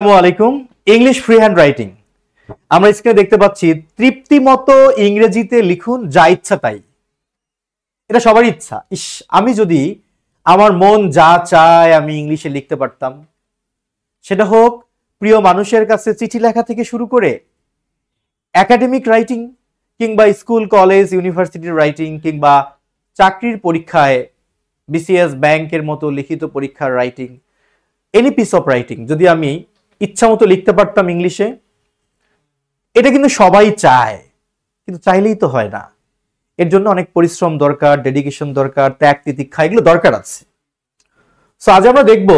আসসালামু আলাইকুম। English free hand writing আমরা স্ক্রিনে দেখতে পাচ্ছি। তৃপ্তিমতো ইংরেজিতে লিখুন, যা ইচ্ছা তাই। এটা সবারই ইচ্ছা। আমি যদি আমার মন যা চায় আমি ইংলিশে লিখতে পারতাম, সেটা হোক প্রিয় মানুষের কাছে চিঠি লেখা থেকে শুরু করে একাডেমিক রাইটিং, কিংবা স্কুল কলেজ ইউনিভার্সিটির রাইটিং, কিংবা চাকরির পরীক্ষায় বিসিএস ব্যাংকের মতো লিখিত পরীক্ষার writing, any piece of writing যদি আমি ইচ্ছা মতো লিখতে পারতাম ইংলিশে। এটা কিন্তু সবাই চায়, কিন্তু চাইলেই তো হয় না। এর জন্য অনেক পরিশ্রম দরকার, ডেডিকেশন দরকার, ত্যাগ তিতিক্ষা, এগুলো দরকার আছে। সো আজ আমরা দেখব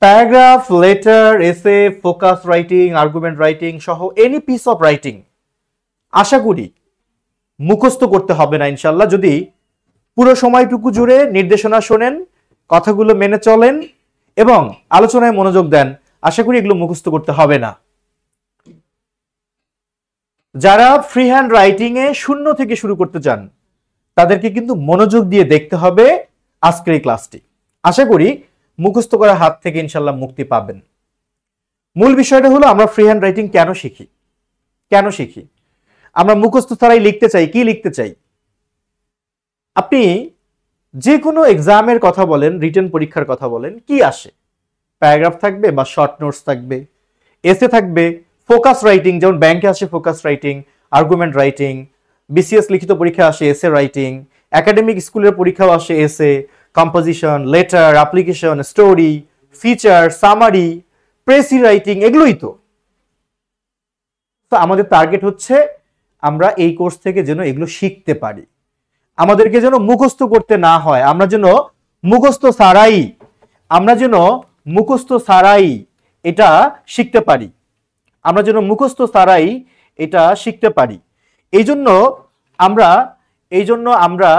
প্যারাগ্রাফ, লেটার, এসে, ফোকাস রাইটিং, আর্গুমেন্ট রাইটিং সহ এনি পিস অফ রাইটিং আশা করি মুখস্থ করতে হবে না ইনশাল্লাহ, যদি পুরো সময়টুকু জুড়ে নির্দেশনা শোনেন, কথাগুলো মেনে চলেন এবং আলোচনায় মনোযোগ দেন। আশা করি এগুলো মুখস্থ করতে হবে না। যারা ফ্রি হ্যান্ড রাইটিং এ শূন্য থেকে শুরু করতে চান তাদেরকে কিন্তু মনোযোগ দিয়ে দেখতে হবে আজকের এই ক্লাসটি। আশা করি মুখস্থ করার হাত থেকে ইনশাল্লাহ মুক্তি পাবেন। মূল বিষয়টা হলো আমরা ফ্রি হ্যান্ড রাইটিং কেন শিখি। আমরা মুখস্থ ছাড়াই লিখতে চাই। কি লিখতে চাই? আপনি যে কোনো এক্সামের কথা বলেন, রিটেন পরীক্ষার কথা বলেন, কি আসে? প্যারাগ্রাফ থাকবে বা শর্ট নোটস থাকবে, এসে থাকবে, ফোকাস রাইটিং যেমন ব্যাংকে আসে focus writing, argument writing, BCS লিখিত পরীক্ষা আসে এসে রাইটিং, একাডেমিক স্কুলের পরীক্ষাও আসে এসে, composition, letter, application, story, feature, summary, precis writing, এগুলোই তো। আমাদের টার্গেট হচ্ছে আমরা এই কোর্স থেকে যেন এগুলো শিখতে পারি, আমাদেরকে যেন মুখস্থ করতে না হয়, আমরা যেন মুখস্থ ছাড়াই এটা শিখতে পারি। এই জন্য আমরা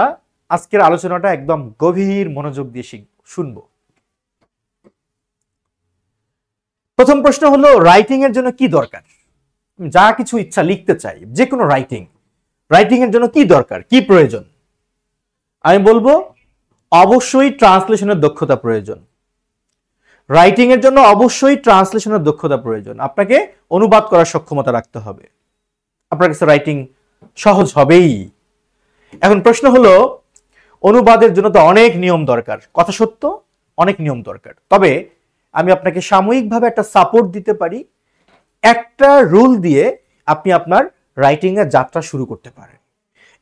আজকের আলোচনাটা একদম গভীর মনোযোগ দিয়ে শুনব। প্রথম প্রশ্ন হলো, রাইটিং এর জন্য কি দরকার? যা কিছু ইচ্ছা লিখতে চাই, যে কোনো রাইটিং এর জন্য কি দরকার, কি প্রয়োজন? আমি বলবো অবশ্যই ট্রান্সলেশনের দক্ষতা প্রয়োজন। রাইটিং এর জন্য অবশ্যই ট্রান্সলেশনের দক্ষতা প্রয়োজন। আপনাকে অনুবাদ করার সক্ষমতা রাখতে হবে, আপনার কাছে রাইটিং সহজ হবেই। এখন প্রশ্ন হলো, অনুবাদের জন্য তো অনেক নিয়ম দরকার, কথা সত্য, অনেক নিয়ম দরকার। তবে আমি আপনাকে সাময়িকভাবে একটা সাপোর্ট দিতে পারি। একটা রুল দিয়ে আপনি আপনার রাইটিং এর যাত্রা শুরু করতে পারেন,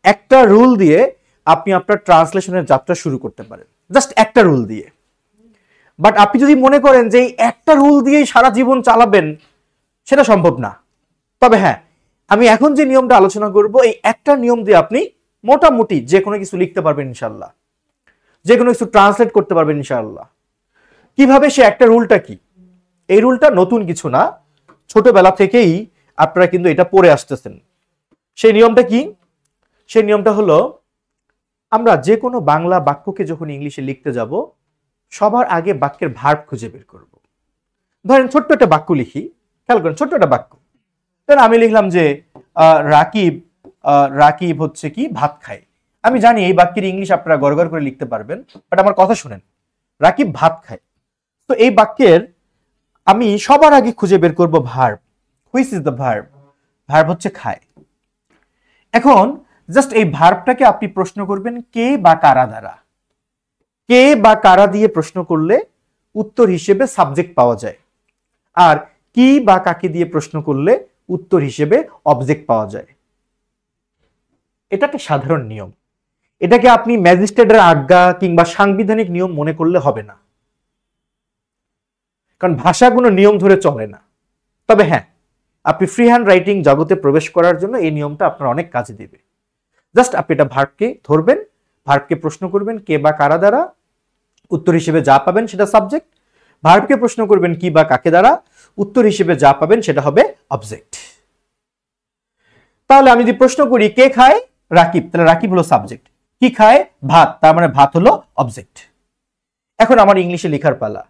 একটা রুল দিয়ে আপনি আপনার ট্রান্সলেশনের যাত্রা শুরু করতে পারেন, জাস্ট একটা রুল দিয়ে। বাট আপনি যদি মনে করেন যে এই একটা রুল দিয়েই সারা জীবন চালাবেন, সেটা সম্ভব না। তবে হ্যাঁ, আমি এখন যে নিয়মটা আলোচনা করব, এই একটা নিয়ম দিয়ে আপনি মোটামুটি যে কোনো কিছু লিখতে পারবেন ইনশাল্লাহ, যে কোনো কিছু ট্রান্সলেট করতে পারবেন ইনশাল্লাহ। কিভাবে? সে একটা রুলটা কি? এই রুলটা নতুন কিছু না, ছোটবেলা থেকেই আপনারা কিন্তু এটা পড়ে আসতেছেন। সেই নিয়মটা কি? সেই নিয়মটা হলো, আমরা যে কোনো বাংলা বাক্যকে যখন ইংলিশে লিখতে যাব, সবার আগে বাক্যের ভার্ব খুঁজে বের করব। ধরেন ছোট্ট একটা বাক্য লিখি, খেয়াল করেন, ছোট্ট একটা বাক্য। ধরেন আমি লিখলাম যে রাকিব হচ্ছে কি ভাত খায়। আমি জানি এই বাক্যের ইংলিশ আপনারা গড়গড় করে লিখতে পারবেন, বাট আমার কথা শুনেন, রাকিব ভাত খায়। তো এই বাক্যের আমি সবার আগে খুঁজে বের করব verb. Which is the verb? Verb হচ্ছে খায়। এখন জাস্ট এই ভার্বটাকে আপনি প্রশ্ন করবেন কে বা কারা দ্বারা। কে বা কারা দিয়ে প্রশ্ন করলে উত্তর হিসেবে সাবজেক্ট পাওয়া যায়, আর কি বা কাকে দিয়ে প্রশ্ন করলে উত্তর হিসেবে অবজেক্ট পাওয়া যায়। এটা একটা সাধারণ নিয়ম। এটাকে আপনি ম্যাজিস্ট্রেটের আজ্ঞা কিংবা সাংবিধানিক নিয়ম মনে করলে হবে না, কারণ ভাষা কোনো নিয়ম ধরে চলে না। তবে হ্যাঁ, আপনি ফ্রি হ্যান্ড রাইটিং জগতে প্রবেশ করার জন্য এই নিয়মটা আপনার অনেক কাজে দিবে। জাস্ট আপনি এটা ভার্বকে ধরবেন, ভার্বকে প্রশ্ন করবেন কে বা কারা দ্বারা, উত্তর হিসেবে যা পাবেন সেটা সাবজেক্ট। ভার্বকে প্রশ্ন করবেন কি বা কাকে দ্বারা, উত্তর হিসেবে যা পাবেন সেটা হবে অবজেক্ট। তাহলে আমি যদি প্রশ্ন করি কে খায়? রাকিব, তাহলে রাকিব হলো সাবজেক্ট। কি খায়? ভাত, তার মানে ভাত হলো অবজেক্ট। এখন আমার ইংলিশে লেখার পালা।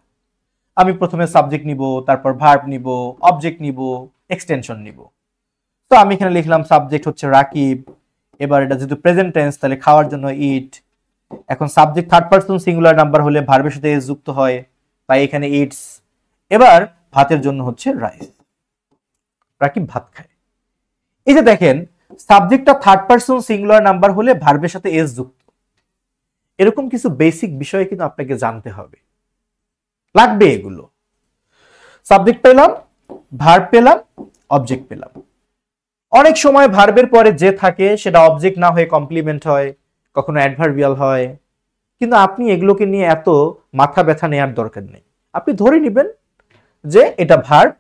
আমি প্রথমে সাবজেক্ট নিব, তারপর ভার্ব নিব, অবজেক্ট নিব, এক্সটেনশন নিব। তো আমি এখানে লিখলাম সাবজেক্ট হচ্ছে রাকিব। এবার এটা যেহেতু প্রেজেন্ট টেন্স, তাহলে খাওয়ার জন্য ইট। এখন subject third person singular number হলে ভার্বের সাথে এস যুক্ত হয়, তাই এখানে ইটস। এবার ভাতের জন্য হচ্ছে রাইস। রাকিব ভাত খায়। এই যে দেখেন সাবজেক্টটা থার্ড পারসন সিঙ্গুলার নাম্বার হলে ভার্বের সাথে এস যুক্ত। এরকম কিছু বেসিক বিষয় কিন্তু আপনাকে জানতে হবে, লাগবে এগুলো। সাবজেক্ট পেলাম, ভার্ব পেলাম, অবজেক্ট পেলাম। অনেক সময় ভার্বের পরে যে থাকে সেটা অবজেক্ট না হয়ে কমপ্লিমেন্ট হয়, কখনো অ্যাডভার্বিয়াল হয়, কিন্তু আপনি এগুলোকে নিয়ে এত মাথা ব্যথা নেওয়ার দরকার নেই। আপনি ধরে নেবেন যে এটা ভার্ব,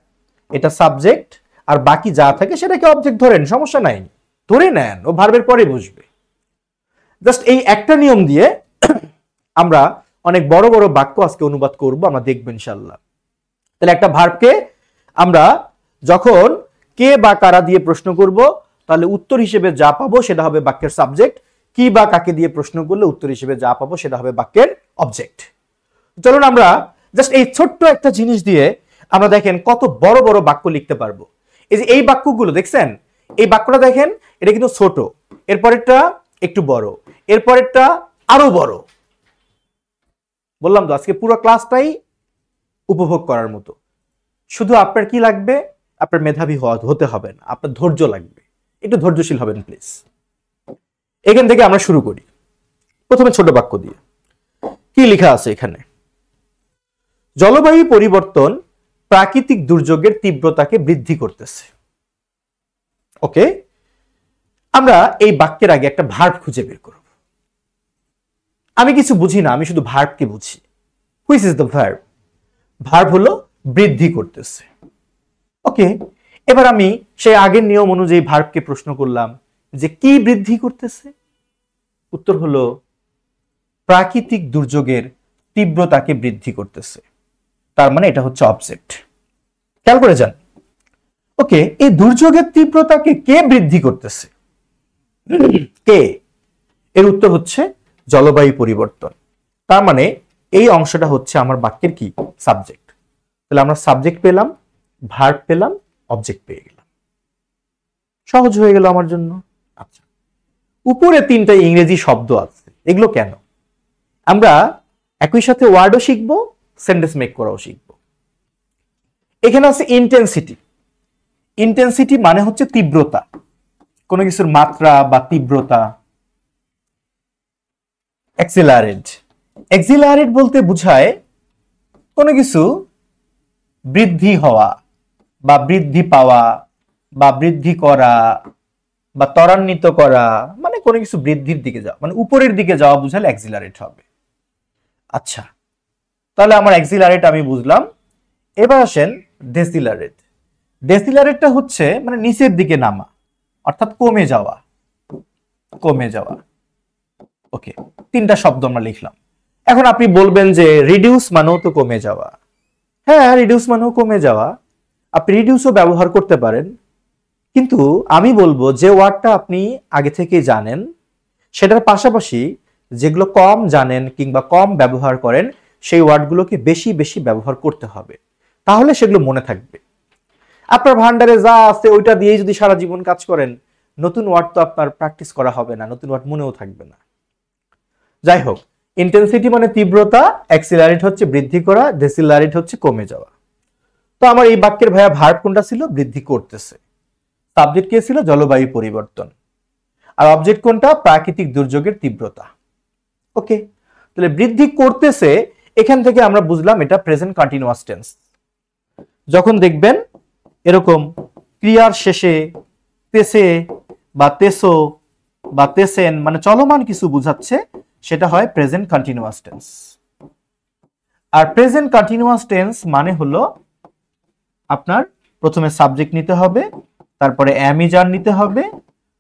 এটা সাবজেক্ট, আর বাকি যা থাকে সেটাকে অবজেক্ট ধরেন, সমস্যা নাই, ধরে নেন, ও ভার্বের পরে বসবে। জাস্ট এই একটা নিয়ম দিয়ে আমরা অনেক বড় বড় বাক্য আজকে অনুবাদ করব, আমরা দেখব ইনশাআল্লাহ। তাহলে একটা ভার্বকে আমরা যখন কে বা কারা দিয়ে প্রশ্ন করব, তাহলে উত্তর হিসেবে যা পাবো সেটা হবে বাক্যের সাবজেক্ট। কি বা কাকে দিয়ে প্রশ্ন করলে উত্তর হিসেবে যা পাবো সেটা হবে বাক্যের অবজেক্ট। চলুন আমরা জাস্ট এই ছোট্ট একটা জিনিস দিয়ে আমরা দেখেন কত বড় বড় বাক্য লিখতে পারবো। এই যে এই বাক্যগুলো দেখছেন, এই বাক্যটা দেখেন, এটা কিন্তু ছোট, এরপরেরটা একটু বড়, এরপরেরটা আরো বড়। বললাম তো আজকে পুরো ক্লাসটাই উপভোগ করার মতো। শুধু আপনার কি লাগবে, আপনার মেধাবী হতে হবে না, আপনার ধৈর্য লাগবে, একটু ধৈর্যশীল হবেন প্লিজ। এখান থেকে আমরা শুরু করি। প্রথমে ছোট বাক্য দিয়ে কি লেখা আছে এখানে, জলবায়ু পরিবর্তন প্রাকৃতিক দুর্যোগের তীব্রতাকে বৃদ্ধি করতেছে। ওকে, আমরা এই বাক্যের আগে একটা ভার্ব খুঁজে বের করব। আমি কিছু বুঝি না, আমি শুধু ভার্বকে বুঝি। Which is the verb? Verb হলো বৃদ্ধি করতেছে। ওকে, এবার আমি সেই আগের নিয়ম অনুযায়ী ভার্বকে প্রশ্ন করলাম যে কি বৃদ্ধি করতেছে। উত্তর হলো প্রাকৃতিক দুর্যোগের তীব্রতাকে বৃদ্ধি করতেছে। তার মানে এটা হচ্ছে অবজেক্ট। খেয়াল করে যান। ওকে, এই দুর্যোগের তীব্রতাকে কে বৃদ্ধি করতেছে? কে? এর উত্তর হচ্ছে জলবায়ু পরিবর্তন। তার মানে এই অংশটা হচ্ছে আমার বাক্যের কি? সাবজেক্ট। তাহলে আমরা সাবজেক্ট পেলাম, ভার্ব পেলাম, অবজেক্ট পেয়ে গেলাম। সহজ হয়ে গেল আমার জন্য। আচ্ছা, উপরে তিনটা ইংরেজি শব্দ আছে, এগুলো কেন? আমরা একই সাথে ওয়ার্ডও শিখবো, সেন্টেন্স মেক করাও শিখবো। এখানে আছে ইন্টেন্সিটি। ইন্টেন্সিটি মানে হচ্ছে তীব্রতা, কোনো কিছুর মাত্রা বা তীব্রতা। এক্সিলারেট, এক্সিলারেট বলতে বোঝায় কোনো কিছু বৃদ্ধি হওয়া বা বৃদ্ধি পাওয়া বা বৃদ্ধি করা বা ত্বরান্বিত করা, মানে কোনো কিছু বৃদ্ধির দিকে যাওয়া, মানে উপরের দিকে যাওয়া বুঝালে এক্সিলারেট হবে। আচ্ছা, তাহলে আমার এক্সিলারেট আমি বুঝলাম। এবার আসেন ডেসিলারেট। ডেসিলারেটটা হচ্ছে মানে নিচের দিকে নামা, অর্থাৎ কমে যাওয়া, কমে যাওয়া। ওকে, তিনটা শব্দ আমরা লিখলাম। এখন আপনি বলবেন যে রিডিউস মানেও তো কমে যাওয়া। হ্যাঁ, রিডিউস মানেও কমে যাওয়া, আপনি রিডিউসও ব্যবহার করতে পারেন, কিন্তু আমি বলবো যে ওয়ার্ডটা আপনি আগে থেকে জানেন সেটার পাশাপাশি যেগুলো কম জানেন কিংবা কম ব্যবহার করেন সেই ওয়ার্ডগুলোকে বেশি বেশি ব্যবহার করতে হবে, তাহলে সেগুলো মনে থাকবে। আপনার ভান্ডারে যা আছে ওইটা দিয়েই যদি সারা জীবন কাজ করেন, নতুন ওয়ার্ড তো আপনার প্র্যাকটিস করা হবে না, নতুন ওয়ার্ড মনেও থাকবে না। যাই হোক, ইন্টেন্সিটি মানে তীব্রতা, অ্যাক্সিলারেট হচ্ছে বৃদ্ধি করা, ডেসিলারেট হচ্ছে কমে যাওয়া। তো আমার এই বাক্যের ভাইয়া ভার্ব কোনটা ছিল? বৃদ্ধি করতেছে। সাবজেক্ট কে ছিল? জলবায়ু পরিবর্তন। আর অবজেক্ট কোনটা? প্রাকৃতিক দুর্যোগের তীব্রতা। ওকে, তাহলে বৃদ্ধি করতেছে, এখান থেকে আমরা বুঝলাম এটা প্রেজেন্ট কন্টিনিউয়াস টেন্স। যখন দেখবেন এরকম ক্রিয়ার শেষে তেসে বা তেসো বা তেসেন মানে চলমান কিছু বুঝাচ্ছে, সেটা হয় প্রেজেন্ট কন্টিনিউয়াস টেন্স। আর প্রেজেন্ট কন্টিনিউয়াস টেন্স মানে হলো আপনার প্রথমে সাবজেক্ট নিতে হবে, তারপরে am is are নিতে হবে,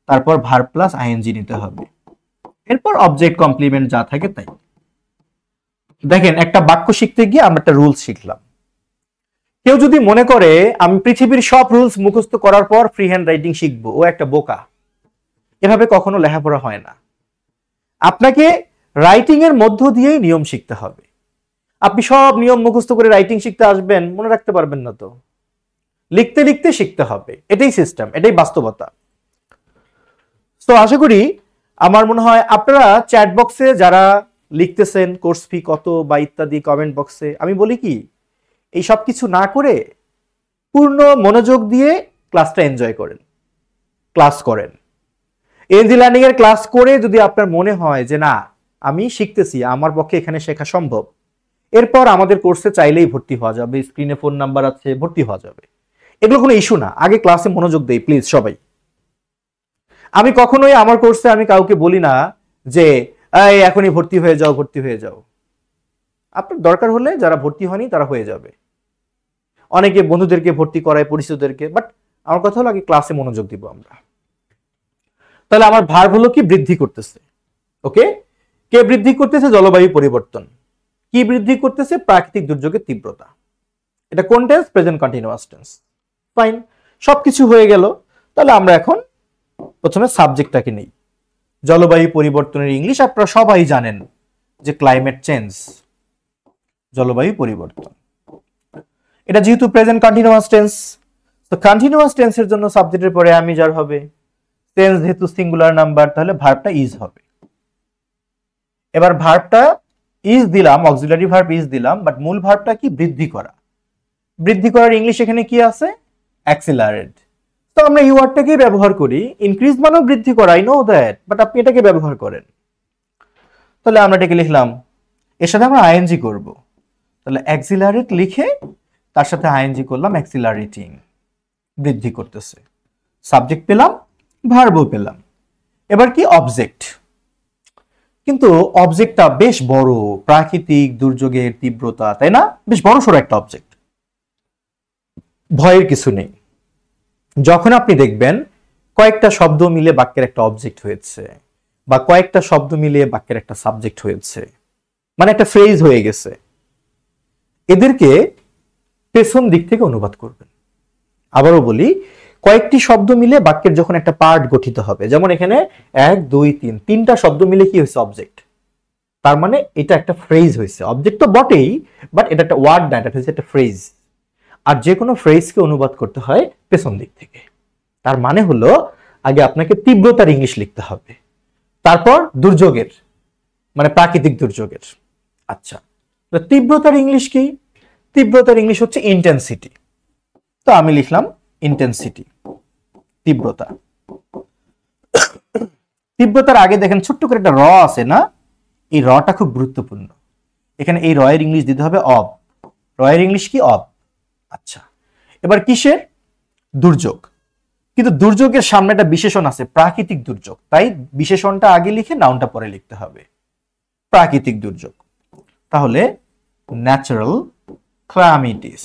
তারপর ভার্ব প্লাস আইএনজি নিতে হবে, এরপর অবজেক্ট কমপ্লিমেন্ট যা থাকে তাই। দেখেন, একটা বাক্য শিখতে গিয়ে আমরা একটা রুলস শিখলাম। কেউ যদি মনে করে আমি পৃথিবীর সব রুলস মুখস্থ করার পর ফ্রি হ্যান্ড রাইটিং শিখবো, ও একটা বোকা। এভাবে কখনো লেখাপড়া হয় না। আপনাকে রাইটিং এর মধ্য দিয়েই নিয়ম শিখতে হবে। আপনি সব নিয়ম মুখস্থ করে রাইটিং শিখতে আসবেন, মনে রাখতে পারবেন না তো। লিখতে লিখতে শিখতে হবে, এটাই সিস্টেম, এটাই বাস্তবতা। তো আশা করি, আমার মনে হয় আপনারা চ্যাট বক্সে যারা লিখতেছেন কোর্স ফি কত বা ইত্যাদি কমেন্ট বক্সে, আমি বলি কি, এই সব কিছু না করে পূর্ণ মনোযোগ দিয়ে ক্লাসটা এনজয় করেন, ক্লাস করেন। এনজি লার্নিং এর ক্লাস করে যদি আপনার মনে হয় যে না আমি শিখতেছি, আমার পক্ষে এখানে শেখা সম্ভব, এরপর আমাদের কোর্সে চাইলেই ভর্তি হওয়া যাবে, স্ক্রিনে ফোন নাম্বার আছে, ভর্তি হওয়া যাবে। এগুলো কোনো ইস্যু না, আগে ক্লাসে মনোযোগ দেই প্লিজ সবাই। আমি কখনোই আমার কোর্সে আমি কাউকে বলি না যে এই এখনই ভর্তি হয়ে যাও, ভর্তি হয়ে যাও। আপনার দরকার হলে যারা ভর্তি হয়নি তারা হয়ে যাবে। অনেকে বন্ধুদেরকে ভর্তি করায়, পরিচিতদেরকে, বাট আমার কথা হলো আগে ক্লাসে মনোযোগ দিব আমরা। তাহলে আমার ভার্ব হলো কি? বৃদ্ধি করতেছে। ওকে, কে বৃদ্ধি করতেছে? জলবায়ু পরিবর্তন। কি বৃদ্ধি করতেছে? প্রাকৃতিক দুর্যোগের তীব্রতা। এটা কোন tense? Present continuous tense. Fine, সবকিছু হয়ে গেল। তাহলে আমরা এখন প্রথমে সাবজেক্টটাকে নেই। জলবায়ু পরিবর্তনের ইংলিশ আপনারা সবাই জানেন যে ক্লাইমেট চেঞ্জ, জলবায়ু পরিবর্তন। এটা যেহেতু প্রেজেন্ট কন্টিনিউয়াস টেন্স, তো কন্টিনিউয়াস টেন্সের জন্য সাবজেক্টের পরে আমি যার হবে। টেন্স যেহেতু সিঙ্গুলার নাম্বার, তাহলে ভার্বটা ইজ হবে। এবার ভার্বটা ইজ দিলাম, অক্সিলারি ভার্ব ইজ দিলাম, বাট মূল ভার্বটা কি? বৃদ্ধি করা। বৃদ্ধি করার ইংলিশ এখানে কি আছে? অ্যাক্সিলারেট। তো আমরা এই ওয়ার্ডটাকে ব্যবহার করি। ইনক্রিজ মানেও বৃদ্ধি করা, আই নো দ্যাট, বাট আপনি এটাকে ব্যবহার করেন। তাহলে আমরা এটাকে লিখলাম, এর সাথে আমরা আইএনজি করব। তাহলে অ্যাক্সিলারেট লিখে তার সাথে আইএনজি করলাম, অ্যাক্সিলারেটিং, বৃদ্ধি করতেছে। সাবজেক্ট পেলাম, ভার্বও পেলাম। এবার কি? অবজেক্ট। কিন্তু অবজেক্টটা বেশ বড়, প্রাকৃতিক দুর্যোগের তীব্রতা, তাই না? বেশ বড় সড়ো একটা অবজেক্ট। ভয়ের কিছু নেই। যখন আপনি দেখবেন কয়েকটা শব্দ মিলে বাক্যের একটা অবজেক্ট হয়েছে, বা কয়েকটা শব্দ মিলিয়ে বাক্যের একটা সাবজেক্ট হয়েছে, মানে একটা ফ্রেজ হয়ে গেছে, এদেরকে পেছন দিক থেকে অনুবাদ করবেন। আবারও বলি, কয়েকটি শব্দ মিলে বাক্যের যখন একটা পার্ট গঠিত হবে, যেমন এখানে 1 2 3 তিনটা শব্দ মিলে কি হয়েছে? অবজেক্ট। তার মানে এটা একটা ফ্রেজ হয়েছে। অবজেক্ট তো বটেই, বাট এটা একটা ওয়ার্ড না, এটা হচ্ছে একটা ফ্রেজ। আর যে কোনো ফ্রেজকে অনুবাদ করতে হয় পেছন দিক থেকে। তার মানে হলো আগে আপনাকে তীব্রতার ইংলিশ লিখতে হবে, তারপর দুর্যোগের, মানে প্রাকৃতিক দুর্যোগের। আচ্ছা, তীব্রতার ইংলিশ কি? তীব্রতার ইংলিশ হচ্ছে ইন্টেন্সিটি। তো আমি লিখলাম ইন্টেন্সিটি, তীব্রতা। তীব্রতার আগে দেখেন ছোট্ট করে একটা র আছে না? এই রটা খুব গুরুত্বপূর্ণ। এখানে এই র এর ইংলিশ দিতে হবে অব। র এর ইংলিশ কি? অব। আচ্ছা, এবার কিসের? দুর্যোগ। কিন্তু দুর্যোগের সামনে একটা বিশেষণ আছে, প্রাকৃতিক দুর্যোগ। তাই বিশেষণটা আগে লিখে নাউনটা পরে লিখতে হবে, প্রাকৃতিক দুর্যোগ। তাহলে ন্যাচারাল ক্লামিটিস।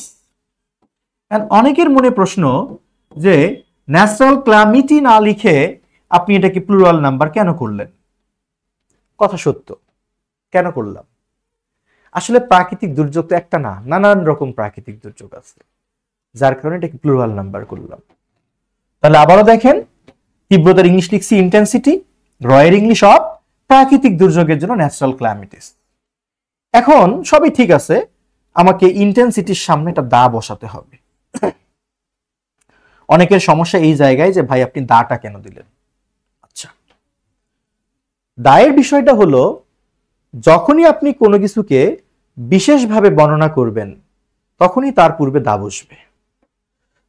অনেকের মনে প্রশ্ন যে ন্যাচারাল ক্লামিটি না লিখে আপনি এটাকে প্লুরাল নাম্বার কেন করলেন? কথা সত্য, কেন করলাম? আসলে প্রাকৃতিক দুর্যোগ তো একটা না, নানান রকম প্রাকৃতিক দুর্যোগ আছে, যার কারণে এটাকে প্লুরাল নাম্বার করলাম। তাহলে আবারও দেখেন, তীব্রতার ইংলিশ লিখছি ইন্টেন্সিটি, রয়ের ইংলিশ অব, প্রাকৃতিক দুর্যোগের জন্য ন্যাচারাল ক্লামিটিস। এখন সবই ঠিক আছে, আমাকে ইন্টেন্সিটির সামনে একটা দা বসাতে হবে। অনেকের সমস্যা এই জায়গায় যে ভাই আপনি দাটা কেন দিলেন? আচ্ছা, দায়ের বিষয়টা হলো যখনই আপনি কোনো কিছুকে বিশেষভাবে বর্ণনা করবেন তখনই তার পূর্বে দা বসবে।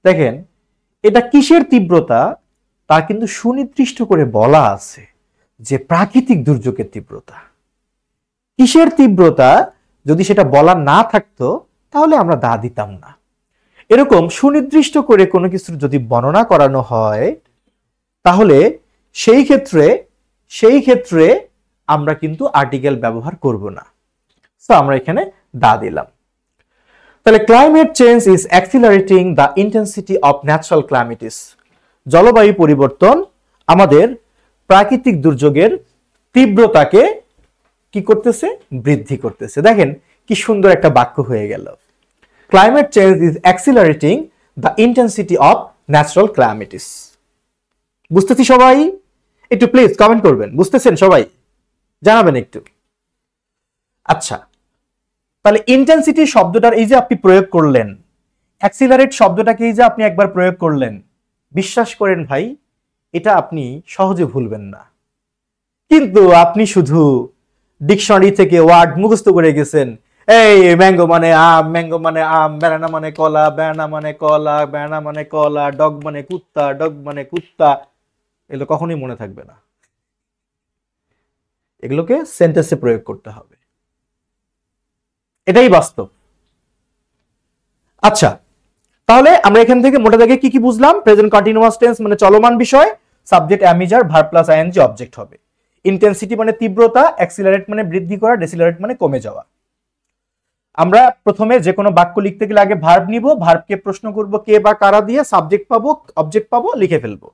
দেখেন, এটা কিসের তীব্রতা তা কিন্তু সুনির্দিষ্ট করে বলা আছে যে প্রাকৃতিক দুর্যোগের তীব্রতা। কিসের তীব্রতা যদি সেটা বলা না থাকতো তাহলে আমরা দা দিতাম না। এরকম সুনির্দিষ্ট করে কোনো কিছুর যদি বর্ণনা করানো হয় তাহলে সেই ক্ষেত্রে আমরা কিন্তু আর্টিকেল ব্যবহার করব না। সো আমরা এখানে দা দিলাম। তাহলে climate change is accelerating the intensity of natural calamities. জলবায়ু পরিবর্তন আমাদের প্রাকৃতিক দুর্যোগের তীব্রতাকে কি করতেছে? বৃদ্ধি করতেছে। দেখেন কি সুন্দর একটা বাক্য হয়ে গেল। Climate change is accelerating the intensity of natural calamities. বুঝতেছি সবাই? একটু প্লিজ কমেন্ট করবেন, বুঝতেছেন সবাই? জানাবেন একটু। আচ্ছা, তাহলে ইন্টেন্সিটি শব্দটার এই যে আপনি প্রয়োগ করলেন, অ্যাক্সিলারেট শব্দটাকে এই যে আপনি একবার প্রয়োগ করলেন, বিশ্বাস করেন ভাই এটা আপনি সহজে ভুলবেন না। কিন্তু আপনি শুধু ডিকশনারি থেকে ওয়ার্ড মুখস্থ করে গেছেন এই ম্যাঙ্গো মানে আম, ম্যাঙ্গো মানে আম, ব্যানানা মানে কলা, ব্যানানা মানে কলা, ব্যানানা মানে কলা, ডগ মানে কুত্তা, ডগ মানে কুত্তা, এগুলো কখনোই মনে থাকবে না। এগুলোকে সেন্টেন্সে প্রয়োগ করতে হবে, এটাই বাস্তব। আচ্ছা, তাহলে আমরা এখান থেকে মোটা দাগে কি কি বুঝলাম? প্রেজেন্ট কন্টিনিউয়াস টেন্স মানে চলমান বিষয়, subject am is are, verb plus ING, object হবে। ইন্টেন্সিটি মানে তীব্রতা, অ্যাক্সিলারেট মানে বৃদ্ধি করা, ডিসিলারেট মানে কমে যাওয়া। আমরা প্রথমে যে কোনো বাক্য লিখতে গেলে আগে ভার্ব নিব, ভার্বকে প্রশ্ন করব কে বা কারা দিয়ে, সাবজেক্ট পাবো, অবজেক্ট পাবো, লিখে ফেলবো।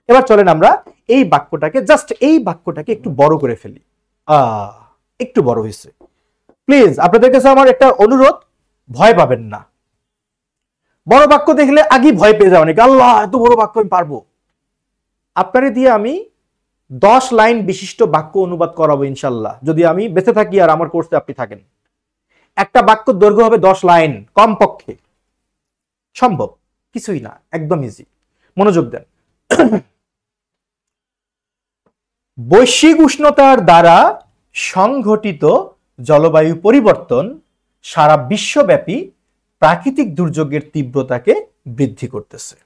এবার চলেন আমরা এই বাক্যটাকে, জাস্ট এই বাক্যটাকে একটু বড় করে ফেলি। একটু বড় হয়েছে। প্লিজ আপনাদের কাছে আমার একটা অনুরোধ, ভয় পাবেন না। বড় বাক্য দেখলে আগেই ভয় পেয়ে যাও নাকি, আল্লাহ এত বড় বাক্য আমি পারবো। আপনারে দিয়ে আমি 10 লাইন বিশিষ্ট বাক্য অনুবাদ করাবো ইনশাল্লাহ, যদি আমি বেঁচে থাকি আর আমার কোর্সে আপনি থাকেন। একটা বাক্য দৈর্ঘ্য হবে 10 লাইন কমপক্ষে। সম্ভব, কিছুই না, একদম ইজি। মনোযোগ দেন। বৈশ্বিক উষ্ণতার দ্বারা সংঘটিত জলবায়ু পরিবর্তন সারা বিশ্বব্যাপী প্রাকৃতিক দুর্যোগের তীব্রতাকে বৃদ্ধি করতেছে।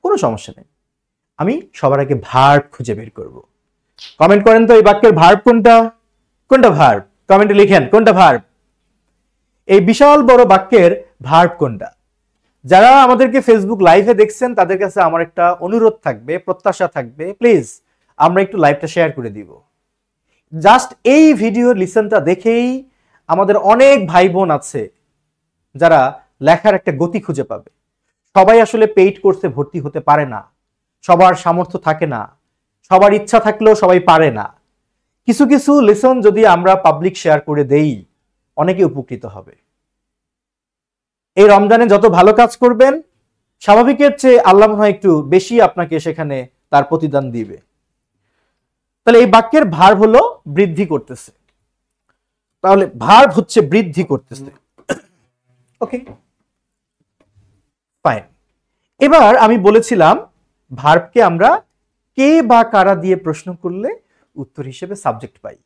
কোনো সমস্যা নেই, আমি সবার আগে ভার্ব খুঁজে বের করব। কমেন্ট করেন তো এই বাক্যের ভার্ব কোনটা? কোনটা ভার্ব? কমেন্টে লিখেন কোনটা ভার্ব। এই বিশাল বড় বাক্যের ভার্ব কোনটা? যারা আমাদেরকে ফেসবুক লাইভে দেখছেন তাদের কাছে আমার একটা অনুরোধ থাকবে, প্রত্যাশা থাকবে, প্লিজ আমরা একটু লাইভটা শেয়ার করে দিব। জাস্ট এই ভিডিওর লিসেনটা দেখেই আমাদের অনেক ভাই বোন আছে যারা লেখার একটা গতি খুঁজে পাবে। সবাই আসলে পেইড কোর্সে ভর্তি হতে পারে না, সবার সামর্থ্য থাকে না, সবার ইচ্ছা থাকলেও সবাই পারে না। কিছু কিছু লেসন যদি আমরা পাবলিক শেয়ার করে দেই, অনেকে উপকৃত হবে। এই রমজানে যত ভালো কাজ করবেন, স্বাভাবিকের চেয়ে আল্লাহ মনে হয় একটু বেশি আপনাকে সেখানে তার প্রতিদান দিবে। তাহলে এই বাক্যের ভার্ব হলো বৃদ্ধি করতেছে, তাহলে ভার্ব হচ্ছে বৃদ্ধি করতেছে। Okay fine. এবার আমি বলেছিলাম ভার্বকে আমরা কে বা কারা দিয়ে প্রশ্ন করলে উত্তর হিসেবে সাবজেক্ট পাই,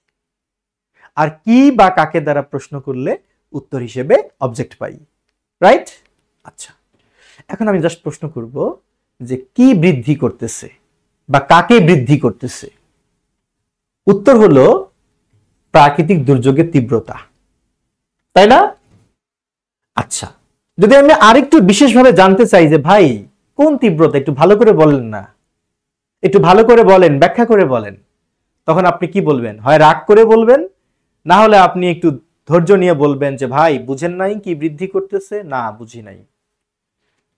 আর কি বা কাকে দ্বারা প্রশ্ন করলে উত্তর হিসেবে অবজেক্ট পাই, রাইট? আচ্ছা, এখন আমি জাস্ট প্রশ্ন করব যে কি বৃদ্ধি করতেছে বা কাকে বৃদ্ধি করতেছে? উত্তর হলো প্রাকৃতিক দুর্যোগের তীব্রতা, তাই না? আচ্ছা, যদি আমি আরেকটু বিশেষভাবে জানতে চাই যে ভাই কোন তীব্রতা, একটু ভালো করে বলেন না, একটু ভালো করে বলেন, ব্যাখ্যা করে বলেন, তখন আপনি কি বলবেন? হয় রাগ করে বলবেন, না হলে আপনি একটু ধৈর্য নিয়ে বলবেন যে ভাই বুঝেন নাই কি বৃদ্ধি করতেছে? না বুঝি নাই।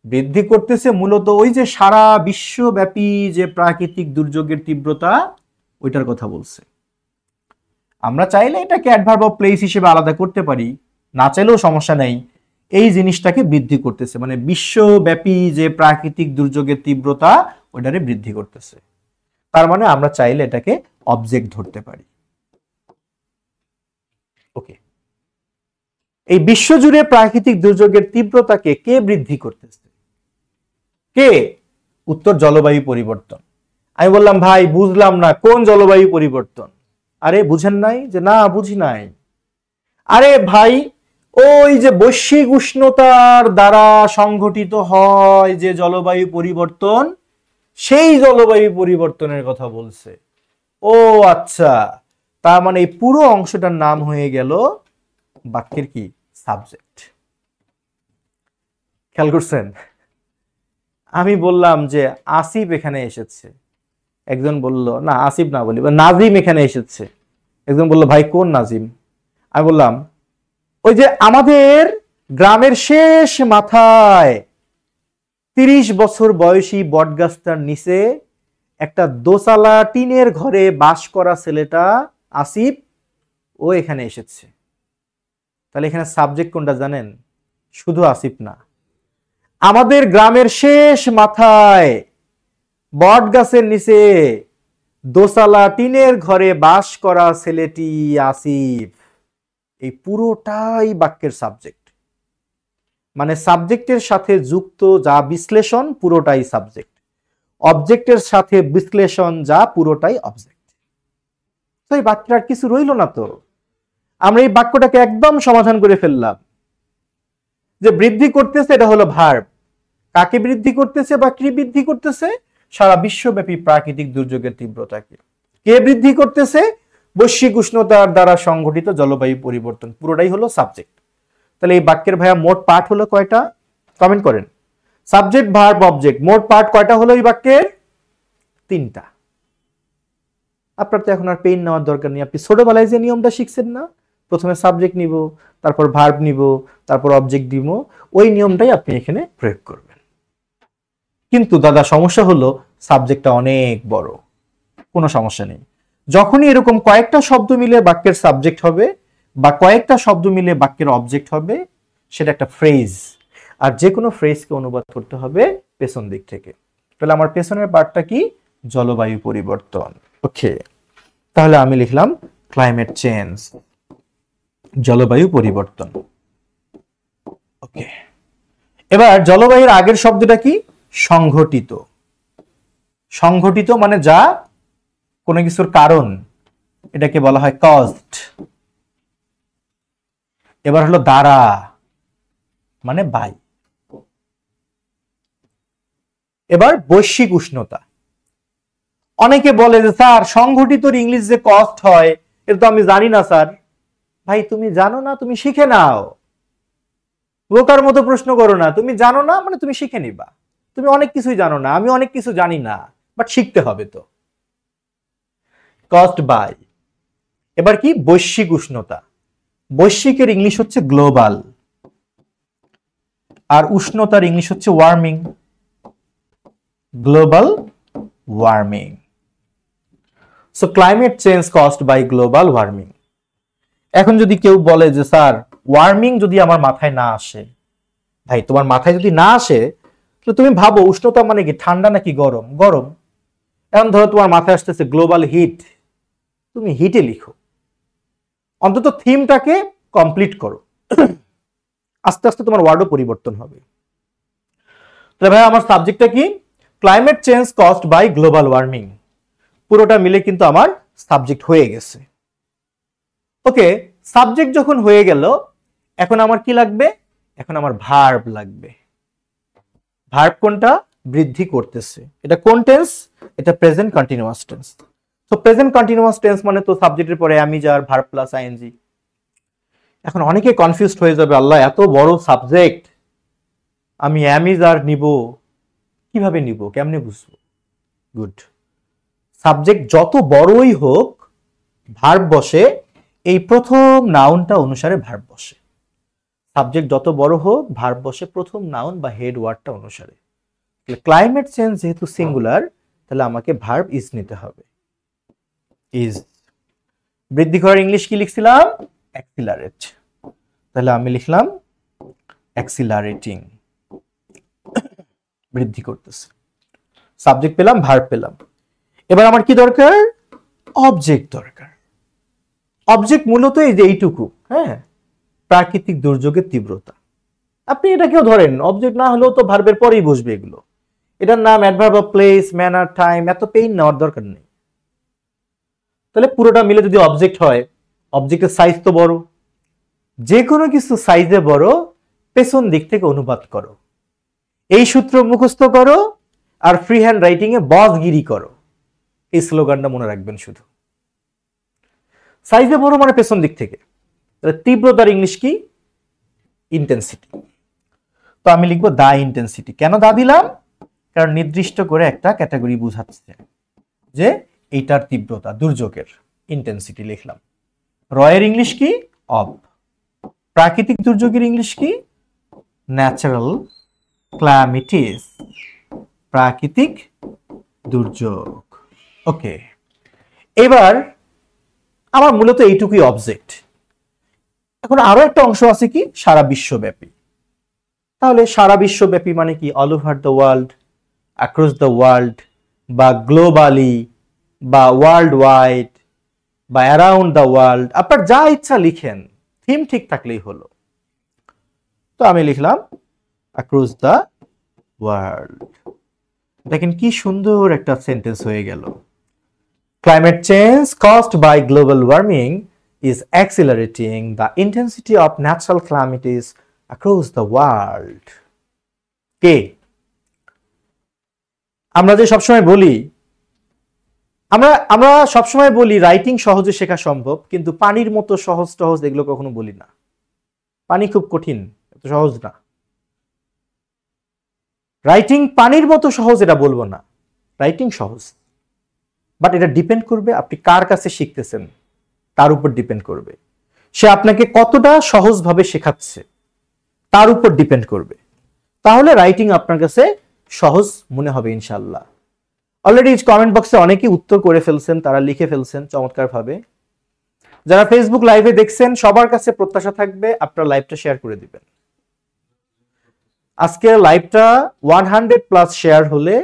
বৃদ্ধি করতেছে মূলত ওই যে সারা বিশ্বব্যাপী যে প্রাকৃতিক দুর্যোগের তীব্রতা, ওইটার কথা বলছে। আমরা চাইলে এটাকে অ্যাডভার্ব অফ প্লেস হিসেবে আলাদা করতে পারি, না চাইলেও সমস্যা নেই। এই জিনিসটাকে বৃদ্ধি করতেছে, মানে বিশ্বব্যাপী যে প্রাকৃতিক দুর্যোগের তীব্রতা ওইটারে বৃদ্ধি করতেছে। তার মানে আমরা চাইলে এটাকে অবজেক্ট ধরতে পারি। ওকে, এই বিশ্বজুড়ে প্রাকৃতিক দুর্যোগের তীব্রতাকে কে বৃদ্ধি করতেছে? কে? উত্তর জলবায়ু পরিবর্তন। আমি বললাম ভাই বুঝলাম না, কোন জলবায়ু পরিবর্তন? আরে বুঝেন নাই? যে না বুঝি নাই। আরে ভাই ওই যে বৈশ্বিক উষ্ণতার দ্বারা সংঘটিত হয় যে জলবায়ু পরিবর্তন, সেই জলবায়ু পরিবর্তনের কথা বলছে। ও আচ্ছা, তার মানে এই পুরো অংশটার নাম হয়ে গেল বাক্যের কি? সাবজেক্ট। খেয়াল করছেন? আমি বললাম যে আসিফ এখানে এসেছে, একজন বলল না আসিফ না বলি, নাজিম এখানে এসেছে। একজন বলল ভাই কোন নাজিম? আমি বললাম ওই যে আমাদের গ্রামের শেষ মাথায় 30 বছর বয়সী বটগাছটার নিচে একটা দোতলা টিনের ঘরে বাস করা ছেলেটা আসিফ, ও এখানে এসেছে। তাহলে এখানে সাবজেক্ট কোনটা জানেন? শুধু আসিফ না, আমাদের গ্রামের শেষ মাথায় বট গাছের নিচে দোতলা টিনের ঘরে বাস করা ছেলেটি আসিফ। এই পুরোটাই বাক্যের সাবজেক্ট, মানে সাবজেক্টের সাথে যুক্ত যা বিশ্লেষণ পুরোটাই সাবজেক্ট, অবজেক্টের সাথে বিশ্লেষণ যা পুরোটাই অবজেক্ট। তো এই বাক্যের আর কিছু রইল না তো। আমরা এই বাক্যটাকে একদম সমাধান করে ফেললাম। যে বৃদ্ধি করতেছে এটা হলো ভার্ব। কাকে বৃদ্ধি করতেছে বা কি বৃদ্ধি করতেছে? সারা বিশ্বব্যাপী প্রাকৃতিক দুর্যোগের তীব্রতাকে। কে বৃদ্ধি করতেছে? বৈশ্বিক উষ্ণতার দ্বারা সংঘটিত জলবায়ু পরিবর্তন। পুরোটাই হলো সাবজেক্ট। তাহলে এই বাক্যের ভাইয়া মোট পার্ট হলো কয়টা? কমেন্ট করেন। সাবজেক্ট, ভার্ব, অবজেক্ট, মোট পার্ট কয়টা হলো এই বাক্যের? 3টা। আপনার তো এখন আর পেইন নেওয়ার দরকার নেই। আপনি ছোটবেলায় যে নিয়মটা শিখছেন না, প্রথমে সাবজেক্ট নিব, তারপর ভার্ব নিব, তারপর অবজেক্ট দিব, ওই নিয়মটাই আপনি এখানে প্রয়োগ করবেন। কিন্তু দাদা সমস্যা হলো সাবজেক্টটা অনেক বড়। কোনো সমস্যা নেই, যখনই এরকম কয়েকটা শব্দ মিলে বাক্যের সাবজেক্ট হবে বা কয়েকটা শব্দ মিলে বাক্যের অবজেক্ট হবে, সেটা একটা ফ্রেজ। আর যে কোনো ফ্রেজকে অনুবাদ করতে হবে পেছন দিক থেকে। তাহলে আমার পেছনের পার্টটা কি? জলবায়ু পরিবর্তন। ওকে, তাহলে আমি লিখলাম ক্লাইমেট চেঞ্জ, জলবায়ু পরিবর্তন। ওকে, এবার জলবায়ুর আগের শব্দটা কি? সংঘটিত। সংঘটিত মানে যা কোনো কিছুর কারণ, এটাকে বলা হয় কজড। এবার হলো দ্বারা মানে বাই। এবার বৈশ্বিক উষ্ণতা। অনেকে বলে যে স্যার সংঘটিতর ইংলিশ যে কস্ট হয় এটা তো আমি জানি না স্যার। ভাই তুমি জানো না, তুমি শিখে নাও। বোকার মতো প্রশ্ন করো না। তুমি জানো না মানে তুমি শিখে নিবা। তুমি অনেক কিছুই জানো না, আমি অনেক কিছু জানি না, বাট শিখতে হবে তো। Caused by. এবার কি? বৈশ্বিক উষ্ণতা। বৈশ্বিকের ইংলিশ হচ্ছে গ্লোবাল, আর উষ্ণতার ইংলিশ হচ্ছে warming. Global warming. So climate change caused by global warming. এখন যদি কেউ বলে যে স্যার ওয়ার্মিং যদি আমার মাথায় না আসে, ভাই তোমার মাথায় যদি না আসে তো তুমি ভাবো উষ্ণতা মানে কি? ঠান্ডা নাকি গরম? গরম। এখন ধরো তোমার মাথায় আসতেছে গ্লোবাল হিট, তুমি হিটে লিখো। অন্তত থিমটাকে কমপ্লিট করো, আস্তে আস্তে তোমার ওয়ার্ডও পরিবর্তন হবে। তাহলে ভাই আমার সাবজেক্টটা কি? Climate change caused by global warming. পুরোটা মিলে কিন্তু আমার সাবজেক্ট হয়ে গেছে। ওকে, সাবজেক্ট যখন হয়ে গেল, এখন আমার কি লাগবে? এখন আমার ভার্ব লাগবে। ভার্ব কোনটা? বৃদ্ধি করতেছে। এটা কোন টেন্স? এটা প্রেজেন্ট কন্টিনিউয়াস টেন্স। তো প্রেজেন্ট কন্টিনিউয়াস টেন্স মানে তো সাবজেক্টের পরে আমি যার ভার্ব প্লাস আইএনজি। এখন অনেকে কনফিউজড হয়ে যাবে, আল্লাহ এত বড় সাবজেক্ট, আমি অ্যামিজ আর নিব, কিভাবে নিব, কেমনে বুঝবো? গুড। সাবজেক্ট যত বড়ই হোক, ভার্ব বসে এই প্রথম নাউনটা অনুসারে ভার্ব বসে। সাবজেক্ট যত বড় হোক, ভার্ব বসে প্রথম নাউন বা হেড ওয়ার্ডটা অনুসারে। ক্লাইমেট চেঞ্জ যেহেতু সিঙ্গুলার, তাহলে আমাকে ভার্ব ইজ নিতে হবে। ইজ। বৃদ্ধি করার ইংলিশ কি লিখছিলাম? অ্যাক্সিলারেট। তাহলে আমি লিখলাম অ্যাক্সিলারেটিং। বৃদ্ধি করতেছে। সাবজেক্ট পেলাম, ভার্ব পেলাম। এবার আমার কি দরকার? অবজেক্ট দরকার। অবজেক্ট মূলত এই যে এইটুকু, হ্যাঁ, প্রাকৃতিক দুর্যোগের তীব্রতা। আপনি এটাকেও ধরেন অবজেক্ট না হলেও তো ভার্বের পরেই বসবে এগুলো। এটার নাম adverb of place, manner, time, এত পেইন নেওয়ার দরকার নেই। তাহলে পুরোটা মিলে যদি অবজেক্ট হয়, অবজেক্টের সাইজ তো বড়। যে কোনো কিছু সাইজে বড়, পেছন দিক থেকে অনুবাদ করো। এই সূত্র মুখস্থ করো আর ফ্রি হ্যান্ড রাইটিং এ বসগিরি করো। এই স্লোগানটা মনে রাখবেন শুধু। সাইজে বড় মানে পেছন দিক থেকে। তীব্রতার ইংলিশ কি? ইন্টেন্সিটি। তো আমি লিখবো দা ইন্টেন্সিটি। কেন দা দিলাম? কারণ নির্দিষ্ট করে একটা ক্যাটাগরি বোঝাচ্ছে যে এইটার তীব্রতা, দুর্যোগের ইন্টেন্সিটি লিখলাম। রয়ের ইংলিশ কি? অব। প্রাকৃতিক দুর্যোগের ইংলিশ কি? ন্যাচারাল ক্ল্যামিটিস। প্রাকৃতিক দুর্যোগ। ওকে, এবার আমার মূলত এইটুকুই অবজেক্ট। এখন আরো একটা অংশ আছে কি? সারা বিশ্বব্যাপী। তাহলে সারা বিশ্বব্যাপী মানে কি? All over the world, across the world, বা গ্লোবালি, বা ওয়ার্ল্ড ওয়াইড, বা অ্যারাউন্ড দ্য ওয়ার্ল্ড। আপনার যা ইচ্ছা লিখেন, থিম ঠিক থাকলেই হলো। তো আমি লিখলাম অ্যাক্রস দ্য ওয়ার্ল্ড। দেখেন কি সুন্দর একটা সেন্টেন্স হয়ে গেল। Climate change caused by global warming is accelerating the intensity of natural calamities across the world. কে? আমরা যে সবসময় বলি, আমরা সবসময় বলি রাইটিং সহজে শেখা সম্ভব, কিন্তু পানির মতো সহজ এগুলো কখনো বলি না। পানি খুব কঠিন, এত সহজ না। রাইটিং পানির মতো সহজ এটা বলবো না, রাইটিং সহজ, বাট এটা ডিপেন্ড করবে আপনি কার কাছে শিখতেছেন, তার উপর ডিপেন্ড করবে। সে আপনাকে কতটা সহজভাবে শেখাচ্ছে তার উপর ডিপেন্ড করবে। তাহলে রাইটিং আপনার কাছে সহজ মনে হবে ইনশাআল্লাহ। অলরেডি কমেন্ট বক্সে অনেকেই উত্তর করে ফেলছেন, তারা লিখে ফেলছেন চমৎকারভাবে। যারা ফেসবুক লাইভে দেখছেন সবার কাছে প্রত্যাশা থাকবে আপনারা লাইভটা শেয়ার করে দিবেন। আজকে লাইভটা 100+ শেয়ার হলে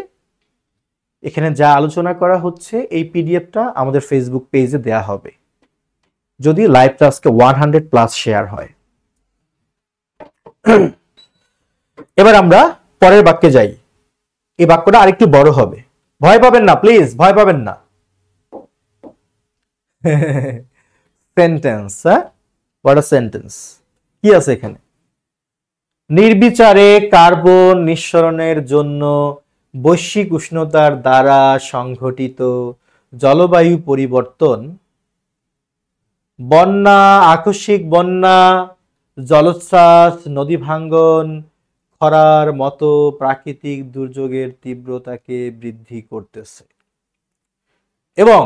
এখানে যা আলোচনা করা হচ্ছে এই পিডিএফটা আমাদের ফেসবুক পেজে দেয়া হবে, যদি লাইভটা আজকে 100+ শেয়ার হয়। এবার আমরা পরের বাক্যে যাই। এই বাক্যটা আরেকটু বড় হবে, ভয় পাবেন না প্লিজ, ভয় পাবেন না। Sentence, what a sentence. কি আছে এখানে? নির্বিচারে কার্বন নিঃসরণের জন্য বৈশ্বিক উষ্ণতার দ্বারা সংঘটিত জলবায়ু পরিবর্তন, বন্যা, আকস্মিক বন্যা, জলোচ্ছ্বাস, নদী ভাঙ্গন, খরার মতো প্রাকৃতিক দুর্যোগের তীব্রতাকে বৃদ্ধি করতেছে এবং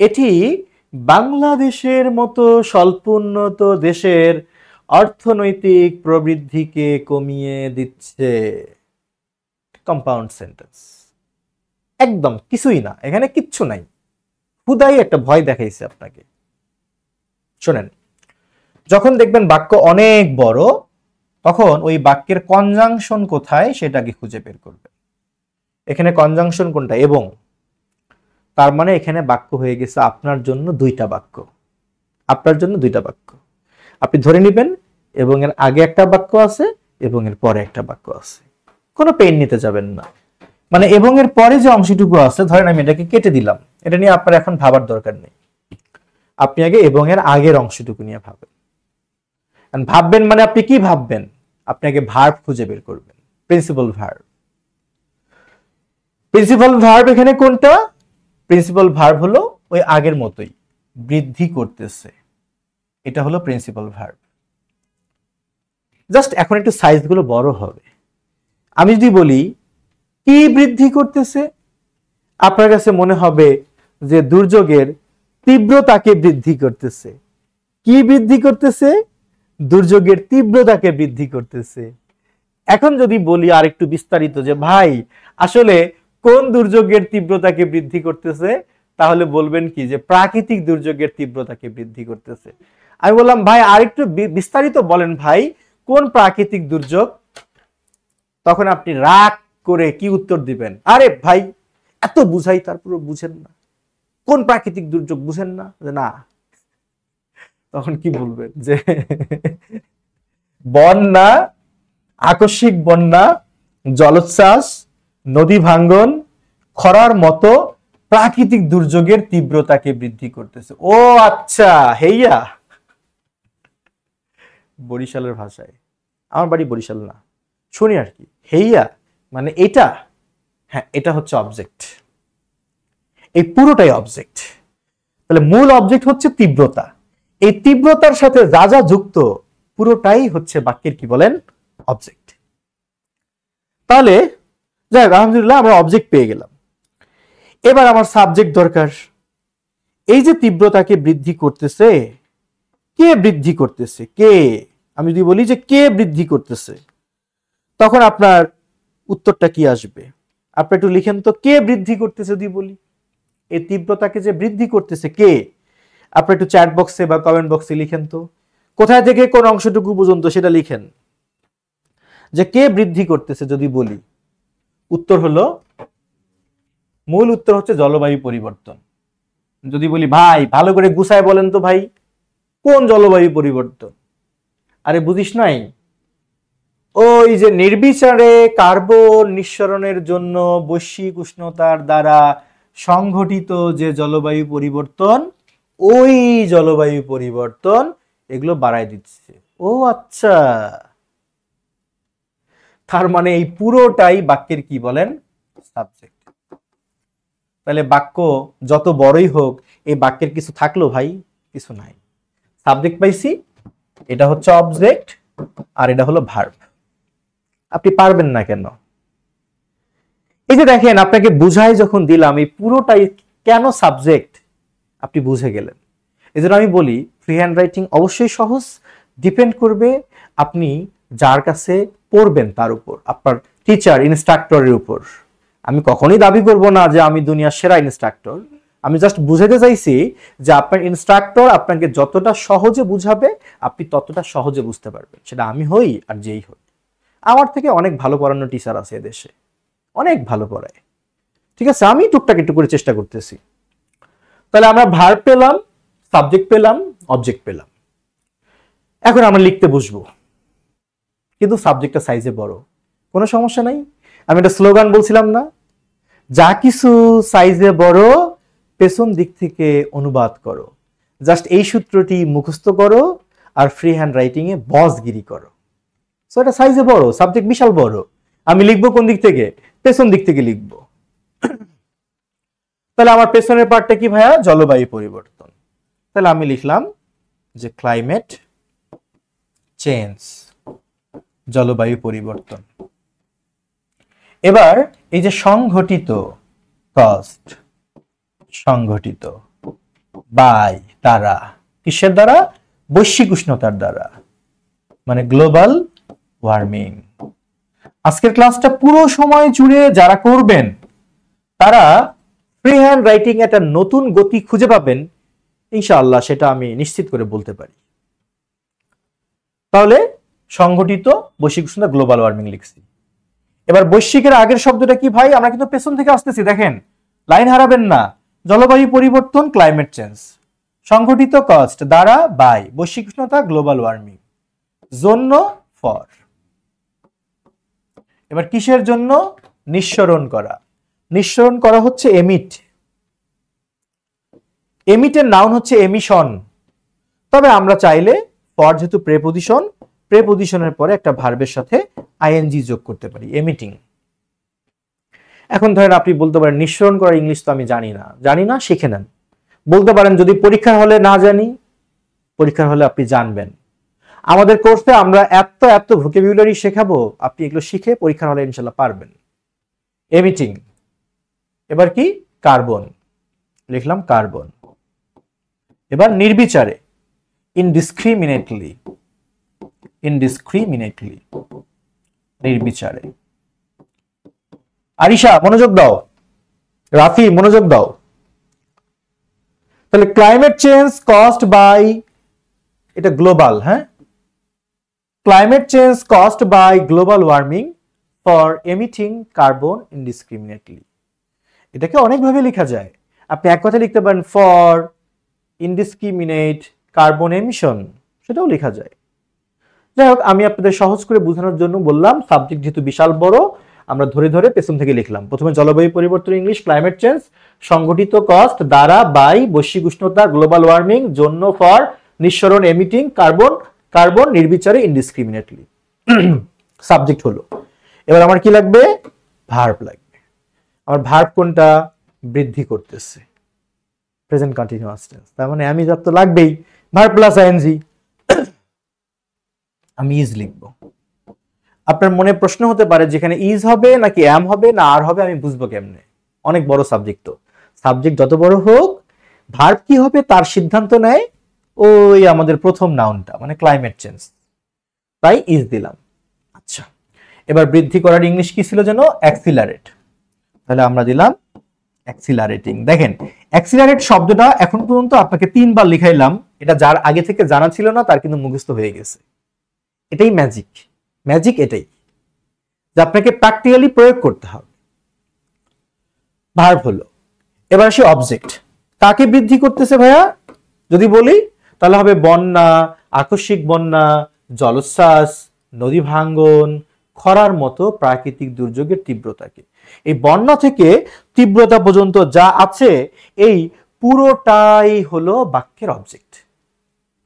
এটি বাংলাদেশের মতো স্বল্পোন্নত দেশের অর্থনৈতিক প্রবৃদ্ধিকে কমিয়ে দিচ্ছে। কম্পাউন্ড সেন্টেন্স, একদম কিছুই না, এখানে কিচ্ছু নাই, হুদাই একটা ভয় দেখাইছে আপনাকে। শোনেন, যখন দেখবেন বাক্য অনেক বড় তখন ওই বাক্যের কনজাংশন কোথায় সেটাকে খুঁজে বের করবে। এখানে কনজাংশন কোনটা? এবং। তার মানে এখানে বাক্য হয়ে গেছে আপনার জন্য দুইটা বাক্য, আপনার জন্য দুইটা বাক্য। আপনি ধরে নেবেন এবং এর আগে একটা বাক্য আছে এবং এর পরে একটা বাক্য আছে, কোনো পেন নিতে যাবেন না। মানে এবং এর পরে যে অংশটুকু আছে, ধরেন আমি এটাকে কেটে দিলাম, এটা নিয়ে আপনার এখন ভাবার দরকার নেই। আপনি আগে এবং এর আগের অংশটুকু নিয়ে ভাবেন। ভাববেন মানে আপনি কি ভাববেন? আপনি আগে ভার্ব খুঁজে বের করবেন, প্রিন্সিপাল ভার্ব। প্রিন্সিপাল ভার্ব এখানে কোনটা? প্রিন্সিপাল ভার্ব হলো ওই আগের মতোই, বৃদ্ধি করতেছে, এটা হলো প্রিন্সিপাল ভার্ব। জাস্ট এখন একটু সাইজগুলো বড় হবে। আমি যদি বলি কি বৃদ্ধি করতেছে, আপনার কাছে মনে হবে যে দুর্যোগের তীব্রতাকে বৃদ্ধি করতেছে। কি বৃদ্ধি করতেছে? দুর্যোগের তীব্রতাকে বৃদ্ধি করতেছে। এখন যদি বলি আর একটু বিস্তারিত যে ভাই আসলে কোন দুর্যোগের তীব্রতাকে বৃদ্ধি করতেছে, তাহলে বলবেন কি যে প্রাকৃতিক দুর্যোগের তীব্রতাকে বৃদ্ধি করতেছে। আমি বললাম ভাই আরেকটু বিস্তারিত বলেন ভাই, কোন প্রাকৃতিক দুর্যোগ? তখন আপনি রাগ করে কি উত্তর দিবেন? আরে ভাই এত বুঝাই তারপর বুঝেন না, কোন প্রাকৃতিক দুর্যোগ বুঝেন না? না, তখন কি বলবেন যে বন্যা, আকস্মিক বন্যা, জলোচ্ছ্বাস, নদী ভাঙ্গন, খরার মতো প্রাকৃতিক দুর্যোগের তীব্রতাকে বৃদ্ধি করতেছে। ও আচ্ছা, হেইয়া, বরিশালের ভাষায়, আমার বাড়ি বরিশাল না, শুনি আর কি, হেইয়া মানে এটা, হ্যাঁ এটা হচ্ছে অবজেক্ট, এই পুরোটাই অবজেক্ট। তাহলে মূল অবজেক্ট হচ্ছে তীব্রতা, এই তীব্রতার সাথে যা যা যুক্ত পুরোটাই হচ্ছে বাক্যের কি বলেন? অবজেক্ট। তাহলে যাই হোক, আলহামদুলিল্লাহ আমরা অবজেক্ট পেয়ে গেলাম। এবার আমার সাবজেক্ট দরকার। এই যে তীব্রতাকে বৃদ্ধি করতেছে, কে বৃদ্ধি করতেছে? কে? আমি যদি বলি যে কে বৃদ্ধি করতেছে, তখন আপনার উত্তরটা কি আসবে? আপনি একটু লিখেন তো, কে বৃদ্ধি করতেছে? যদি বলি এই তীব্রতাকে যে বৃদ্ধি করতেছে কে, আপনি একটু চ্যাট বক্সে বা কমেন্ট বক্সে লিখেন তো, কোথায় থেকে কোন অংশটুকু পর্যন্ত সেটা লিখেন যে কে বৃদ্ধি করতেছে। যদি বলি উত্তর হলো, মূল উত্তর হচ্ছে জলবায়ু পরিবর্তন। যদি বলি ভাই ভালো করে গুছায় বলেন তো ভাই, কোন জলবায়ু পরিবর্তন? আরে বুঝিস নাই, ওই যে নির্বিচারে কার্বন নিঃসরণের জন্য বৈশ্বিক উষ্ণতার দ্বারা সংঘটিত যে জলবায়ু পরিবর্তন, ওই জলবায়ু পরিবর্তন এগুলো বাড়ায় দিচ্ছে। ও আচ্ছা, তার মানে এই পুরোটাই বাক্যের কি বলেন, সাবজেক্ট। তাহলে বাক্য যত বড়ই হোক এই বাক্যের কিছু থাকলো ভাই, কিছু নাই। সাবজেক্ট পাইছি, এটা হচ্ছে অবজেক্ট, আর এটা হলো ভার্ব। আপনি পারবেন না কেন? এই যে দেখেন, আপনাকে বুঝাই যখন দিলাম এই পুরোটাই কেন সাবজেক্ট, আপনি বুঝে গেলেন। এই জন্য আমি বলি ফ্রি হ্যান্ড রাইটিং অবশ্যই সহজ, ডিপেন্ড করবে আপনি যার কাছে পড়বেন তার উপর, আপনার টিচার ইনস্ট্রাক্টরের উপর। আমি কখনোই দাবি করব না যে আমি দুনিয়ার সেরা ইনস্ট্রাক্টর, আমি জাস্ট বুঝাতে চাইছি যে আপনার ইনস্ট্রাক্টর আপনাকে যতটা সহজে বুঝাবে আপনি ততটা সহজে বুঝতে পারবেন, সেটা আমি হই আর যেই হই। আমার থেকে অনেক ভালো পড়ানোর টিচার আছে এদেশে, অনেক ভালো পড়ায়। ঠিক আছে, আমি টুকটাক একটু করে চেষ্টা করতেছি। তাহলে আমরা ভার্ব পেলাম, সাবজেক্ট পেলাম, অবজেক্ট পেলাম। এখন আমরা লিখতে বসবো, কিন্তু সাবজেক্টটা সাইজে বড়, কোনো সমস্যা নাই। আমি একটা স্লোগান বলছিলাম না, যা কিছু সাইজে বড় পেছন দিক থেকে অনুবাদ করো। জাস্ট এই সূত্রটি মুখস্থ করো আর ফ্রি হ্যান্ড রাইটিং এ বসগিরি করো। সো এটা সাইজে বড়, সাবজেক্ট বিশাল বড়। আমি লিখবো কোন দিক থেকে, পেছন দিক থেকে লিখবো। তাহলে আমার পেছনের পার্টটা কি ভাইয়া, জলবায়ু পরিবর্তন। তাহলে আমি লিখলাম যে ক্লাইমেট চেঞ্জ, জলবায়ু পরিবর্তন। এবার এই যে সংঘটিত, কস্ট, সংঘটিত বাই, দ্বারা, কিসের দ্বারা, বৈশ্বিক উষ্ণতার দ্বারা, মানে গ্লোবাল ওয়ার্মিং। আজকের ক্লাসটা পুরো সময় জুড়ে যারা করবেন তারা ফ্রি হ্যান্ড রাইটিং একটা নতুন গতি খুঁজে পাবেন ইনশাআল্লাহ, সেটা আমি নিশ্চিত করে বলতে পারি। তাহলে সংঘটিত, বৈশ্বিক উষ্ণতা, গ্লোবাল ওয়ার্মিং লিখছি। এবার বৈশ্বিকের আগের শব্দটা কি ভাই, আমরা কিন্তু পেছন থেকে আসতেছি, দেখেন লাইন হারাবেন না। জলবায়ু পরিবর্তন, ক্লাইমেট চেঞ্জ, সংঘটিত কস্ট, দ্বারা, বাই, বৈশ্বিক উষ্ণতা, গ্লোবাল ওয়ার্মিং, জন্য, ফর। এবার কিসের জন্য, নিঃসরণ করা। নিঃসরণ করা হচ্ছে এমিট, এমিটের নাউন হচ্ছে এমিশন। তবে আমরা চাইলে ফর যেহেতু প্রেপোজিশন, প্রেপোজিশনের পরে একটা ভার্বের সাথে আইএনজি যোগ করতে পারি, এমিটিং। এখন ধরেন আপনি বলতে পারেন নিঃসরণ করার ইংলিশ তো আমি জানি না, শিখে নেন। বলতে পারেন যদি পরীক্ষার হলে না জানি, পরীক্ষার হলে আপনি জানবেন। আমাদের কোর্সে আমরা এত ভোকাবুলারি শেখাবো, আপনি এগুলো শিখে পরীক্ষার হলে ইনশাল্লাহ পারবেন। এমিটিং। এবার কি, কার্বন, লিখলাম কার্বন। এবার নির্বিচারে, ইনডিসক্রিমিনেটলি, ইনডিসক্রিমিনেটলি, নির্বিচারে। আরিশা মনোযোগ দাও, রাফি মনোযোগ দাও। তাহলে ক্লাইমেট চেঞ্জ কজড বাই, এটা গ্লোবাল, হ্যাঁ, climate change caused by global warming for emitting carbon indiscriminately. এটাকে অনেকভাবে লেখা যায়। আপনি এক কথা লিখতে পারেন ফর ইনডিসক্রিমিনেট কার্বন এমিশন, সেটাও লেখা যায়। যাই হোক, আমি আপনাদের সহজ করে বোঝানোর জন্য বললাম, সাবজেক্ট যেহেতু বিশাল বড় আমরা ধরে ধরে পেছন থেকে লিখলাম। প্রথমে জলবায়ু পরিবর্তন ইংলিশ, ক্লাইমেট চেঞ্জ, সংঘটিত কস্ট, দ্বারা, বাই, বৈশ্বিক উষ্ণতা, গ্লোবাল ওয়ার্মিং, জন্য, ফর, নিঃসরণ, এমিটিং, কার্বন, কার্বন, নির্বিচারে, ইনডিসক্রিমিনেটলি। সাবজেক্ট হলো। এবার আমার কি লাগবে, ভার্ব লাগবে। আমার ভার্ব কোনটা, বৃদ্ধি করতেছে, প্রেজেন্ট কন্টিনিউয়াস টেন্স, তার মানে আমি যত লাগবেই, ভার্ব প্লাস আইএনজি। আমি ইজ লিখব। আপনার মনে প্রশ্ন হতে পারে যেখানে ইজ হবে নাকি অ্যাম হবে না আর হবে, আমি বুঝবো কেমনে? অনেক বড় সাবজেক্ট, তো সাবজেক্ট যত বড় হোক ভার্ব কি হবে তার সিদ্ধান্ত নেয় ওই আমাদের প্রথম নাউনটা, মানে ক্লাইমেট চেঞ্জ, তাই ইজ দিলাম। আচ্ছা, এবার বৃদ্ধি করার ইংলিশ কি ছিল যেন, অ্যাক্সিলারেট। তাহলে আমরা দিলাম অ্যাক্সিলারেটিং। দেখেন অ্যাক্সিলারেট শব্দটা এখন পর্যন্ত আপনাকে 3 বার লিখাইলাম, এটা যার আগে থেকে জানা ছিল না তার কিন্তু মুখস্থ হয়ে গেছে। এটাই ম্যাজিক, ম্যাজিক এটাই যে আপনাকে প্র্যাকটিক্যালি প্রয়োগ করতে হবে। ভার্ব হলো। এবার আসি অবজেক্ট, কাকে বৃদ্ধি করতেছে ভাইয়া যদি বলি, তাহলে হবে বন্যা, আকস্মিক বন্যা, জলোচ্ছ্বাস, নদী ভাঙ্গন, খরার মতো প্রাকৃতিক দুর্যোগের তীব্রতাকে। এই বন্যা থেকে তীব্রতা পর্যন্ত যা আছে এই পুরোটাই হলো বাক্যের অবজেক্ট,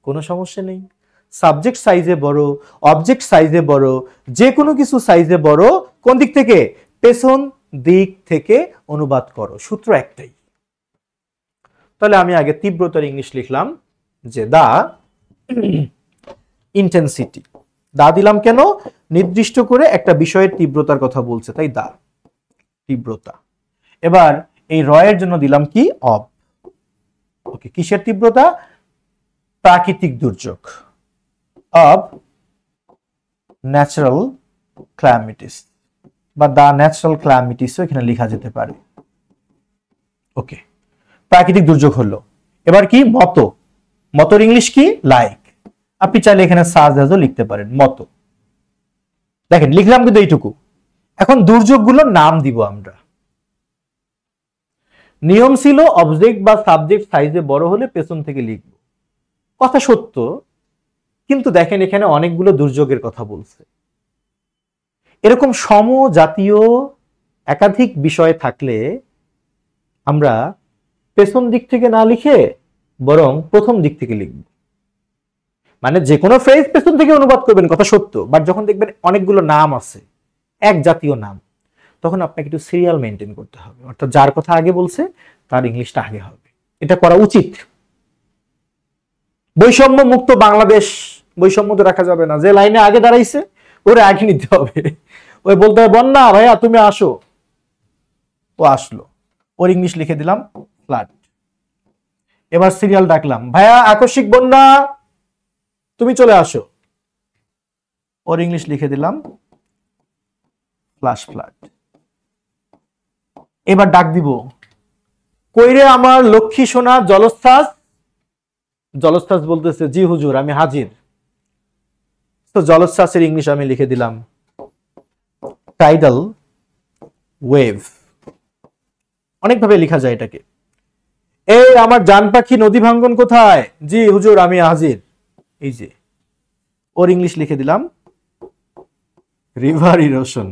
কোনো সমস্যা নেই। সাবজেক্ট সাইজে বড়, অবজেক্ট সাইজে বড়, যে কোনো কিছু সাইজে বড়, কোন দিক থেকে? পেছন দিক থেকে অনুবাদ করো, সূত্র একটাই। তাহলে আমি আগে তীব্রতার ইংলিশ লিখলাম যে দা ইন্টেন্সিটি। দা দিলাম কেন? নির্দিষ্ট করে একটা বিষয়ের তীব্রতার কথা বলছে, তাই দা তীব্রতা। এবার এই রয়ের জন্য দিলাম কি? অব। ওকে, কিসের তীব্রতা? প্রাকৃতিক দুর্যোগ, অব ন্যাচারাল ক্ল্যামিটিস, বা দা ন্যাচারাল ক্ল্যামিটিসও এখানে লেখা যেতে পারে। ওকে, প্রাকৃতিক দুর্যোগ হলো। এবার কি? মতো। মতোর ইংলিশ কি? লাইক। আপনি চাইলে এখানে সাজ আজও লিখতে পারেন, মতো। দেখেন লিখলাম কিন্তু এইটুকু। এখন দুর্যোগগুলোর নাম দিব আমরা। নিয়ম ছিল অবজেক্ট বা সাবজেক্ট সাইজে বড় হলে পেছন থেকে লিখব, কথা সত্য, কিন্তু দেখেন এখানে অনেকগুলো দুর্যোগের কথা বলছে। এরকম সমজাতীয় একাধিক বিষয় থাকলে আমরা পেছন দিক থেকে না লিখে বরং প্রথম দিক থেকে লিখব। মানে যে কোনো ফ্রেজ পেছন থেকে অনুবাদ করবেন, কথা সত্য, বাট যখন দেখবেন অনেকগুলো নাম আছে, এক জাতীয় নাম, তখন আপনাকে একটু সিরিয়াল মেনটেন করতে হবে, অর্থাৎ যার কথা আগে বলছে তার ইংলিশটা আগে হবে। এটা করা উচিত। বৈষম্য মুক্ত বাংলাদেশ, বৈষম্য তো রাখা যাবে না। যে লাইনে আগে দাঁড়াইছে ওরে আগে নিতে হবে। ওই বলতে হবে বন্যা ভাইয়া তুমি আসো, ও আসলো, ওর ইংলিশ লিখে দিলাম ফ্ল্যাট। এবার সিরিয়াল ডাকলাম, ভাইয়া আকস্মিক বন্যা তুমি চলে আসো, ওর ইংলিশ লিখে দিলাম ফ্ল্যাশ ফ্ল্যাট। এবার ডাক দিব, কইরে আমার লক্ষ্মী সোনা জলস্থাস, জলস্থাস বলতেছে জি হুজুর আমি হাজির। তো জলস্থাসের ইংলিশ আমি লিখে দিলাম টাইডাল ওয়েভ। অনেকভাবে লেখা যায় এটাকে। এই আমার জান পাখি নদী ভাঙ্গন কোথায়? জি হুজুর আমি হাজির। এই যে ওর ইংলিশ লিখে দিলাম রিভার ইরোশন।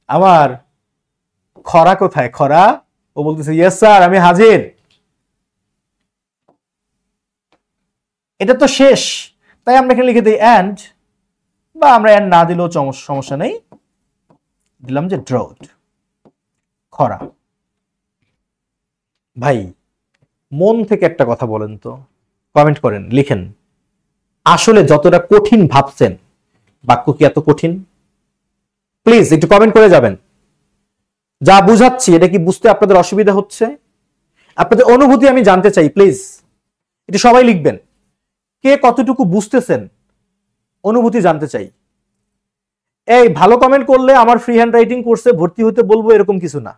আমার খরা কোথায়? খরা। ও বলতেছে ইয়েস স্যার আমি হাজির। এটা তো শেষ, তাই আমরা এখানে লিখে দিই অ্যান্ড, বা আমরা অ্যান্ড না দিলেও সমস্যা নেই, দিলাম যে ড্রাউট, খরা। ভাই মন থেকে একটা কথা বলেন তো, কমেন্ট করেন, লিখেন, আসলে যতটা কঠিন ভাবছেন বাক্য কি এত কঠিন? প্লিজ একটু কমেন্ট করে যাবেন। যা বুঝাচ্ছি এটা কি বুঝতে আপনাদের অসুবিধা হচ্ছে? আপনাদের অনুভূতি আমি জানতে চাই, প্লিজ এটা সবাই লিখবেন। কে কতটুকু বুঝতেছেন অনুভূতি জানতে চাই। এই ভালো কমেন্ট করলে আমার ফ্রি হ্যান্ড রাইটিং কোর্সে ভর্তি হতে বলবো এরকম কিছু না,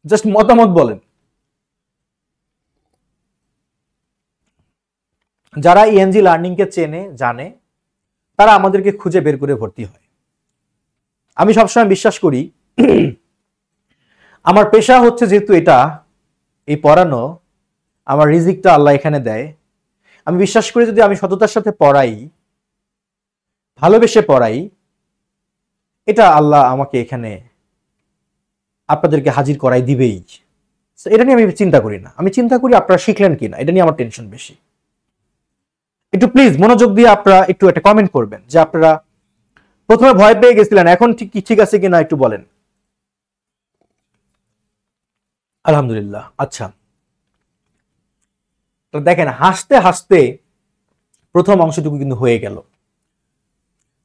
জাস্ট মতামত বলেন। যারা ইএনজি লার্নিং কে চেনে জানে তারা আমাদেরকে খুঁজে বের করে ভর্তি হয়। আমি সবসময় বিশ্বাস করি আমার পেশা হচ্ছে যেহেতু এটা, এই পড়ানো, আমার রিজিকটা আল্লাহ এখানে দেয়। আমি বিশ্বাস করি যদি আমি সততার সাথে পড়াই, ভালোবেসে পড়াই, এটা আল্লাহ আমাকে এখানে আপনাদেরকে হাজির করাই দিবেই। এটা নিয়ে আমি চিন্তা করি না, আমি চিন্তা করি আপনারা শিখলেন কিনা, এটা নিয়ে আমার টেনশন বেশি। একটু প্লিজ মনোযোগ দিয়ে আপনারা একটু একটা কমেন্ট করবেন যে আপনারা প্রথমে ভয় পেয়ে গেছিলেন, এখন ঠিক আছে কিনা একটু বলেন। আলহামদুলিল্লাহ। আচ্ছা তো দেখেন হাসতে হাসতে প্রথম অংশটুকু কিন্তু হয়ে গেল।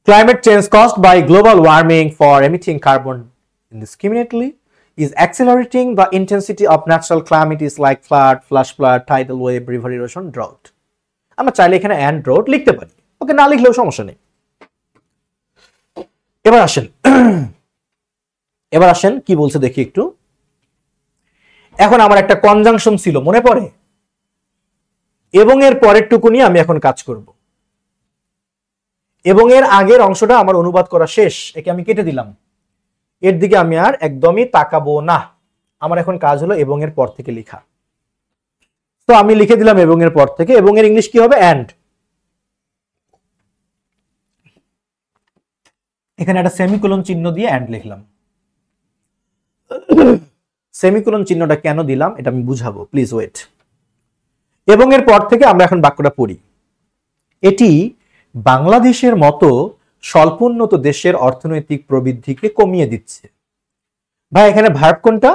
Climate change caused by global warming for emitting carbon indiscriminately is accelerating the intensity of natural calamities like flood, flash flood, tidal wave, river erosion, drought. আমরা চাইলে এখানে and drought লিখতে পারি, ওকে, না লিখলেও সমস্যা নেই। এবার আসেন কি বলছে দেখি একটু। এখন আমার একটা কনজাংশন ছিল মনে পড়ে, এবং এর পরের টুকু নিয়ে আমি এখন কাজ করব। এবং এর আগের অংশটা আমার অনুবাদ করা শেষ, একে আমি কেটে দিলাম, এর দিকে আমি আর একদমই তাকাবো না। আমার এখন কাজ হলো এবং এর পর থেকে লেখা। তো আমি লিখে দিলাম এবং এর পর থেকে, এবং এর ইংলিশ কি হবে? অ্যান্ড। এখানে একটা সেমিকোলন চিহ্ন দিয়ে অ্যান্ড লিখলাম। সেমিকোলন চিহ্নটা কেন দিলাম এটা আমি বুঝাবো, প্লিজ ওয়েট। এবং এর পর থেকে আমরা এখন বাক্যটা পড়ি। এটি বাংলাদেশের মতো স্বল্পোন্নত দেশের অর্থনৈতিক প্রবৃদ্ধিকে কমিয়ে দিচ্ছে। ভাই এখানে ভার্ব কোনটা?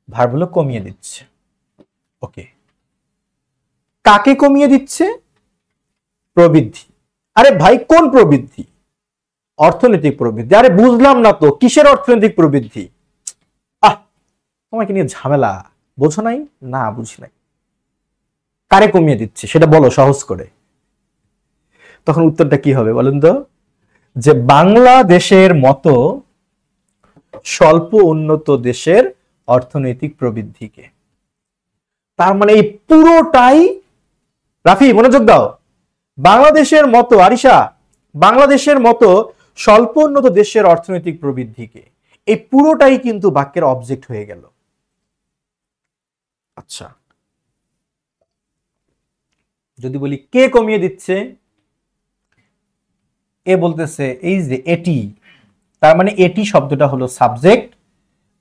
ভার্ব হলো কমিয়ে দিচ্ছে। ওকে, কাকে কমিয়ে দিচ্ছে? প্রবৃদ্ধি। আরে ভাই কোন প্রবৃদ্ধি? অর্থনৈতিক প্রবৃদ্ধি। আরে বুঝলাম না তো, কিসের অর্থনৈতিক প্রবৃদ্ধি? তোমাকে নিয়ে ঝামেলা, বোঝো নাই? না বুঝি নাই। কারে কমিয়ে দিচ্ছে সেটা বলো সহজ করে। তখন উত্তরটা কি হবে বলেন তো? যে বাংলাদেশের মতো স্বল্প উন্নত দেশের অর্থনৈতিক প্রবৃদ্ধিকে। তার মানে এই পুরোটাই, রাফি মনোযোগ দাও, বাংলাদেশের মতো, আরিশা, বাংলাদেশের মতো স্বল্প উন্নত দেশের অর্থনৈতিক প্রবৃদ্ধিকে, এই পুরোটাই কিন্তু বাক্যের অবজেক্ট হয়ে গেল। আচ্ছা, যদি বলি কে কমিয়ে দিচ্ছে, এ বলতেছে এই যে এটি, তার মানে এটি শব্দটা হলো সাবজেক্ট,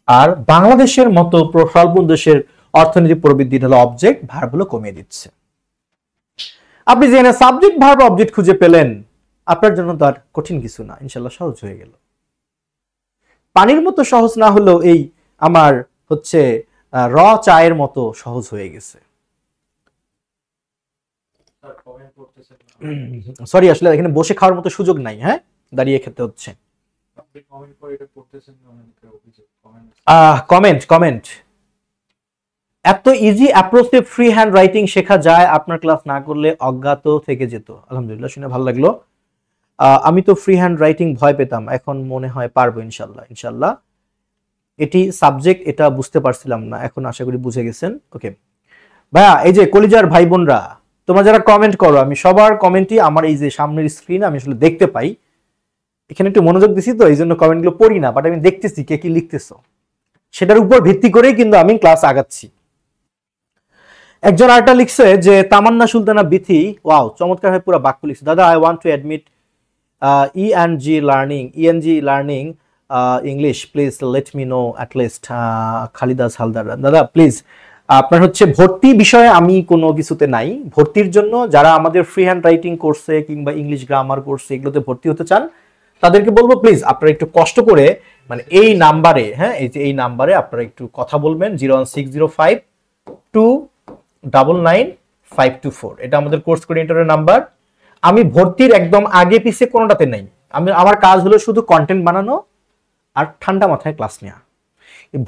আর বাংলাদেশের মতো স্বল্প দেশের অর্থনৈতিক প্রবৃদ্ধি হলো অবজেক্ট, ভার্ব হলো কমিয়ে দিচ্ছে। আপনি যে সাবজেক্ট ভার্ব অবজেক্ট খুঁজে পেলেন, আপনার জন্য তো আর কঠিন কিছু না, ইনশাল্লাহ সহজ হয়ে গেল। পানির মতো সহজ না হলেও এই আমার হচ্ছে র চায়ের মতো সহজ হয়ে গেছে। সরি, আসলে এখানে বসে খাওয়ার মতো সুযোগ নাই, হ্যাঁ দাঁড়িয়ে খেতে হচ্ছে। কমেন্ট এত ইজি অ্যাপ্রোচে ফ্রি হ্যান্ড রাইটিং শেখা যায়, আপনার ক্লাস না করলে অজ্ঞাত থেকে যেত। আলহামদুলিল্লাহ, শুনে ভালো লাগলো। আমি তো ফ্রি হ্যান্ড রাইটিং ভয় পেতাম, এখন মনে হয় পারবো ইনশাল্লাহ। ইনশাল্লাহ এটি সাবজেক্ট, এটা বুঝতে পারছিলাম না, এখন আশা করি বুঝে গেছেন। ওকে ভাইয়া, এই যে কলিজার ভাই বোনরা, তোমরা যারা কমেন্ট করো, আমি সবার কমেন্টই আমার এই যে সামনের স্ক্রিন আমি আসলে দেখতে পাই। এখানে একটু মনোযোগ দিছি তো এই জন্য কমেন্টগুলো পড়ি না, বাট আমি দেখতেছি কে কি লিখতেছো, সেটার উপর ভিত্তি করেই কিন্তু আমি ক্লাস আগাচ্ছি। একজন আরেকটা লিখছে যে তামান্না সুলতানা বিথি, ওয়াও চমৎকার ভাবে পুরো বাক্য লিখছে। দাদা I want to admit ENG learning English, please let me know at least. Khalida Haldar, দাদা প্লিজ, আপনার হচ্ছে ভর্তি বিষয়ে আমি কোনো কিছুতে নাই। ভর্তির জন্য যারা আমাদের ফ্রি হ্যান্ড রাইটিং কোর্সে কিংবা ইংলিশ গ্রামার কোর্সে এগুলোতে ভর্তি হতে চান, তাদেরকে বলবো প্লিজ আপনারা একটু কষ্ট করে, মানে এই নাম্বারে, হ্যাঁ এই যে এই নাম্বারে আপনারা একটু কথা বলবেন, 01605299524, এটা আমাদের কোর্স কোঅর্ডিনেটরের নাম্বার। আমি ভর্তির একদম আগে পিছে কোনোটাতে নাই, আমার কাজ হলো শুধু কন্টেন্ট বানানো আর ঠান্ডা মাথায় ক্লাস নেওয়া।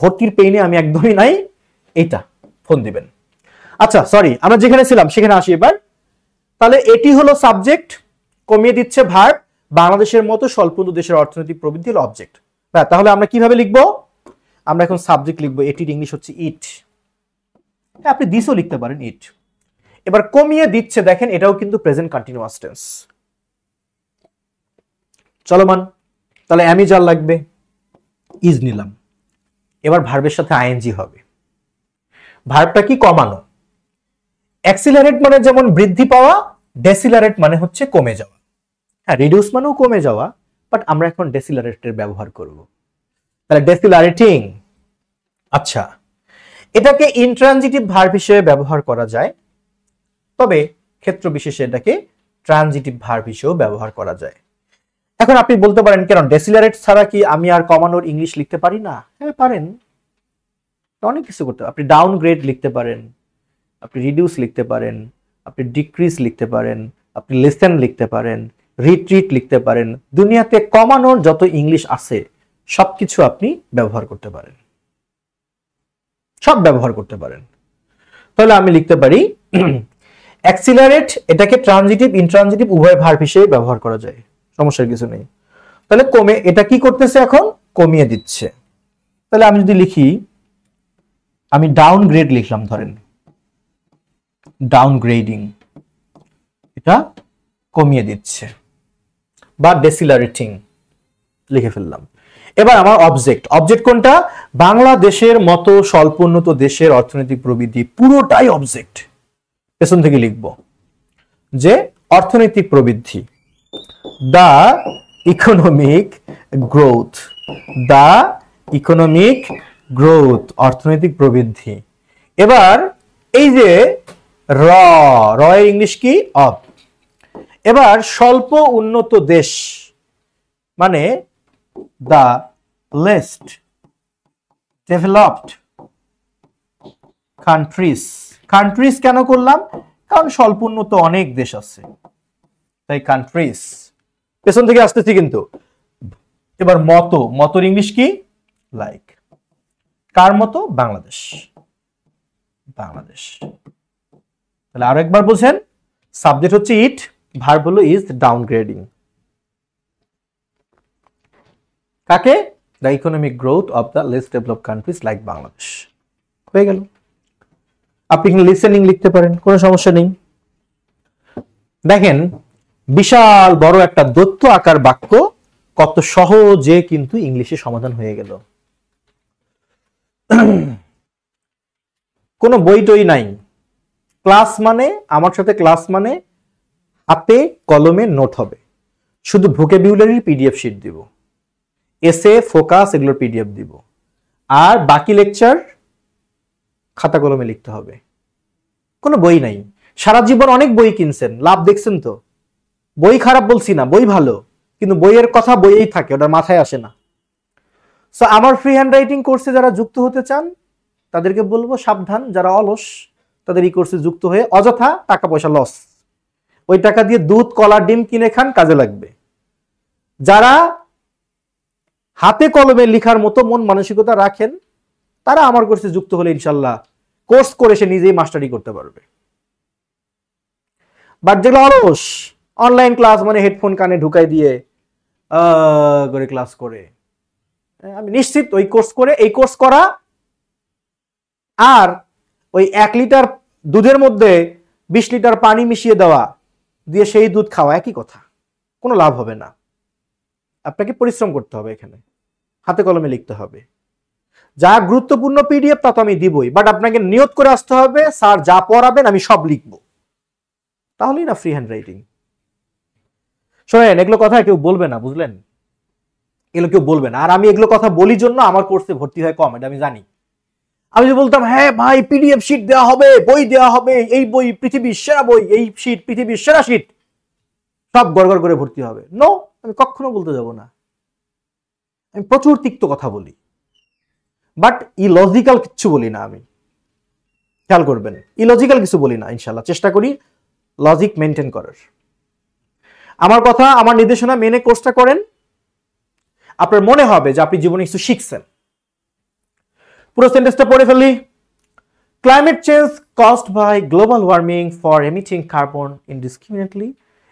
ভর্তির পেইনে আমি একদমই নাই, এইটা ফোন দিবেন। আচ্ছা সরি, আমরা যেখানে ছিলাম সেখানে আসি এবার। তাহলে এটি হলো সাবজেক্ট, কমিয়ে দিচ্ছে ভার্ব, বাংলাদেশের মতো স্বল্প দেশের অর্থনৈতিক প্রবৃদ্ধি হলো অবজেক্ট। তাহলে আমরা কিভাবে লিখবো? আমরা এখন সাবজেক্ট লিখবো, এটির ইংলিশ হচ্ছে ইট। আপনি দিসও লিখতে পারেন, ইট। এবার কমিয়ে দিচ্ছে, দেখেন এটাও কিন্তু প্রেজেন্ট কন্টিনিউয়াস টেন্স, চলমান। তাহলে আমি যার লাগবে, ইজ নিলাম। এবার ভার্বের সাথে আইএনজি হবে। ভার্বটা কি? কমানো। অ্যাক্সিলারেট মানে যেমন বৃদ্ধি পাওয়া, ডেসিলারেট মানে হচ্ছে কমে যাওয়া। হ্যাঁ, রিডিউস মানেও কমে যাওয়া, বাট আমরা এখন ডেসিলারেটের ব্যবহার করব। তাহলে ডেসিলারেটিং। আচ্ছা, এটাকে ইনট্রানজিটিভ ভার্ব হিসেবে ব্যবহার করা যায়, তবে ক্ষেত্র বিশেষে এটাকে ট্রানজিটিভ ভার্ব হিসেবেও ব্যবহার করা যায়। এখন আপনি বলতে পারেন কেন ডেসিলারেট ছাড়া কি আমি আর কমানোর ইংলিশ লিখতে পারি না? হ্যাঁ পারেন, অনেক কিছু করতে। আপনি ডাউনগ্রেড লিখতে পারেন, আপনি রিডিউস লিখতে পারেন, আপনি ডিক্রিজ লিখতে পারেন, আপনি লেসেন লিখতে পারেন, রিট্রিট লিখতে পারেন। দুনিয়াতে কমানোর যত ইংলিশ আছে সবকিছু আপনি ব্যবহার করতে পারেন, সব ব্যবহার করতে পারেন। তাহলে আমি লিখতে পারি অ্যাক্সিলারেট, এটাকে ট্রানজিটিভ ইনট্রানজিটিভ উভয় ভার্ব হিসেবে ব্যবহার করা যায়, সমস্যার কিছু নেই। তাহলে কমে, এটা কি করতেছে এখন? কমিয়ে দিচ্ছে। তাহলে আমি যদি লিখি, আমি ডাউনগ্রেড লিখলাম, ধরেন ডাউনগ্রেডিং, এটা কমিয়ে দিচ্ছে, বা ডেসিলারেটিং লিখে ফেললাম। এবার আমার অবজেক্ট কোনটা? বাংলাদেশের মতো স্বল্পোন্নত দেশের অর্থনৈতিক প্রবৃদ্ধি, পুরোটাই অবজেক্ট। পেছন থেকে লিখব যে অর্থনৈতিক প্রবৃদ্ধি, দা ইকোনমিক গ্রোথ, দা ইকোনমিক গ্রোথ, অর্থনৈতিক প্রবৃদ্ধি। এবার এই যে র, র এর ইংলিশ কি? অফ। এবার স্বল্প উন্নত দেশ মানে the least developed countries. Countries কেন করলাম? কারণ স্বল্প উন্নত অনেক দেশ আছে, তাই কান্ট্রিজ। পেছন থেকে আসতেছি কিন্তু। এবার মতো, মতোর ইংলিশ কি? লাইক। কার মতো? বাংলাদেশ, বাংলাদেশ। তাহলে আরো একবার বলছেন, সাবজেক্ট হচ্ছে ইট, ভার্ব হলো ইজ ডাউনগ্রেডিং। কাকে? The economic growth of the less developed countries like Bangladesh. হয়ে গেল। আপনি এখানে লিসেনিং লিখতে পারেন, কোনো সমস্যা নেই। দেখেন বিশাল বড় একটা দৈত্য আকার বাক্য কত সহজে কিন্তু ইংলিশে সমাধান হয়ে গেল। কোনো বই টই নাই। ক্লাস মানে, আমার সাথে ক্লাস মানে হাতে কলমে নোট হবে, শুধু ভোকাবুলারির পিডিএফ শিট দিব, এসে ফোকাস এগুলোর পিডিএফ দিব, আর বাকি লেকচার খাতা কলমে লিখতে হবে। কোনো বই নাই। সারা জীবন অনেক বই কিনছেন, লাভ দেখছেন তো? বই খারাপ বলছি না, বই ভালো, কিন্তু বইয়ের কথা বইয়েই থাকে, ওটা মাথায় আসে না। সো আমার ফ্রি হ্যান্ড রাইটিং কোর্সে যারা যুক্ত হতে চান তাদেরকে বলবো সাবধান, যারা অলস তাদের এই কোর্সে যুক্ত হয়ে অযথা টাকা পয়সা লস, ওই টাকা দিয়ে দুধ কলা ডিম কিনে খান, কাজে লাগবে। যারা হাতে কলমে লেখার মতো মন মানসিকতা রাখেন তারা আমার কোর্সে যুক্ত হলে ইনশাল্লাহ কোর্স করে সে নিজেই মাস্টারি করতে পারবে। বাট যেগুলো অলস, অনলাইন ক্লাস মানে হেডফোন কানে ঢুকাই দিয়ে করে ক্লাস করে, আমি নিশ্চিত ওই কোর্স করে, এই কোর্স করা আর ওই 1 লিটার দুধের মধ্যে 20 লিটার পানি মিশিয়ে দেওয়া দিয়ে সেই দুধ খাওয়া একই কথা, কোনো লাভ হবে না। আপনাকে পরিশ্রম করতে হবে, এখানে হাতে কলমে লিখতে হবে। যা গুরুত্বপূর্ণ পিডিএফ তা তো আমি দিবই, বাট আপনাকে নিয়ত করে আসতে হবে স্যার যা পড়াবেন আমি সব লিখব, তাহলেই না ফ্রি হ্যান্ড রাইটিং। শোনেন, এগুলো কথা কেউ বলবে না, বুঝলেন? এগুলো কেউ বলবে না। আর আমি এগুলো কথা বলি জন্য আমার কোর্সে ভর্তি হয় কম, এটা আমি জানি। আমি যে বলতাম হ্যাঁ ভাই পিডিএফ শিট দেওয়া হবে, বই দেওয়া হবে, এই বই পৃথিবীর সেরা বই, এই শিট পৃথিবীর সেরা শিট, সব গড়গড় করে ভর্তি হবে, নো, আমি কখনো বলতে যাব না। আমি প্রচুর তিক্ত কথা বলি, বাট ইলজিক্যাল কিছু বলি না। আমি খেয়াল করবেন, ইলজিক্যাল কিছু বলি না, ইনশাল্লাহ চেষ্টা করি লজিক মেনটেন করার। আমার কথা, আমার নির্দেশনা মেনে কোর্সটা করেন, আপনার মনে হবে যে আপনি জীবনে কিছু শিখছেন। পুরো সেন্টেন্সটা পড়ে ফেলি। Climate change caused by global warming for emitting carbon indiscriminately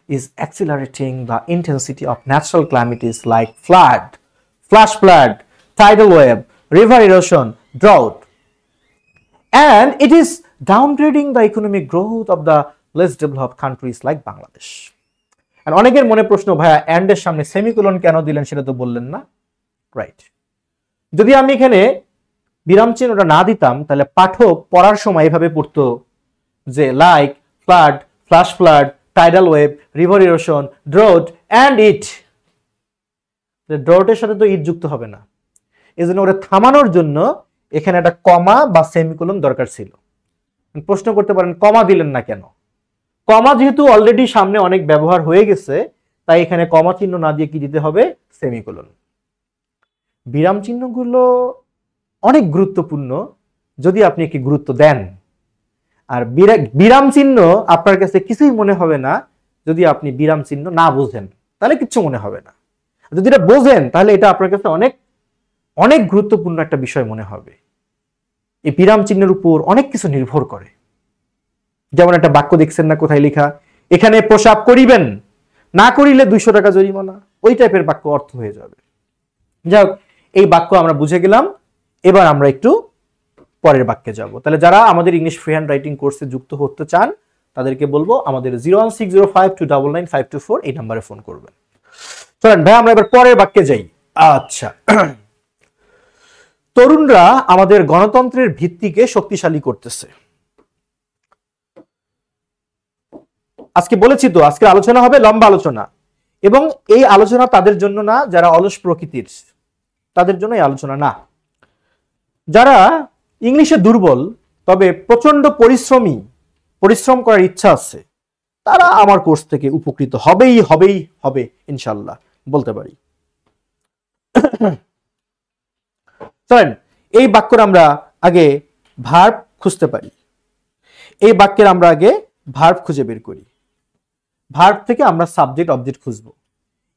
is accelerating the intensity of natural calamities like flood, flash flood, tidal wave, river erosion, drought, and it is downgrading the economic growth of the less developed countries like Bangladesh. And অনেকের মনে প্রশ্ন, ভাইয়া and এর সামনে semicolon কেন দিলেন সেটা তো বললেন না। রাইট, যদি আমি এখানে বিরাম চিহ্নটা না দিতাম তাহলে পাঠক পড়ার সময় এভাবে পড়তো যে like flood, flash flood, tidal wave, river erosion, drought and it. ড্রোটের সাথে তো ইট যুক্ত হবে না, এই জন্য ওরা থামানোর জন্য এখানে একটা কমা বা সেমিকোলন দরকার ছিল। প্রশ্ন করতে পারেন কমা দিলেন না কেন? কমা যেহেতু অলরেডি সামনে অনেক ব্যবহার হয়ে গেছে, তাই এখানে কমা চিহ্ন না দিয়ে কি দিতে হবে? সেমিকোলন। বিরাম চিহ্নগুলো অনেক গুরুত্বপূর্ণ যদি আপনি কি গুরুত্ব দেন, আর বিরাম চিহ্ন আপনার কাছে কিছুই মনে হবে না যদি আপনি বিরাম চিহ্ন না বোঝেন, তাহলে কিচ্ছু মনে হবে না। যদি এটা বোঝেন তাহলে এটা আপনার কাছে অনেক অনেক গুরুত্বপূর্ণ একটা বিষয় মনে হবে। এই বিরাম চিহ্নের উপর অনেক কিছু নির্ভর করে। যেমন একটা বাক্য দেখছেন না কোথায় লেখা, এখানে প্রসাব করিবেন, না করিলে 200 টাকা জরিমানা, ওই টাইপের বাক্য অর্থ হয়ে যাবে। যাই হোক, এই বাক্য আমরা বুঝে গেলাম। এবার আমরা একটু পরের বাক্যে যাব। তাহলে যারা আমাদের ইংলিশ ফ্রি হ্যান্ড রাইটিং কোর্সে যুক্ত হতে চান তাদেরকে বলবো আমাদের 01605295224 এই নাম্বারে ফোন করবেন। চলেন ভাই আমরা এবার পরের বাক্যে যাই। আচ্ছা, তরুণরা আমাদের গণতন্ত্রের ভিত্তিকে শক্তিশালী করতেছে। আজকে বলেছি তো আজকে আলোচনা হবে লম্বা আলোচনা, এবং এই আলোচনা তাদের জন্য না যারা অলস প্রকৃতির, তাদের জন্য এই আলোচনা না। যারা ইংলিশে দুর্বল তবে প্রচন্ড পরিশ্রম করার ইচ্ছা আছে, তারা আমার কোর্স থেকে উপকৃত হবে ইনশাল্লাহ বলতে পারি। চলেন এই বাক্যের আমরা আগে ভার্ব খুঁজতে পারি। এই বাক্যের আমরা আগে ভার্ব খুঁজে বের করি। ভার্ব থেকে আমরা সাবজেক্ট অবজেক্ট খুঁজবো।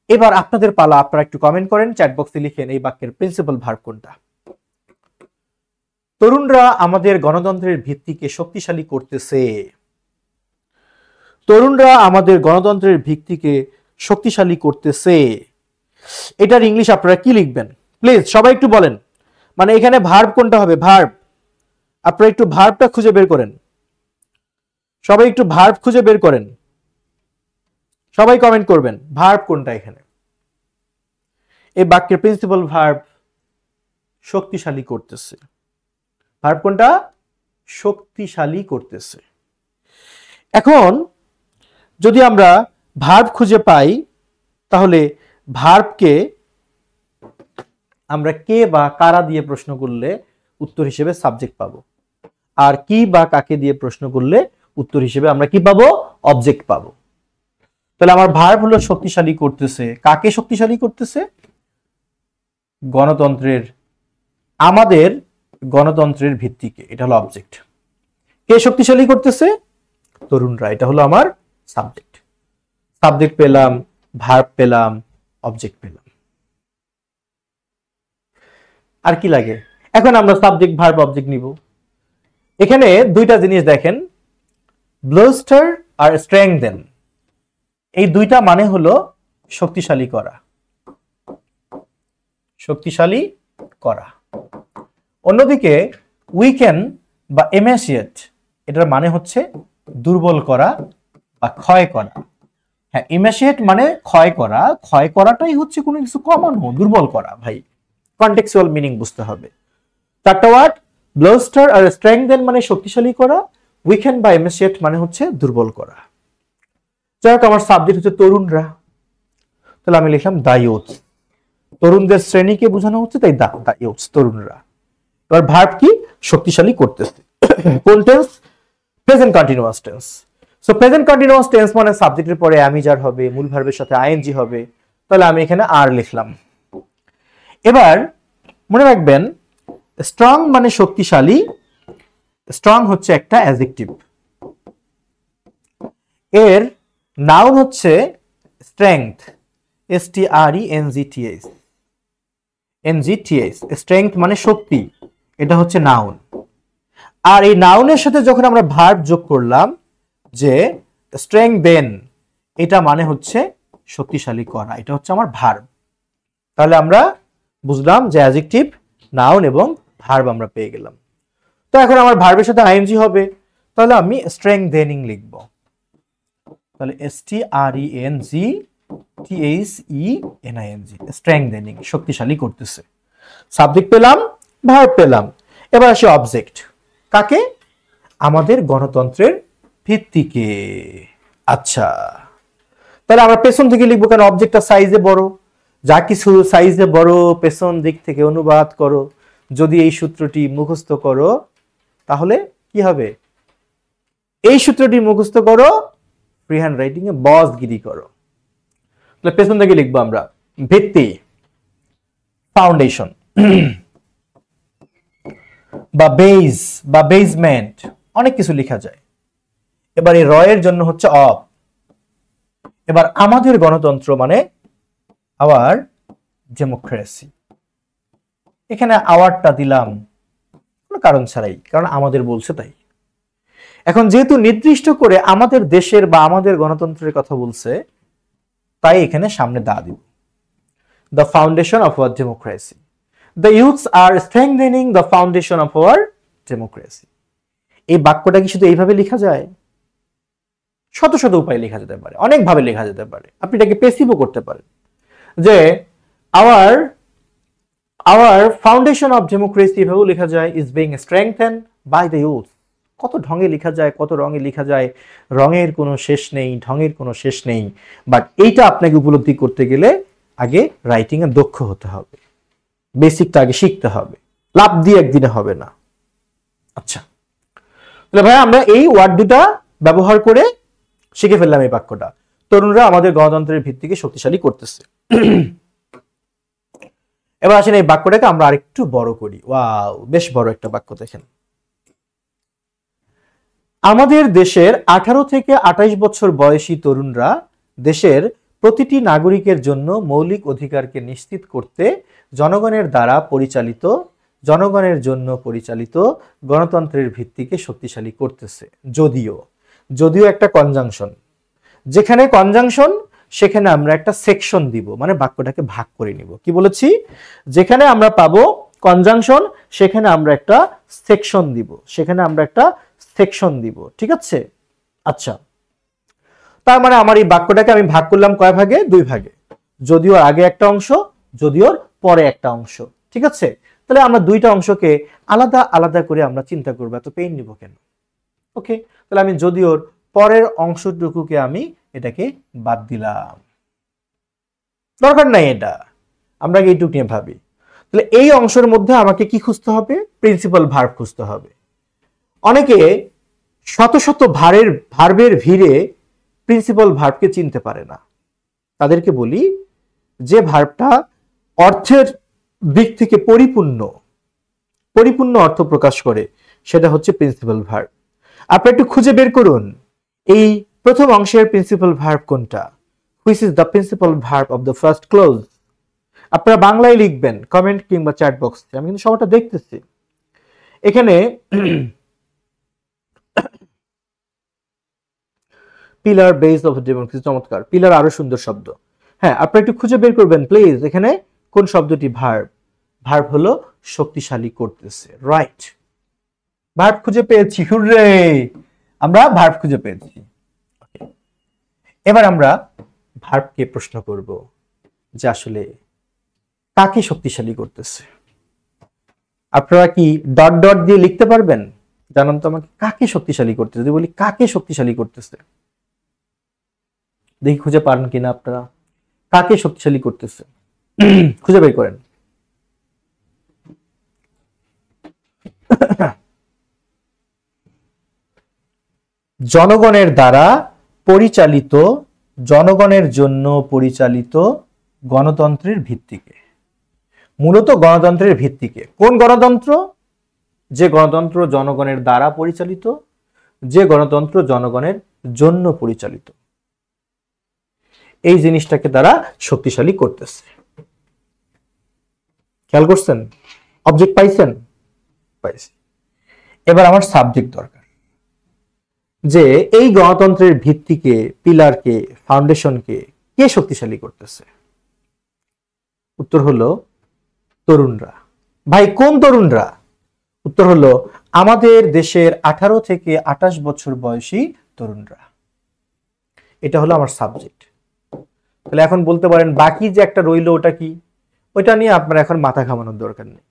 এবার আপনাদের পালা, আপনারা একটু কমেন্ট করেন, চ্যাট বক্সে লিখেন এই বাক্যের প্রিন্সিপাল ভার্ব কোনটা। তরুণরা আমাদের গণতন্ত্রের ভিত্তিকে শক্তিশালী করতেছে। তরুণরা আমাদের গণতন্ত্রের ভিত্তিকে শক্তিশালী করতেছে। এটার ইংলিশ আপনারা কি লিখবেন প্লিজ সবাই একটু বলেন। মানে এখানে ভার্ব কোনটা হবে? ভার্ব, আপনারা একটু ভার্বটা খুঁজে বের করেন। সবাই একটু ভার্ব খুঁজে বের করেন, সবাই কমেন্ট করবেন ভার্ব কোনটা এখানে। এই বাক্যের প্রিন্সিপাল ভার্ব শক্তিশালী করতেছে। ভার্ব কোনটা? শক্তিশালী করতেছে। এখন যদি আমরা ভার্ব খুঁজে পাই তাহলে ভার্বকে আমরা কে বা কারা দিয়ে প্রশ্ন করলে উত্তর হিসেবে সাবজেক্ট পাবো, আর কি বা কাকে দিয়ে প্রশ্ন করলে উত্তর হিসেবে আমরা কি পাবো? অবজেক্ট পাবো। তাহলে আমার ভার্ব হলো শক্তিশালী করতেছে। কাকে শক্তিশালী করতেছে? গণতন্ত্রের, আমাদের গণতন্ত্রের ভিত্তিকে, এটা হলো অবজেক্ট। কে শক্তিশালী করতেছে? তরুণরা, এটা হলো আমার সাবজেক্ট। সাবজেক্ট পেলাম, ভার্ব পেলাম, অবজেক্ট পেলাম। আর কি লাগে? এখন আমরা সাবজেক্ট ভার্ব অবজেক্ট নিব। এখানে দুইটা জিনিস দেখেন, ব্লোস্টার আর স্ট্রেংথেন। এই দুইটা মানে হলো শক্তিশালী করা, শক্তিশালী করা। অন্যদিকে উইকেন বা এমাসিয়েট, এটার মানে হচ্ছে দুর্বল করা বা ক্ষয় করা। হ্যাঁ, এমাসিয়েট মানে ক্ষয় করা, ক্ষয় করাটাই হচ্ছে কোনো কিছু কমানো, দুর্বল করা। ভাই কন্টেক্সচুয়াল মিনিং বুঝতে হবে। চারটা ওয়ার্ড, ব্লোস্টার আর স্ট্রেংথেন মানে শক্তিশালী করা, উইকেন বা এমাসিয়েট মানে হচ্ছে দুর্বল করা। যাই হোক, আমার সাবজেক্ট হচ্ছে তরুণরা, তাহলে আমি লিখলাম দা ইউথ। তরুণদের শ্রেণীকে বোঝানো হচ্ছে, তাই দা ইউথ, তরুণরা। এবার ভার্ব কি? শক্তিশালী করতেছে। কোন tense? Present continuous tense. So present continuous tense মানে সাবজেক্টের পরে অ্যামিজার হবে, মূল ভার্বের সাথে আইএনজি হবে। তাহলে আমি এখানে আর লিখলাম। এবার মনে রাখবেন, স্ট্রং মানে শক্তিশালী। স্ট্রং হচ্ছে একটা অ্যাডজেক্টিভ। এর নাউন হচ্ছে স্ট্রেংথ, STRENGTH, স্ট্রেংথ মানে শক্তি, এটা হচ্ছে নাউন। আর এই নাউনের সাথে যখন আমরা ভার্ব যোগ করলাম, যে স্ট্রেংথেন, এটা মানে হচ্ছে শক্তিশালী করা, এটা হচ্ছে আমার ভার্ব। তাহলে আমরা বুঝলাম যে অ্যাডজেক্টিভ, নাউন এবং ভার্ব আমরা পেয়ে গেলাম। তো এখন আমার ভার্বের সাথে আইএনজি হবে, তাহলে আমি স্ট্রেংথেনিং লিখব। তাহলে STRENGTHENING, স্ট্রেংথেনিং, শক্তিশালী করতেছে। সাবজেক্ট পেলাম, ভার্ব পেলাম। এবার আসি অবজেক্ট। কাকে? আমাদের গণতন্ত্রের ভিত্তিকে। আচ্ছা, তাহলে আমরা পেছন থেকে লিখবো কেন? অবজেক্টটা সাইজে বড়, যা কিছু সাইজে বড় পেছন দিক থেকে অনুবাদ করো। যদি এই সূত্রটি মুখস্থ করো তাহলে কি হবে? এই সূত্রটি মুখস্থ করো, ফ্রি হ্যান্ড রাইটিং এ বসগিরি করো। তাহলে পেছন থেকে লিখবো আমরা ভিত্তি, ফাউন্ডেশন বা বেজ বা বেসমেন্ট, অনেক কিছু লেখা যায়। এবার এই রয়ের জন্য হচ্ছে অফ। এবার আমাদের গণতন্ত্র মানে আওয়ার ডেমোক্রেসি। এখানে আওয়ারটা দিলাম কোনো কারণ ছাড়াই, কারণ আমাদের বলছে তাই। এখন যেহেতু নির্দিষ্ট করে আমাদের দেশের বা আমাদের গণতন্ত্রের কথা বলছে, তাই এখানে সামনে দা দিব। The foundation of our democracy, the youths are strengthening the foundation of our democracy. এই বাক্যটা কি শুধু এইভাবে লেখা যায়? শত শত উপায়ে লেখা যেতে পারে, অনেকভাবে লেখা যেতে পারে। আপনি এটাকে পেসিভও করতে পারেন, যে আওয়ার ফাউন্ডেশন অফ ডেমোক্রেসি এভাবেও লেখা যায়, is being strengthen by the youth. কত ঢঙে লেখা যায়, কত রঙে লেখা যায়, রঙের কোনো শেষ নেই, ঢঙের কোনো শেষ নেই। বাট এইটা আপনাকে উপলব্ধি করতে গেলে আগে রাইটিং এ দক্ষ হতে হবে, বেসিকটা আগে শিখতে হবে। লাভ দিয়ে একদিনে হবে না। আচ্ছা, তাহলে ভাই আমরা এই ওয়ার্ড দুটা ব্যবহার করে শিখে ফেললাম এই বাক্যটা, তরুণরা আমাদের গণতন্ত্রের ভিত্তিকে শক্তিশালী করতেছে। এবার আসেন এই বাক্যটাকে আমরা আরেকটু বড় করি। ওয়াও, বেশ বড় একটা বাক্য। দেখেন, আমাদের দেশের 18 থেকে 28 বছর বয়সী তরুণরা দেশের প্রতিটি নাগরিকের জন্য মৌলিক অধিকারকে নিশ্চিত করতে জনগণের জন্য পরিচালিত গণতন্ত্রের ভিত্তিকে শক্তিশালী করতেছে। যদিও একটা কনজাংশন, যেখানে কনজাংশন সেখানে আমরা একটা সেকশন দিব, মানে বাক্যটাকে ভাগ করে নিব। কি বলেছি? যেখানে আমরা পাবো কনজাংশন সেখানে আমরা একটা সেকশন দিব, ঠিক আছে? আচ্ছা, তার মানে আমার এই বাক্যটাকে আমি ভাগ করলাম কয় ভাগে? 2 ভাগে। যদিও আগে একটা অংশ, যদিওর পরে একটা অংশ, ঠিক আছে? তাহলে আমরা 2টা অংশকে আলাদা আলাদা করে আমরা চিন্তা করবো, এত পেইন নিব কেন? ওকে, তাহলে আমি যদিওর পরের অংশটুকুকে আমি এটাকে বাদ দিলাম, দরকার নাই এটা, আমরা এইটুকু নিয়ে ভাবি। তাহলে এই অংশের মধ্যে আমাকে কি খুঁজতে হবে? প্রিন্সিপাল ভার্ব খুঁজতে হবে। অনেকে শত শত ভার্বের ভিড়ে প্রিন্সিপাল ভার্বকে চিনতে পারে না। তাদেরকে বলি, যে ভার্বটা অর্থের দিক থেকে পরিপূর্ণ অর্থ প্রকাশ করে সেটা হচ্ছে প্রিন্সিপাল ভার্ব। আপনি একটু খুঁজে বের করুন এই প্রথম অংশের প্রিন্সিপাল ভার্ব কোনটা? Which is the principal verb of the first close? আপনারা বাংলায় লিখবেন কমেন্ট কিংবা চ্যাট বক্সে, আমি কিন্তু সবটা দেখতেছি। এখানে পিলার বেস অফ ডেমোক্রেসি, চমৎকার। পিলার আরো সুন্দর শব্দ। হ্যাঁ, আপনি একটু খুঁজে বের করবেন প্লিজ, এখানে কোন শব্দটি ভার্ব হলো শক্তিশালী করতেছে। রাইট, ভার্ব খুঁজে পেয়েছি, হুররে, আমরা ভার্ব খুঁজে পেয়েছি। এবার আমরা ভার্বকে প্রশ্ন করব যে আসলে কাকে শক্তিশালী করতেছে। আপনারা কি ডট ডট দিয়ে লিখতে পারবেন? জানান তো আমাকে, কাকে শক্তিশালী করতেছে? যদি বলি কাকে শক্তিশালী করতেছে, দেখি খুঁজে পারেন কিনা আপনারা। কাকে শক্তিশালী করতেছে খুঁজে বের করেন। জনগণের দ্বারা পরিচালিত, জনগণের জন্য পরিচালিত গণতন্ত্রের ভিত্তিকে। মূলত গণতন্ত্রের ভিত্তিকে। কোন গণতন্ত্র? যে গণতন্ত্র জনগণের দ্বারা পরিচালিত, যে গণতন্ত্র জনগণের জন্য পরিচালিত, এই জিনিসটাকে দ্বারা শক্তিশালী করতেছে। খেয়াল করছেন? অবজেক্ট পাইছেন? পাইছি। এবার আমার সাবজেক্ট দরকার, যে এই গণতন্ত্রের ভিত্তিকে, পিলারকে, ফাউন্ডেশনকে কে শক্তিশালী করতেছে? উত্তর হলো তরুণরা। ভাই কোন তরুণরা? উত্তর হলো আমাদের দেশের 18 থেকে 28 বছর বয়সী তরুণরা। এটা হলো আমার সাবজেক্ট। তাহলে এখন বলতে পারেন বাকি যে একটা রইলো ওটা কি? ওইটা নিয়ে আপনার এখন মাথা ঘামানোর দরকার নেই।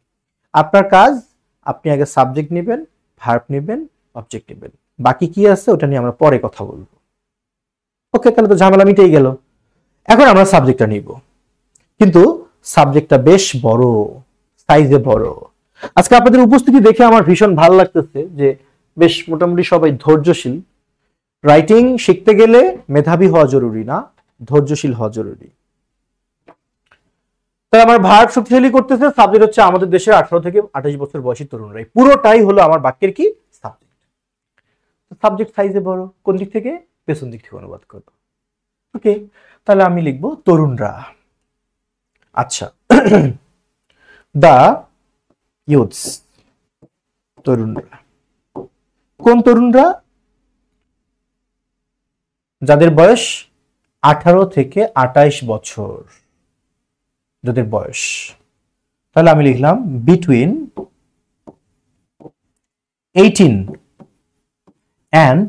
আপনার কাজ, আপনি আগে সাবজেক্ট নেবেন, ভার্ব নেবেন, অবজেক্ট নেবেন। বাকি কি আছে ওটা নিয়ে আমরা পরে কথা বলবো। ওকে, তাহলে তো ঝামেলা মিটেই গেল। এখন আমরা সাবজেক্টটা নিব, কিন্তু সাবজেক্টটা বেশ বড়, সাইজে বড়। আজকে আপনাদের উপস্থিতি দেখে আমার ভীষণ ভালো লাগতেছে যে বেশ মোটামুটি সবাই ধৈর্যশীল। রাইটিং শিখতে গেলে মেধাবী হওয়া জরুরি না, ধৈর্যশীল হওয়া জরুরি। তাই আমার ভার্ব শক্তিশালী করতেছে, সাবজেক্ট হচ্ছে আমাদের দেশের 18 থেকে 28 বছর বয়সী তরুণরাই। পুরোটাই হলো আমার বাক্যের কি? সাবজেক্ট। সাবজেক্ট সাইজে বড়, কোন দিক থেকে? পেছন দিক থেকে অনুবাদ করব। ওকে, তাহলে আমি লিখব তরুণরা। আচ্ছা, দা ইউথস, তরুণরা। কোন তরুণরা? যাদের বয়স 18 থেকে 28 বছর, যাদের বয়স। তাহলে আমি লিখলাম বিটুইন 18 and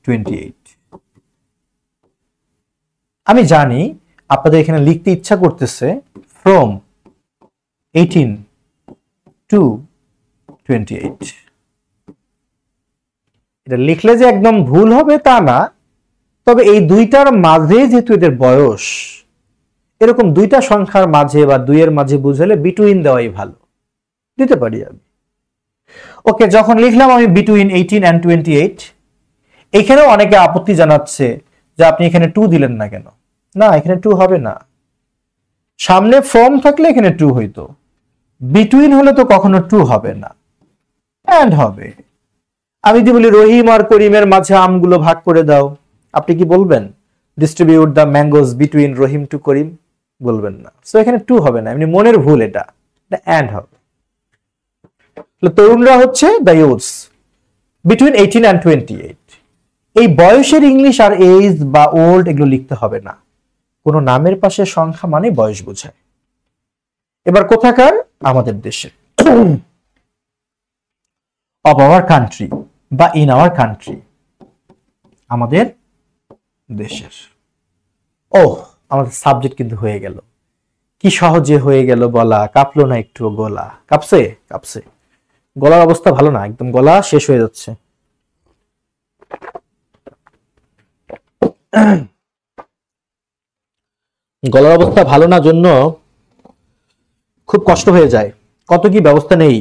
28। আমি জানি আপনাদের এখানে লিখতে ইচ্ছা করতেছে from 18 to 28। এটা লিখলে যে একদম ভুল হবে তা না, তবে এই দুইটার মাঝে যেহেতু এদের বয়স, এরকম দুইটা সংখ্যার মাঝে বা দুইয়ের মাঝে বুঝালে বিটুইন দেওয়াই ভালো। দিতে পারি আমি। ওকে, যখন লিখলাম আমি বিটুইন 18 and 28, এখানেও অনেকে আপত্তি জানাচ্ছে যে আপনি এখানে 2 দিলেন না কেন। না, এখানে 2 হবে না, সামনে ফ্রম থাকলে এখানে 2 হইতো, বিটুইন হলে তো কখনো 2 হবে না, এন্ড হবে। আমি যদি বলি রহিম আর করিমের মাঝে আমগুলো ভাগ করে দাও, আপনি কি বলবেন distribute the mangoes between Rahim to Karim? বলবেন না। সো এখানে 2 হবে না, এমনি মনের ভুল, এটা এন্ড হবে। তরুণরা হচ্ছে দ্য ইউথস বিটুইন 18 and 28। এই বয়সের ইংলিশ আর এজ বা ওল্ড এগুলো লিখতে হবে না, কোন নামের পাশে সংখ্যা মানে বয়স বোঝায়। এবার কোথাকার? আমাদের দেশে, অফ আওয়ার কান্ট্রি বা ইন আওয়ার কান্ট্রি, আমাদের দেশের। ও, আমাদের সাবজেক্ট কিন্তু হয়ে গেল, কি সহজে হয়ে গেল বলা, কাঁপলো না একটু গলা? কাঁপছে? কাঁপছে, গলার অবস্থা ভালো না, একদম গলা শেষ হয়ে যাচ্ছে। গলার অবস্থা ভালো না জন্য খুব কষ্ট হয়ে যায়, কত কি ব্যবস্থা নেই।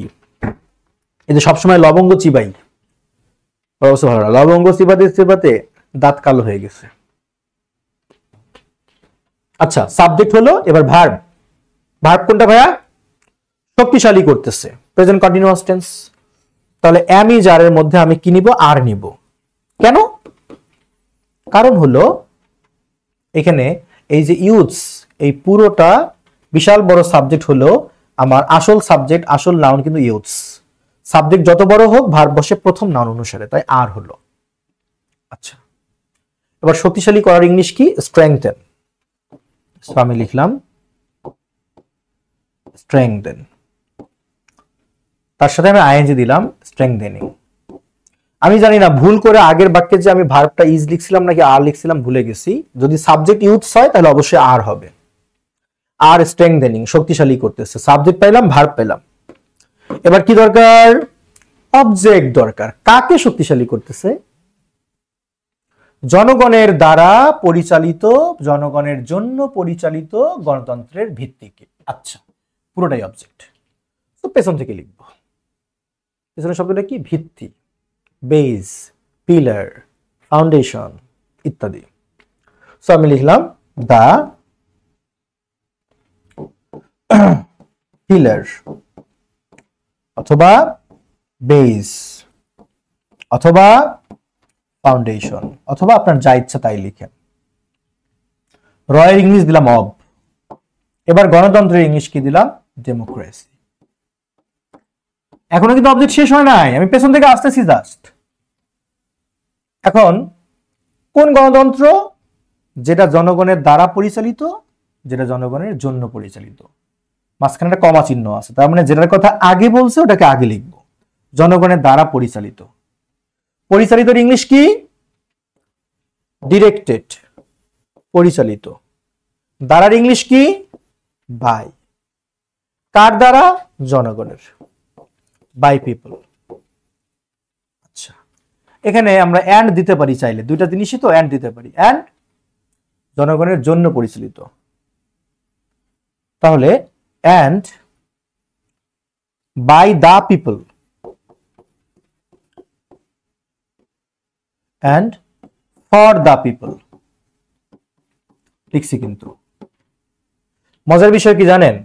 এই যে সবসময় লবঙ্গ চিবাই, অবস্থা ভালো না, লবঙ্গ চিবাতে চিবাতে দাঁত কালো হয়ে গেছে। আচ্ছা, সাবজেক্ট হলো, এবার ভার্ব। ভার্ব কোনটা ভাইয়া? শক্তিশালী করতেছে, প্রেজেন্ট কন্টিনিউয়াস টেন্স। তাহলে am is are এর মধ্যে আমি কি নিব? আর নিব। কেন? কারণ হলো এখানে এই যে ইউথস, এই পুরোটা বিশাল বড় সাবজেক্ট হলো আমার আসল সাবজেক্ট, আসল নাউন কিন্তু ইউথস। সাবজেক্ট যত বড় হোক, ভার্ব বসে প্রথম নাউন অনুসারে, তাই আর হলো। আচ্ছা, এবার শক্তিশালী করার ইংলিশ কি? স্ট্রেংথেন। আমি লিখলাম স্ট্রেংথেন, তার সাথে আমি আইএনজি দিলাম, স্ট্রেংথেনিং। আমি জানি না ভুল করে আগের বাক্যে যে আমি ভার্বটা ইজ লিখছিলাম নাকি আর লিখছিলাম, ভুলে গেছি। যদি সাবজেক্ট ইউথস হয় তাহলে অবশ্যই আর হবে। আর স্ট্রেংথেনিং, শক্তিশালী করতেছে। সাবজেক্ট পাইলাম, ভার্ব পেলাম। এবার কি দরকার? অবজেক্ট দরকার। কাকে শক্তিশালী করতেছে? জনগণের দ্বারা পরিচালিত, জনগণের জন্য পরিচালিত গণতন্ত্রের ভিত্তিকে। আচ্ছা, পুরোটাই অবজেক্ট, তো পেছন থেকে লিখব। পেছনের শব্দটা কি? ভিত্তি, বেজ, পিলার, ফাউন্ডেশন ইত্যাদি। সো আমি লিখলাম দা পিলার অথবা বেজ অথবা ফাউন্ডেশন, অথবা আপনার যা ইচ্ছা তাই লিখেন। রয়ের ইংলিশ দিলাম অব। এবার গণতন্ত্রের ইংলিশ কি দিলাম? ডেমোক্রেসি। এখনো কিন্তু অবজেক্ট শেষ হয় নাই, আমি পেছন থেকে আসতেছি জাস্ট। এখন কোন গণতন্ত্র? যেটা জনগণের দ্বারা পরিচালিত, যেটা জনগণের জন্য পরিচালিত। মাঝখানে একটা কমা চিহ্ন আছে, তার মানে যেটার কথা আগে বলছে ওটাকে আগে লিখবো। জনগণের দ্বারা পরিচালিত। পরিচালিতর ইংলিশ কি? ডিরেক্টেড, পরিচালিত। দ্বারার ইংলিশ কি? বাই। কার দ্বারা? জনগণের, বাই পিপল। আচ্ছা, এখানে আমরা এন্ড দিতে পারি চাইলে, দুইটা জিনিসই তো এন্ড দিতে পারি। এন্ড জনগণের জন্য পরিচালিত, তাহলে and by the people and for the people লিখছি। কিন্তু মজার বিষয় কি জানেন?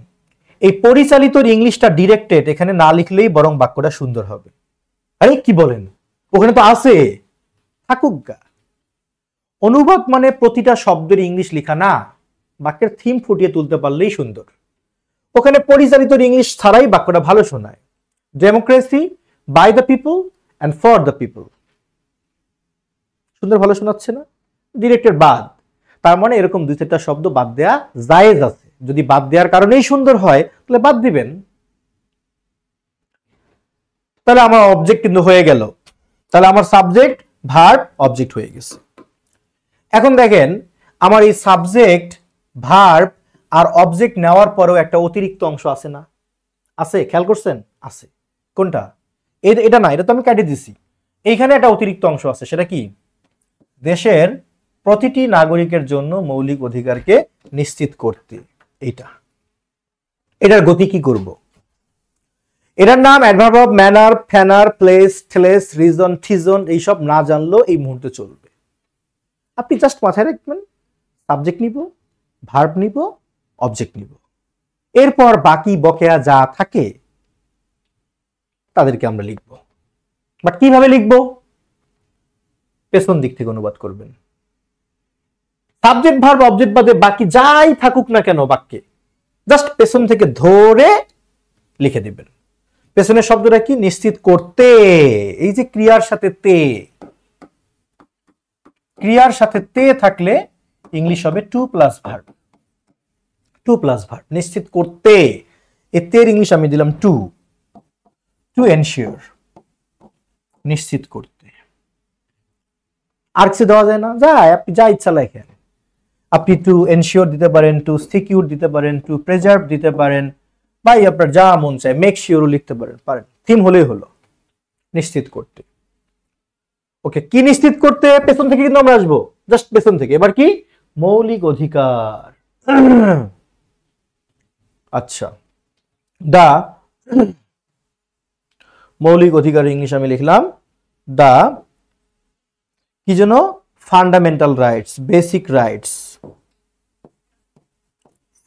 এই পরিচালিতর ইংলিশটা ডিরেক্টেড এখানে না লিখলেই বরং বাক্যটা সুন্দর হবে। আরে কি বলেন, ওখানে তো আছে, থাকুক গা। অনুবাদ মানে প্রতিটা শব্দের ইংলিশ লেখা না, বাক্যের থিম ফুটিয়ে তুলতে পারলেই সুন্দর। ওখানে পরিচালিতর ইংলিশ ছাড়াই বাক্যটা ভালো শোনায়। Democracy, by the people and for the people, সুন্দর ভালো শোনাচ্ছে না? ডিরেক্টেড বাদ, তার মানে এরকম দুই চারটা শব্দ বাদ দেয়া জায়েজ আছে। যদি বাদ দেওয়ার কারণেই সুন্দর হয় তাহলে বাদ দিবেন। তাহলে আমার অবজেক্ট কিন্তু হয়ে গেল। তাহলে আমার সাবজেক্ট, ভার্ব, অবজেক্ট হয়ে গেছে। এখন দেখেন আমার এই সাবজেক্ট, ভার্ব আর অবজেক্ট নেওয়ার পরেও একটা অতিরিক্ত অংশ আছে না? আছে, খেয়াল করছেন? আছে। কোনটা? এটা না, এটা তো আমি কেটে দিছি। এইখানে একটা অতিরিক্ত অংশ আছে, সেটা কি? দেশের প্রতিটি নাগরিকের জন্য মৌলিক অধিকারকে নিশ্চিত করতে। এটার গতি কি করব? এটার নাম অ্যাডভার্ব অফ ম্যানার, ফ্যানার, প্লেস, ঠেলেস, রিজন, থিজন এইসব না জানলেও এই মুহূর্তে চলবে। আপনি জাস্ট মাথায় রাখবেন সাবজেক্ট নিব, ভার্ব নিব, অবজেক্ট নিব, এরপর বাকি বকেয়া যা থাকে তাদেরকে আমরা লিখব। বাট কিভাবে লিখব? পেছন দিক থেকে অনুবাদ করবেন। সাবজেক্ট ভার্ব অবজেক্ট বাদে বাকি যাই থাকুক না কেন বাক্যে জাস্ট পেছন থেকে ধরে লিখে দিবেন। পেছনের শব্দটা কি? নিশ্চিত করতে। এই যে ক্রিয়ার সাথে তে, ক্রিয়ার সাথে তে থাকলে ইংলিশ হবে to plus verb. To plus verb, নিশ্চিত করতে। এর ইংলিশ আমি দিলাম টু, টু এনশিওর, নিশ্চিত করতে। আর কিছু দেওয়া যায় না? যায়, আপনি যা ইচ্ছা লেখেন। আপনি টু এনশিওর দিতে পারেন, টু সিকিউর দিতে পারেন, টু প্রিজার্ভ দিতে পারেন, ভাই আপনার যা মন চায়, মেক শিওরও লিখতে পারেন। থিম হলেই হলো, নিশ্চিত করতে। ওকে, কি নিশ্চিত করতে? পেছন থেকে কিন্তু আমরা আসবো, জাস্ট পেছন থেকে। এবার কি? মৌলিক অধিকার। আচ্ছা, দা মৌলিক অধিকার ইংলিশ আমি লিখলাম দা কি যেন? Fundamental rights, basic rights,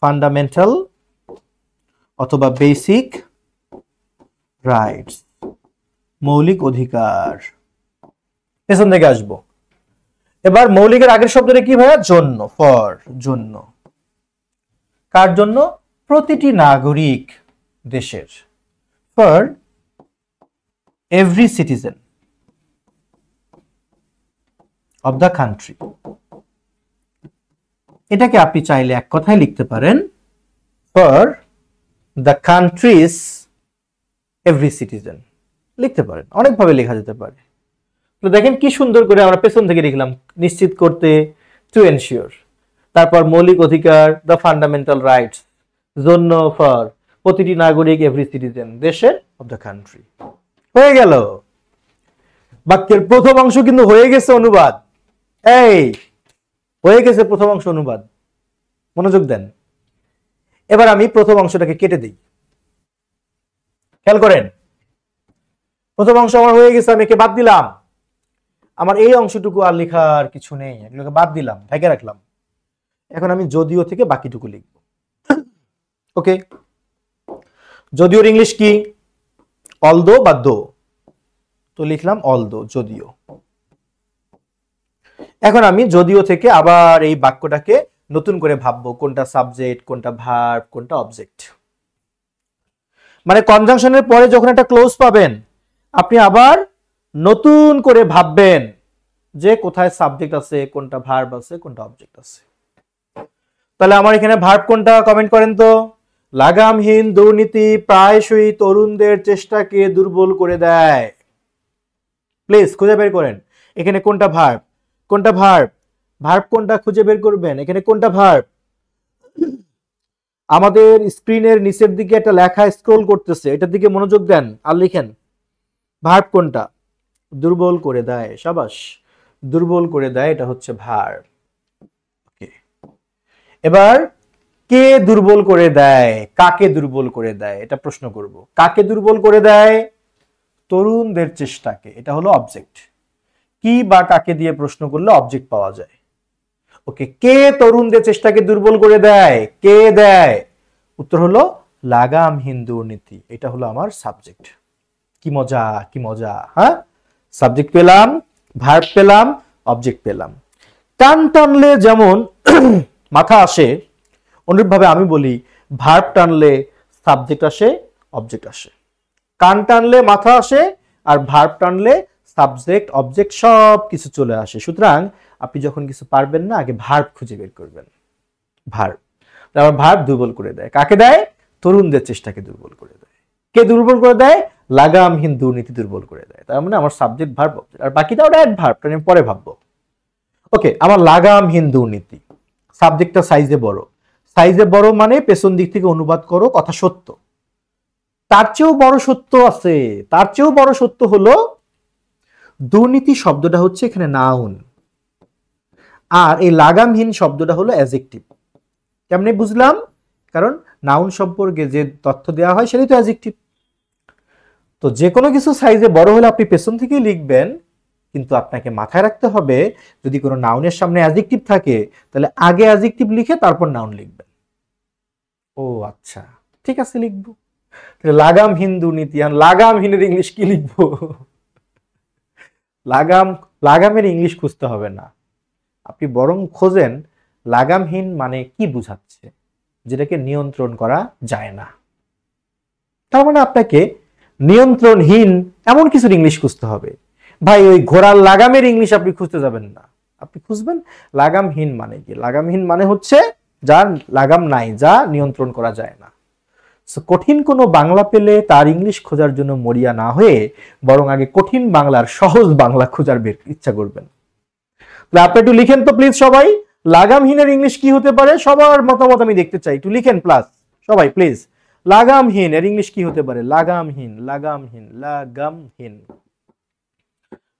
fundamental অথবা বেসিক রাইটস, মৌলিক অধিকার। পেছন থেকে আসবো। এবার মৌলিকের আগের শব্দটা কি ভাইয়া? জন্য, ফর, জন্য। কার জন্য? প্রতিটি নাগরিক দেশের, for every citizen of the country. এটাকে আপনি চাইলে এক কথায় লিখতে পারেন, for the countries every citizen লিখতে পারেন। অনেকভাবে লেখা যেতে পারে। তো দেখেন কি সুন্দর করে আমরা পেছন থেকে লিখলাম, নিশ্চিত করতে, টু এনশিওর, তারপর মৌলিক অধিকার, দ্য ফান্ডামেন্টাল রাইটস, জন্য, ফর প্রতিটি নাগরিক, এভরি সিটিজেন দেশের, অফ দ্য কান্ট্রি। হয়ে গেল। বাক্যের প্রথম অংশ কিন্তু হয়ে গেছে অনুবাদ। এই হয়ে গেছে প্রথম অংশ অনুবাদ, মনোযোগ দেন। এবার আমি প্রথম অংশটাকে কেটে দিই। খেয়াল করেন, প্রথম অংশ আমার হয়ে গেছে, আমি একে বাদ দিলাম। আমার এই অংশটুকু আর লেখার কিছু নেই, এগুলোকে বাদ দিলাম, ঢেকে রাখলাম। এখন আমি যদিও থেকে বাকিটুকু লিখব। ওকে, যদিওর ইংলিশ কি? অলদো বা দো, তো লিখলাম অলদো, যদিও। এখন আমি যদিও থেকে আবার এই বাক্যটাকে নতুন করে ভাববো, কোনটা সাবজেক্ট, কোনটা ভার্ব, কোনটা অবজেক্ট। মানে কনজাংশনের পরে যখন একটা ক্লোজ পাবেন, আপনি আবার নতুন করে ভাববেন যে কোথায় সাবজেক্ট আছে, কোনটা ভার্ব আছে, কোনটা অবজেক্ট আছে। তাহলে আমার এখানে ভার্ব কোনটা? কমেন্ট করেন তো। লাগামহীন দুর্নীতি প্রায়শই তরুণদের চেষ্টাকে দুর্বল করে দেয়। প্লিজ খুঁজে বের করেন এখানে কোনটা ভার্ব, কোনটা ভার্ব, ভার্ব কোনটা খুঁজে বের করবেন। এখানে কোনটা ভার্ব? আমাদের স্ক্রিনের নিচের দিকে একটা লেখা স্ক্রল করতেছে, এটার দিকে মনোযোগ দেন আর লিখেন ভার্ব কোনটা। দুর্বল করে দেয়, সাবাস, দুর্বল করে দেয়, এটা হচ্ছে ভার্ব। ওকে, এবার কে দুর্বল করে দেয়, কাকে দুর্বল করে দেয়, এটা প্রশ্ন করব। কাকে দুর্বল করে দেয়? তরুণদের চেষ্টাকে, এটা হলো অবজেক্ট। কি বা কাকে দিয়ে প্রশ্ন করলে অবজেক্ট পাওয়া যায়। ওকে, কে তরুণদের চেষ্টাকে দুর্বল করে দেয়? কে দেয়? উত্তর হলো লাগামহীন দুর্নীতি, এটা হলো আমার সাবজেক্ট। কি মজা, কি মজা। হ্যাঁ, সাবজেক্ট পেলাম, ভার্ব পেলাম, অবজেক্ট পেলাম। টান টানলে যেমন মাথা আসে, অনুরূপভাবে আমি বলি ভার্ব টানলে সাবজেক্ট আসে, অবজেক্ট আসে। কান টানলে মাথা আসে, আর ভার্ব টানলে সাবজেক্ট, অবজেক্ট সব কিছু চলে আসে। সুতরাং আপনি যখন কিছু পারবেন না, আগে ভার্ব খুঁজে বের করবেন। ভার্ব, তারপর ভার্ব দুর্বল করে দেয়। কাকে দেয়? তরুণদের চেষ্টাকে দুর্বল করে দেয়। কে দুর্বল করে দেয়? লাগামহীন দুর্নীতি দুর্বল করে দেয়। তার মানে আমার সাবজেক্ট, ভার্ব, অবজেক্ট, আর বাকিটা ওটা অ্যাডভার্ব, আমি পরে ভাববো। ওকে, আমার লাগামহীন দুর্নীতি, সাবজেক্টটা সাইজে বড়। সাইজে বড় মানে পেছন দিক থেকে অনুবাদ করো, কথা সত্য। তার চেয়েও বড় সত্য আছে, তার চেয়েও বড় সত্য হলো দুর্নীতি শব্দটা হচ্ছে এখানে নাউন, আর এই লাগামহীন শব্দটা হলো অ্যাডজেক্টিভ। কেমনে বুঝলাম? কারণ নাউন সম্পর্কে যে তথ্য দেওয়া হয় সেটাই তো অ্যাডজেক্টিভ। তো যে কোনো কিছু সাইজে বড় হলে আপনি পেছন থেকেই লিখবেন, কিন্তু আপনাকে মাথায় রাখতে হবে যদি কোনো নাউনের সামনে অ্যাডজেক্টিভ থাকে তাহলে আগে অ্যাডজেক্টিভ লিখে তারপর নাউন লিখবেন। ও আচ্ছা, ঠিক আছে, লিখবো। লাগামহীন দুর্নীতি, লাগামহীনের ইংলিশ কি লিখবো? লাগামের ইংলিশ খুঁজতে হবে না, আপনি বরং খোঁজেন লাগামহীন মানে কি বুঝাচ্ছে, যেটাকে নিয়ন্ত্রণ করা যায় না। তার মানে আপনাকে নিয়ন্ত্রণহীন এমন কিছুর ইংলিশ খুঁজতে হবে। ভাই ওই ঘোড়ার লাগামের ইংলিশ আপনি খুঁজতে যাবেন না, আপনি খুঁজবেন লাগামহীন মানে কি। লাগামহীন মানে হচ্ছে যার লাগাম নাই, যা নিয়ন্ত্রণ করা যায় না। কঠিন কোনো বাংলা পেলে তার ইংলিশ খোঁজার জন্য মরিয়া না হয়ে বরং আগে কঠিন বাংলার সহজ বাংলা খোঁজার ইচ্ছা করবেন। আপনি একটু লিখেন তো প্লিজ সবাই, লাগামহীনের ইংলিশ কি হতে পারে? সবার মতামত আমি দেখতে চাই, একটু লিখেন প্লাস সবাই প্লিজ। লাগামহীন এর ইংলিশ কি হতে পারে? লাগামহীন, লাগামহীন, লাগামহীন,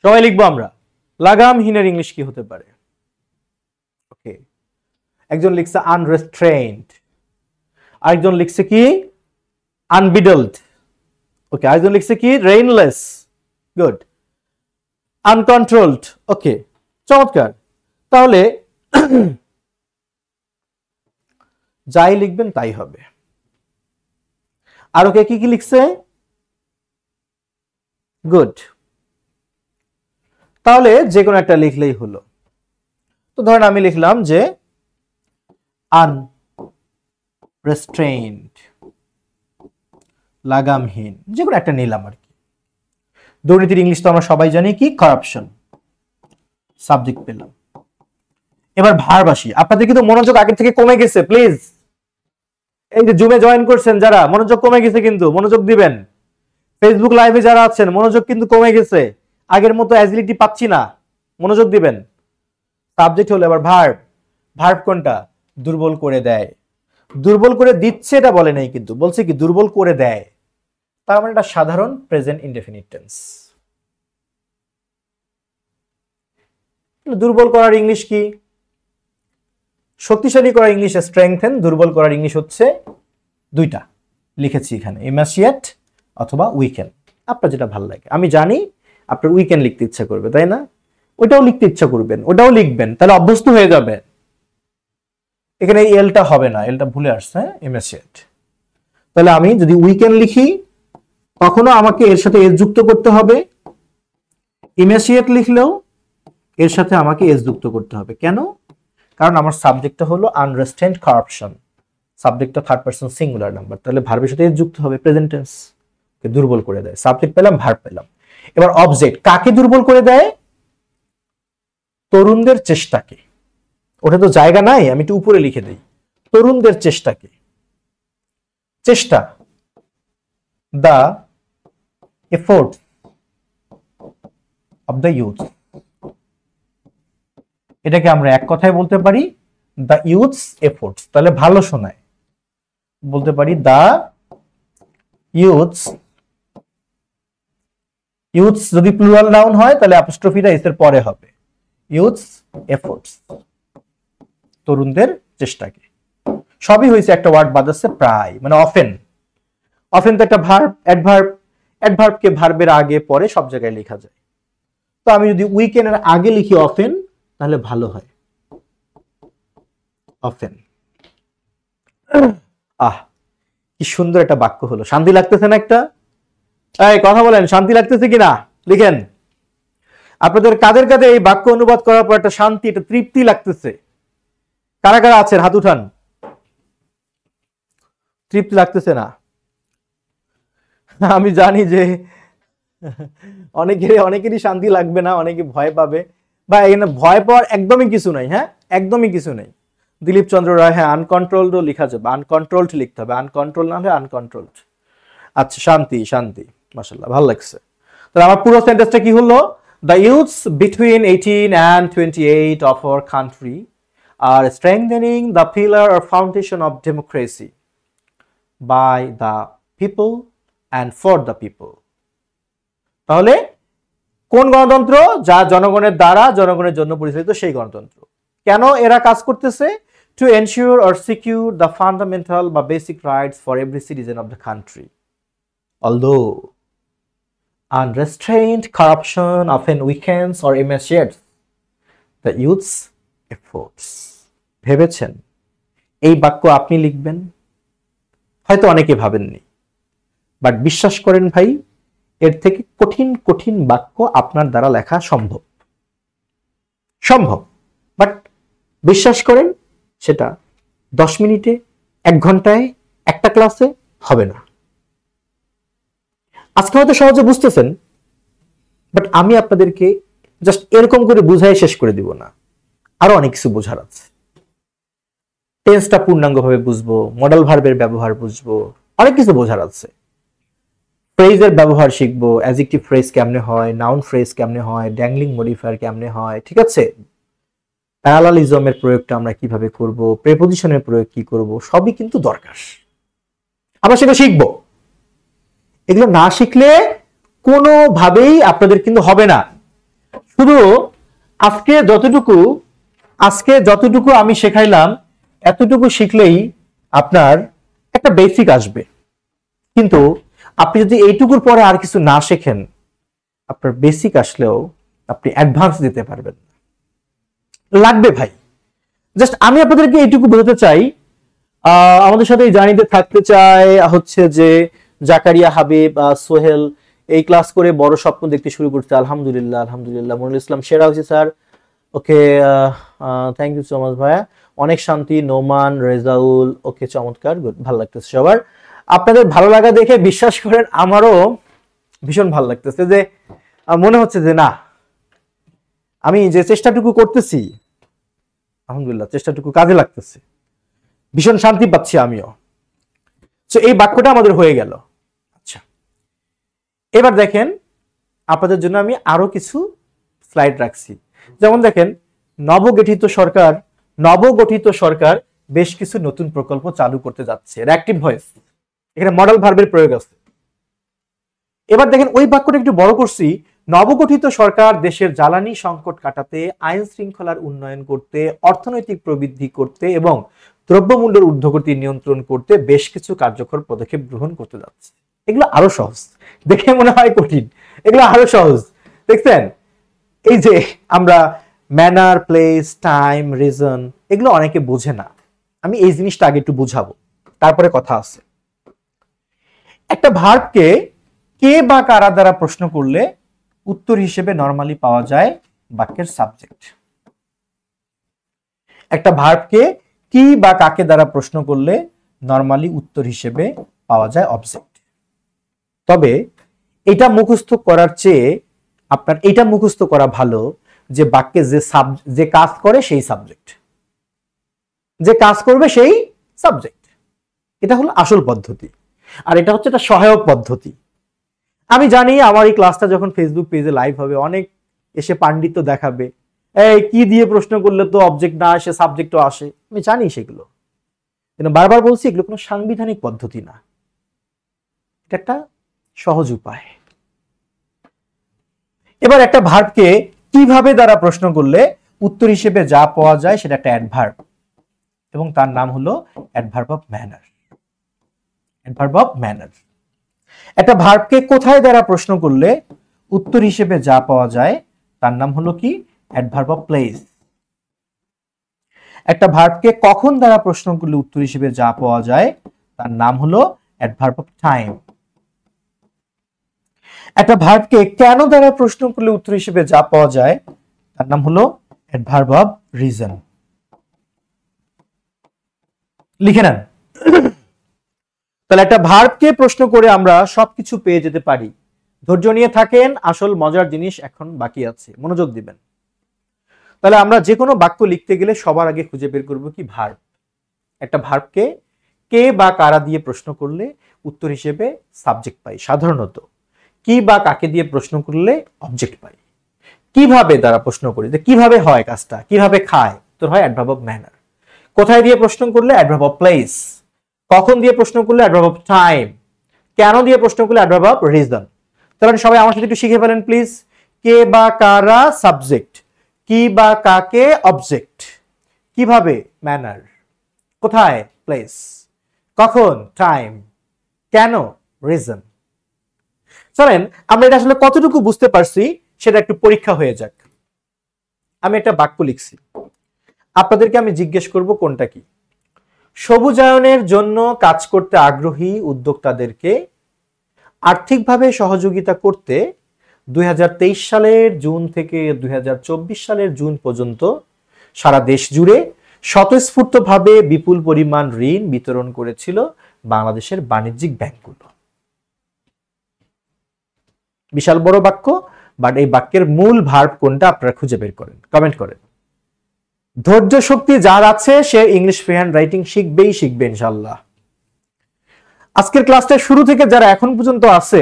সবাই লিখবো আমরা। লাগামহীনের ইংলিশ কি হতে পারে? ওকে, একজন লিখছে আনরেস্ট্রেইনড, আরেকজন লিখছে কি আনবিডলড, ওকে, আরেকজন লিখছে কি রেইনলেস, গুড, আনকন্ট্রোলড, ওকে, চমৎকার। তাহলে যাই লিখবেন তাই হবে। আর ওকে কি কি লিখছে? গুড। তাহলে যে কোনো একটা লিখলেই হলো। তো ধরেন আমি লিখলাম যে আনরেস্ট্রেইনড, লাগামহীন, যে কোনো একটা নিলাম আর কি। দুর্নীতির ইংলিশ তো আমরা সবাই জানি কি, কারাপশন, সাবজেক্ট পেলাম। এবার ভার্ব আসি। আপনাদের কিন্তু মনোযোগ আগের থেকে কমে গেছে, প্লিজ। এই যে জুমে জয়েন করছেন যারা, মনোযোগ কমে গেছে কিন্তু, মনোযোগ দিবেন। ফেসবুক লাইভে যারা আছেন, মনোযোগ কিন্তু কমে গেছে, আগের মতো অ্যাজিলিটি পাচ্ছি না, মনোযোগ দিবেন। সাবজেক্ট হলো এবার ভার্ব। ভার্ব কোনটা? দুর্বল করে দেয়। দুর্বল করে দিচ্ছে এটা বলে নাই, কিন্তু বলছে কি দুর্বল করে দেয়। তার মানে এটা সাধারণ প্রেজেন্ট ইনডেফিনিট টেন্স। দুর্বল করার ইংলিশ কি? শক্তিশালী করার ইংলিশ স্ট্রেংথেন, দুর্বল করার ইংলিশ হচ্ছে দুইটা লিখেছি এখানে, এমাসিয়েট অথবা উইকেন, আপনার যেটা ভালো লাগে। আমি জানি আপনার উইকেন লিখতে ইচ্ছা করবে, তাই না? ওটাও লিখতে ইচ্ছা করবেন, ওটাও লিখবেন, তাহলে অভ্যস্ত হয়ে যাবে। এখানে এলটা হবে না, এলটা ভুলে আসছে, এমাসিয়েট। তাহলে আমি যদি উইকেন লিখি কখনো আমাকে এর সাথে এস যুক্ত করতে হবে, ইমাসিয়েট লিখলেও এর সাথে আমাকে এস যুক্ত করতে হবে। কেন? কারণ আমার সাবজেক্টটা হলো আনরেস্ট্রেইনড কারাপশন, সাবজেক্টটা থার্ড পারসন সিঙ্গুলার নাম্বার, তাহলে ভার্বের সাথে এস যুক্ত হবে, প্রেজেন্ট টেন্স, কে দুর্বল করে দেয়। সাবজেক্ট পেলাম, ভার্ব পেলাম। এবার অবজেক্ট, কাকে দুর্বল করে দেয়? তরুণদের চেষ্টাকে। ওটা তো জায়গা নাই, আমি একটু উপরে লিখে দিই, তরুণদের চেষ্টাকে। চেষ্টা, the effort of the youth, এটাকে আমরা এক কথায় বলতে পারি দ্য ইউথস এফোর্টস। তাহলে ভালো শোনায়, বলতে পারি দ্য ইউথস। ইউথস যদি প্লুরাল নাউন হয় তাহলে অ্যাপোস্ট্রফিটা এস এর পরে হবে, ইউথস এফোর্টস, তরুণদের চেষ্টাকে। সবই হয়েছে একটা ওয়ার্ড বাদ আছে, প্রায়, মানে অফেন। অফেন তো একটা ভার্ব, অ্যাডভার্ব, অ্যাডভার্বকে ভার্বের আগে পরে সব জায়গায় লেখা যায়। তো আমি যদি উইকেনের আগে লিখি অফেন তাহলে ভালো হয়, অফেন। আহ কি সুন্দর একটা বাক্য হলো, শান্তি লাগতেছে না একটা? এই কথা বলেন, শান্তি লাগতেছে কিনা? লিখেন আপনাদের কাদের কাদের এই বাক্য অনুবাদ করার পর একটা শান্তি, একটা তৃপ্তি লাগতেছে? কারা কারা আছেন হাত উঠান। তৃপ্তি লাগতেছে না? আমি জানি যে অনেকেরই শান্তি লাগবে না, অনেকে ভয় পাবে। বা এখানে ভয় পাওয়ার একদমই কিছু নাই, হ্যাঁ, একদমই কিছু নেই। দিলীপ চন্দ্র রায়, হ্যাঁ, আনকন্ট্রোলডও লেখা যাবে, আনকন্ট্রোলড লিখতে হবে, আনকন্ট্রোল না হলে আনকন্ট্রোলড। আচ্ছা, শান্তি, শান্তি, মাশাআল্লাহ, ভালো লাগছে। তাহলে আমার পুরো সেন্টেন্সটা কি হলো? The youths between 18 and 28 of our country are strengthening the pillar or foundation of democracy by the people and for the people. তাহলে কোন গণতন্ত্র? যা জনগণের দ্বারা, জনগণের জন্য পরিচালিত সেই গণতন্ত্র। কেন এরা কাজ করতেছে? To ensure or secure the fundamental বা basic rights for every citizen of the country. Although unrestrained corruption often weakens or emaciates the youth's efforts. ভেবেছেন এই বাক্য আপনি লিখবেন? হয়তো অনেকে ভাবেননি, বাট বিশ্বাস করেন ভাই, এর থেকে কঠিন কঠিন বাক্য আপনার দ্বারা লেখা সম্ভব। বাট বিশ্বাস করেন সেটা 10 মিনিটে, 1 ঘন্টায়, একটা ক্লাসে হবে না। আজকে হয়তো সহজে বুঝতেছেন, বাট আমি আপনাদেরকে জাস্ট এরকম করে বুঝাই শেষ করে দিব না, আরো অনেক কিছু বোঝার আছে। টেন্সটা পূর্ণাঙ্গভাবে বুঝবো, মডেল ভার্বের ব্যবহার বুঝবো, অনেক কিছু বোঝার আছে। ফ্রেজের ব্যবহার শিখবো, অ্যাডজেক্টিভ ফ্রেজ কেমনে হয়, নাউন ফ্রেজ কেমনে হয়, ড্যাংলিং মডিফায়ার কেমনে হয়, ঠিক আছে? প্যারালালিজমের প্রয়োগটা আমরা কিভাবে করব, প্রেপোজিশনের প্রয়োগ কি করব, সবই কিন্তু দরকার। আমরা সেটা শিখবো। এগুলো না শিখলে কোনোভাবেই আপনাদের কিন্তু হবে না। শুধু আজকে যতটুকু আমি শেখাইলাম, এতটুকু শিখলেই আপনার একটা বেসিক আসবে। কিন্তু আপনি যদি এইটুকুর পরে আর কিছু না শেখেন, আপনার বেসিক আসলেও আপনি অ্যাডভান্স দিতে পারবেন না। লাগবে ভাই। জাস্ট আমি আপনাদেরকে এইটুকু বোঝাতে চাই, আমাদের সাথে এই জার্নিতে থাকতে চাই হচ্ছে যে জাকারিয়া হাবিব, সোহেল এই ক্লাস করে বড় স্বপ্ন দেখতে শুরু করতে। আলহামদুলিল্লাহ। মনিরুল ইসলাম সেরা হয়েছে sir. Okay, thank you so much ভাইয়া। অনেক শান্তি। নোমান, রেজাউল, ওকে চমৎকার, গুড, ভালো লাগতেছে সবার। আপনাদের ভালো লাগা দেখে বিশ্বাস করেন আমারও ভীষণ ভালো লাগতেছে, যে মনে হচ্ছে যে না, আমি যে চেষ্টাটুকু করতেছি আলহামদুলিল্লাহ চেষ্টাটুকু কাজে লাগতেছে, ভীষণ শান্তি পাচ্ছি আমিও। তো এই বাক্যটা আমাদের হয়ে গেল। আচ্ছা, এবার দেখেন আপনাদের জন্য আমি আরো কিছু স্লাইড রাখছি। যেমন দেখেন, নবগঠিত সরকার বেশ কিছু নতুন প্রকল্প চালু করতে যাচ্ছে। অ্যাক্টিভ ভয়েস, এখানে মডেল ভার্বের প্রয়োগ আছে। এবার দেখেন ওই বাক্যটা একটু বড় করছি। নবগঠিত সরকার দেশের জ্বালানি সংকট কাটাতে, আইন শৃঙ্খলার উন্নয়ন করতে, অর্থনৈতিক প্রবৃদ্ধি করতে এবং দ্রব্যমূল্যের ঊর্ধ্বগতি নিয়ন্ত্রণ করতে বেশ কিছু কার্যকর পদক্ষেপ গ্রহণ করতে যাচ্ছে। এগুলো আরো সহজ, দেখে মনে হয় কঠিন, এগুলো আরো সহজ। দেখছেন, এই যে আমরা ম্যানার, প্লেস, টাইম, রিজন, এগুলো অনেকে বোঝে না। আমি এই জিনিসটা আগে একটু বুঝাবো, তারপরে কথা আছে। একটা ভার্বকে কে বা কারা দ্বারা প্রশ্ন করলে উত্তর হিসেবে নরমালি পাওয়া যায় বাক্যের সাবজেক্ট। একটা ভার্বকে কি বা কাকে দ্বারা প্রশ্ন করলে নরমালি উত্তর হিসেবে পাওয়া যায় অবজেক্ট। তবে এটা মুখস্থ করার চেয়ে আপনার এটা মুখস্থ করা ভালো যে বাক্যে যে কাজ করে সেই সাবজেক্ট, যে কাজ করবে সেই সাবজেক্ট। এটা হলো আসল পদ্ধতি, আর এটা হচ্ছে একটা সহায়ক পদ্ধতি। আমি জানি আমার এই ক্লাসটা যখন ফেসবুক পেজে লাইভ হবে, অনেক এসে পাণ্ডিত্য দেখাবে, এই কি দিয়ে প্রশ্ন করলে তো অবজেক্ট না আসে সাবজেক্টও আসে। আমি জানি সেগুলো, কিন্তু বারবার বলছি এগুলো কোনো সাংবিধানিক পদ্ধতি না, এটা একটা সহজ উপায়। এবার একটা ভার্বকে কিভাবে দ্বারা প্রশ্ন করলে উত্তর হিসেবে যা পাওয়া যায় সেটা একটা অ্যাডভার্ব, এবং তার নাম হলো adverb of manner. Adverb of manner. একটা ভার্বকে কোথায় দ্বারা প্রশ্ন করলে উত্তর হিসেবে যা পাওয়া যায় তার নাম হলো কি? Adverb of place. একটা ভার্বকে কখন দ্বারা প্রশ্ন করলে উত্তর হিসেবে যা পাওয়া যায় তার নাম হলো অ্যাডভার্ব অফ টাইম। একটা ভার্বকে কেন দ্বারা প্রশ্ন করলে উত্তর হিসেবে যা পাওয়া যায় তার নাম হলো অ্যাডভার্ব অফ রিজন। লিখে নেন। তাহলে একটা ভার্বকে প্রশ্ন করে আমরা সবকিছু পেয়ে যেতে পারি। ধৈর্য নিয়ে থাকেন, আসল মজার জিনিস এখন বাকি আছে, মনোযোগ দিবেন। তাহলে আমরা যে কোনো বাক্য লিখতে গেলে সবার আগে খুঁজে বের করব কি? ভার্ব। একটা ভার্বকে কে বা কারা দিয়ে প্রশ্ন করলে উত্তর হিসেবে সাবজেক্ট পাই সাধারণত। কি বা কাকে দিয়ে প্রশ্ন করলে অবজেক্ট পাই। কিভাবে দ্বারা প্রশ্ন করি, যে কিভাবে হয় কাজটা, কিভাবে খায়, তোর হয় অ্যাডভার্ব অফ ম্যানার। কোথায় দিয়ে প্রশ্ন করলে অ্যাডভার্ব অফ প্লেস। কখন দিয়ে প্রশ্ন করলে অ্যাডভার্ব অফ টাইম। কেন দিয়ে প্রশ্ন করলে অ্যাডভার্ব অফ রিজন। তাহলে সবাই আমার সাথে একটু শিখে ফেলেন প্লিজ। কে বা কারা সাবজেক্ট, কি বা কাকে অবজেক্ট, কিভাবে ম্যানার, কোথায় প্লেস, কখন টাইম, কেন রিজন। চলেন আমরা এটা আসলে কতটুকু বুঝতে পারছি সেটা একটু পরীক্ষা হয়ে যাক। আমি একটা বাক্য লিখছি, আপনাদেরকে আমি জিজ্ঞেস করব কোনটা কি। সবুজায়নের জন্য কাজ করতে আগ্রহী উদ্যোক্তাদেরকে আর্থিকভাবে সহযোগিতা করতে 2023 সালের জুন থেকে 2024 সালের জুন পর্যন্ত সারা দেশ জুড়ে স্বতঃস্ফূর্তভাবে বিপুল পরিমাণ ঋণ বিতরণ করেছিল বাংলাদেশের বাণিজ্যিক ব্যাংকগুলো। বিশাল বড় বাক্য, বাট এই বাক্যের মূল ভার্ব কোনটা আপনারা খুঁজে বের করেন, কমেন্ট করেন। ধৈর্য শক্তি যার আছে সে ইংলিশ ফ্রি হ্যান্ড রাইটিং শিখবে ইনশাআল্লাহ। আজকের ক্লাসটা শুরু থেকে যারা এখন পর্যন্ত আছে,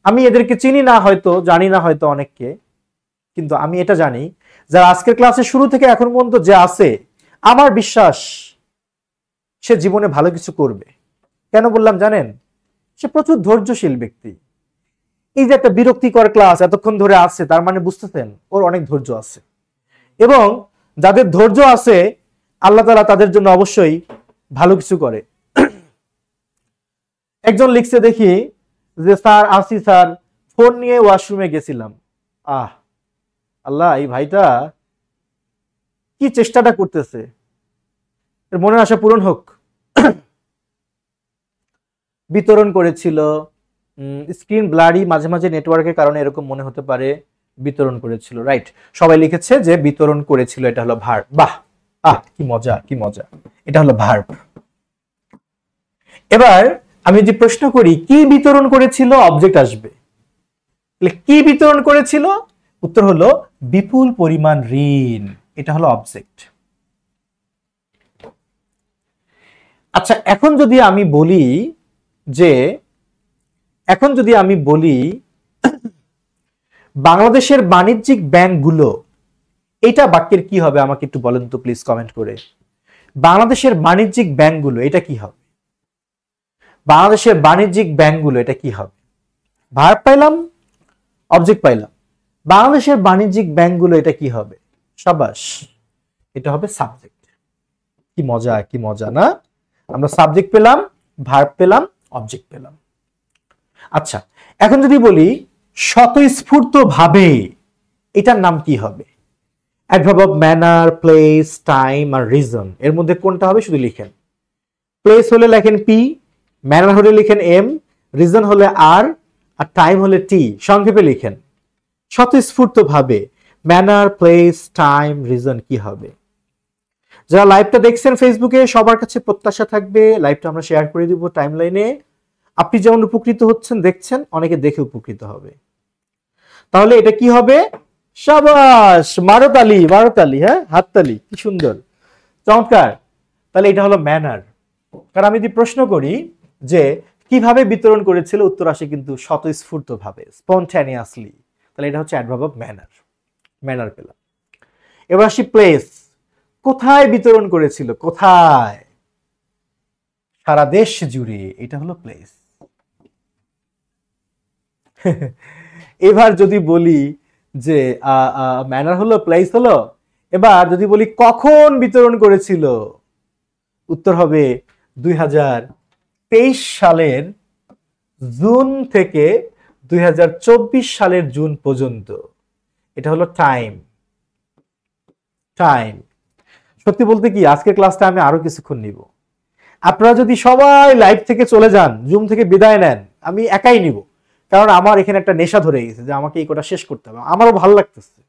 আমি এদেরকে চিনি না হয়তো, জানি না হয়তো অনেককে, কিন্তু আমি এটা জানি যারা আজকের ক্লাসে শুরু থেকে এখন পর্যন্ত যে আছে, আমার বিশ্বাস সে জীবনে ভালো কিছু করবে। কেন বললাম জানেন? সে প্রচুর ধৈর্যশীল ব্যক্তি। এই যে একটা বিরক্তিকর ক্লাস এতক্ষণ ধরে আছে, তার মানে বুঝতেছেন ওর অনেক ধৈর্য আছে, এবং যাদের ধৈর্য আছে আল্লাহ তাআলা তাদের জন্য অবশ্যই ভালো কিছু করে। একজন লিখছে দেখি যে স্যার আসি স্যার, ফোন নিয়ে ওয়াশরুমে গেছিলাম। আল্লাহ, এই ভাইটা কি চেষ্টাটা করতেছে, এর মনের আশা পূরণ হোক। বিতরণ করেছিল, স্ক্রিন ব্লারি, মাঝে মাঝে নেটওয়ার্কের কারণে এরকম মনে হতে পারে। বিতরণ করেছিল, রাইট, সবাই লিখেছে যে বিতরণ করেছিল, এটা হলো ভার্ব। বাহ, কি মজা, কি মজা, এটা হলো ভার্ব। এবার আমি যদি প্রশ্ন করি কি বিতরণ করেছিল, অবজেক্ট আসবে। কি বিতরণ করেছিল? উত্তর হলো বিপুল পরিমাণ ঋণ, এটা হলো অবজেক্ট। আচ্ছা, এখন যদি আমি বলি বাংলাদেশের বাণিজ্যিক ব্যাংকগুলো, এটা বাক্যের কি হবে আমাকে একটু বলেন তো প্লিজ কমেন্ট করে। বাংলাদেশের বাণিজ্যিক ব্যাংকগুলো এটা কি হবে? বাংলাদেশের বাণিজ্যিক ব্যাংকগুলো এটা কি হবে? ভার্ব পাইলাম, অবজেক্ট পাইলাম। বাংলাদেশের বাণিজ্যিক ব্যাংকগুলো এটা কি হবে? শাবাশ, এটা হবে সাবজেক্ট। কি মজা, কি মজা না? আমরা সাবজেক্ট পেলাম, ভার্ব পেলাম, অবজেক্ট পেলাম। আচ্ছা, এখন যদি বলি স্বতঃস্ফূর্তভাবে, এটার নাম কি হবে? Adverb of manner, place, time আর রিজন, এর মধ্যে কোনটা হবে শুধু লিখেন। প্লেস হলে লেখেন পি, ম্যানার হলে লিখেন এম, রিজন হলে আর টাইম হলে টি। সংক্ষেপে লিখেন স্বতঃস্ফূর্তভাবে, ম্যানার, প্লেস, টাইম, রিজন কি হবে? যারা লাইভটা দেখছেন ফেসবুকে, সবার কাছে প্রত্যাশা থাকবে লাইভটা আমরা শেয়ার করে দিব টাইমলাইনে। আপনি যেমন উপকৃত হচ্ছেন, দেখছেন, অনেকে দেখে উপকৃত হবে। তাহলে এটা কি হবে? শাবাশ, মারতালি, মারতালি, হ্যাঁ, হাততালি, কি সুন্দর, চমৎকার। তাহলে এটা হলো ম্যানার। কারণ আমি যদি প্রশ্ন করি যে কিভাবে বিতরণ করেছিল, উত্তর আসে কিন্তু স্বতঃস্ফূর্তভাবে, স্পন্টানিয়াসলি। তাহলে এটা হচ্ছে অ্যাডভার্ব অফ ম্যানার, ম্যানার পেলাম। এবার আসি প্লেস, কোথায় বিতরণ করেছিল, কোথায়? সারা দেশ জুড়ে, এটা হলো প্লেস। এবার যদি বলি যে ম্যানার হলো, প্লেস হলো, এবার যদি বলি কখন বিতরণ করেছিল, উত্তর হবে 2023 সালের জুন থেকে 2024 সালের জুন পর্যন্ত। এটা হলো টাইম, টাইম। সত্যি বলতে কি আজকের ক্লাসটা আমি আরো কিছুক্ষণ নিব। আপনারা যদি সবাই লাইভ থেকে চলে যান, জুম থেকে বিদায় নেন, আমি একাই নিব, কারণ আমার এখানে একটা নেশা ধরে গেছে যে আমাকে এই কোটা শেষ করতে হবে, আমারও ভালো লাগতেছে।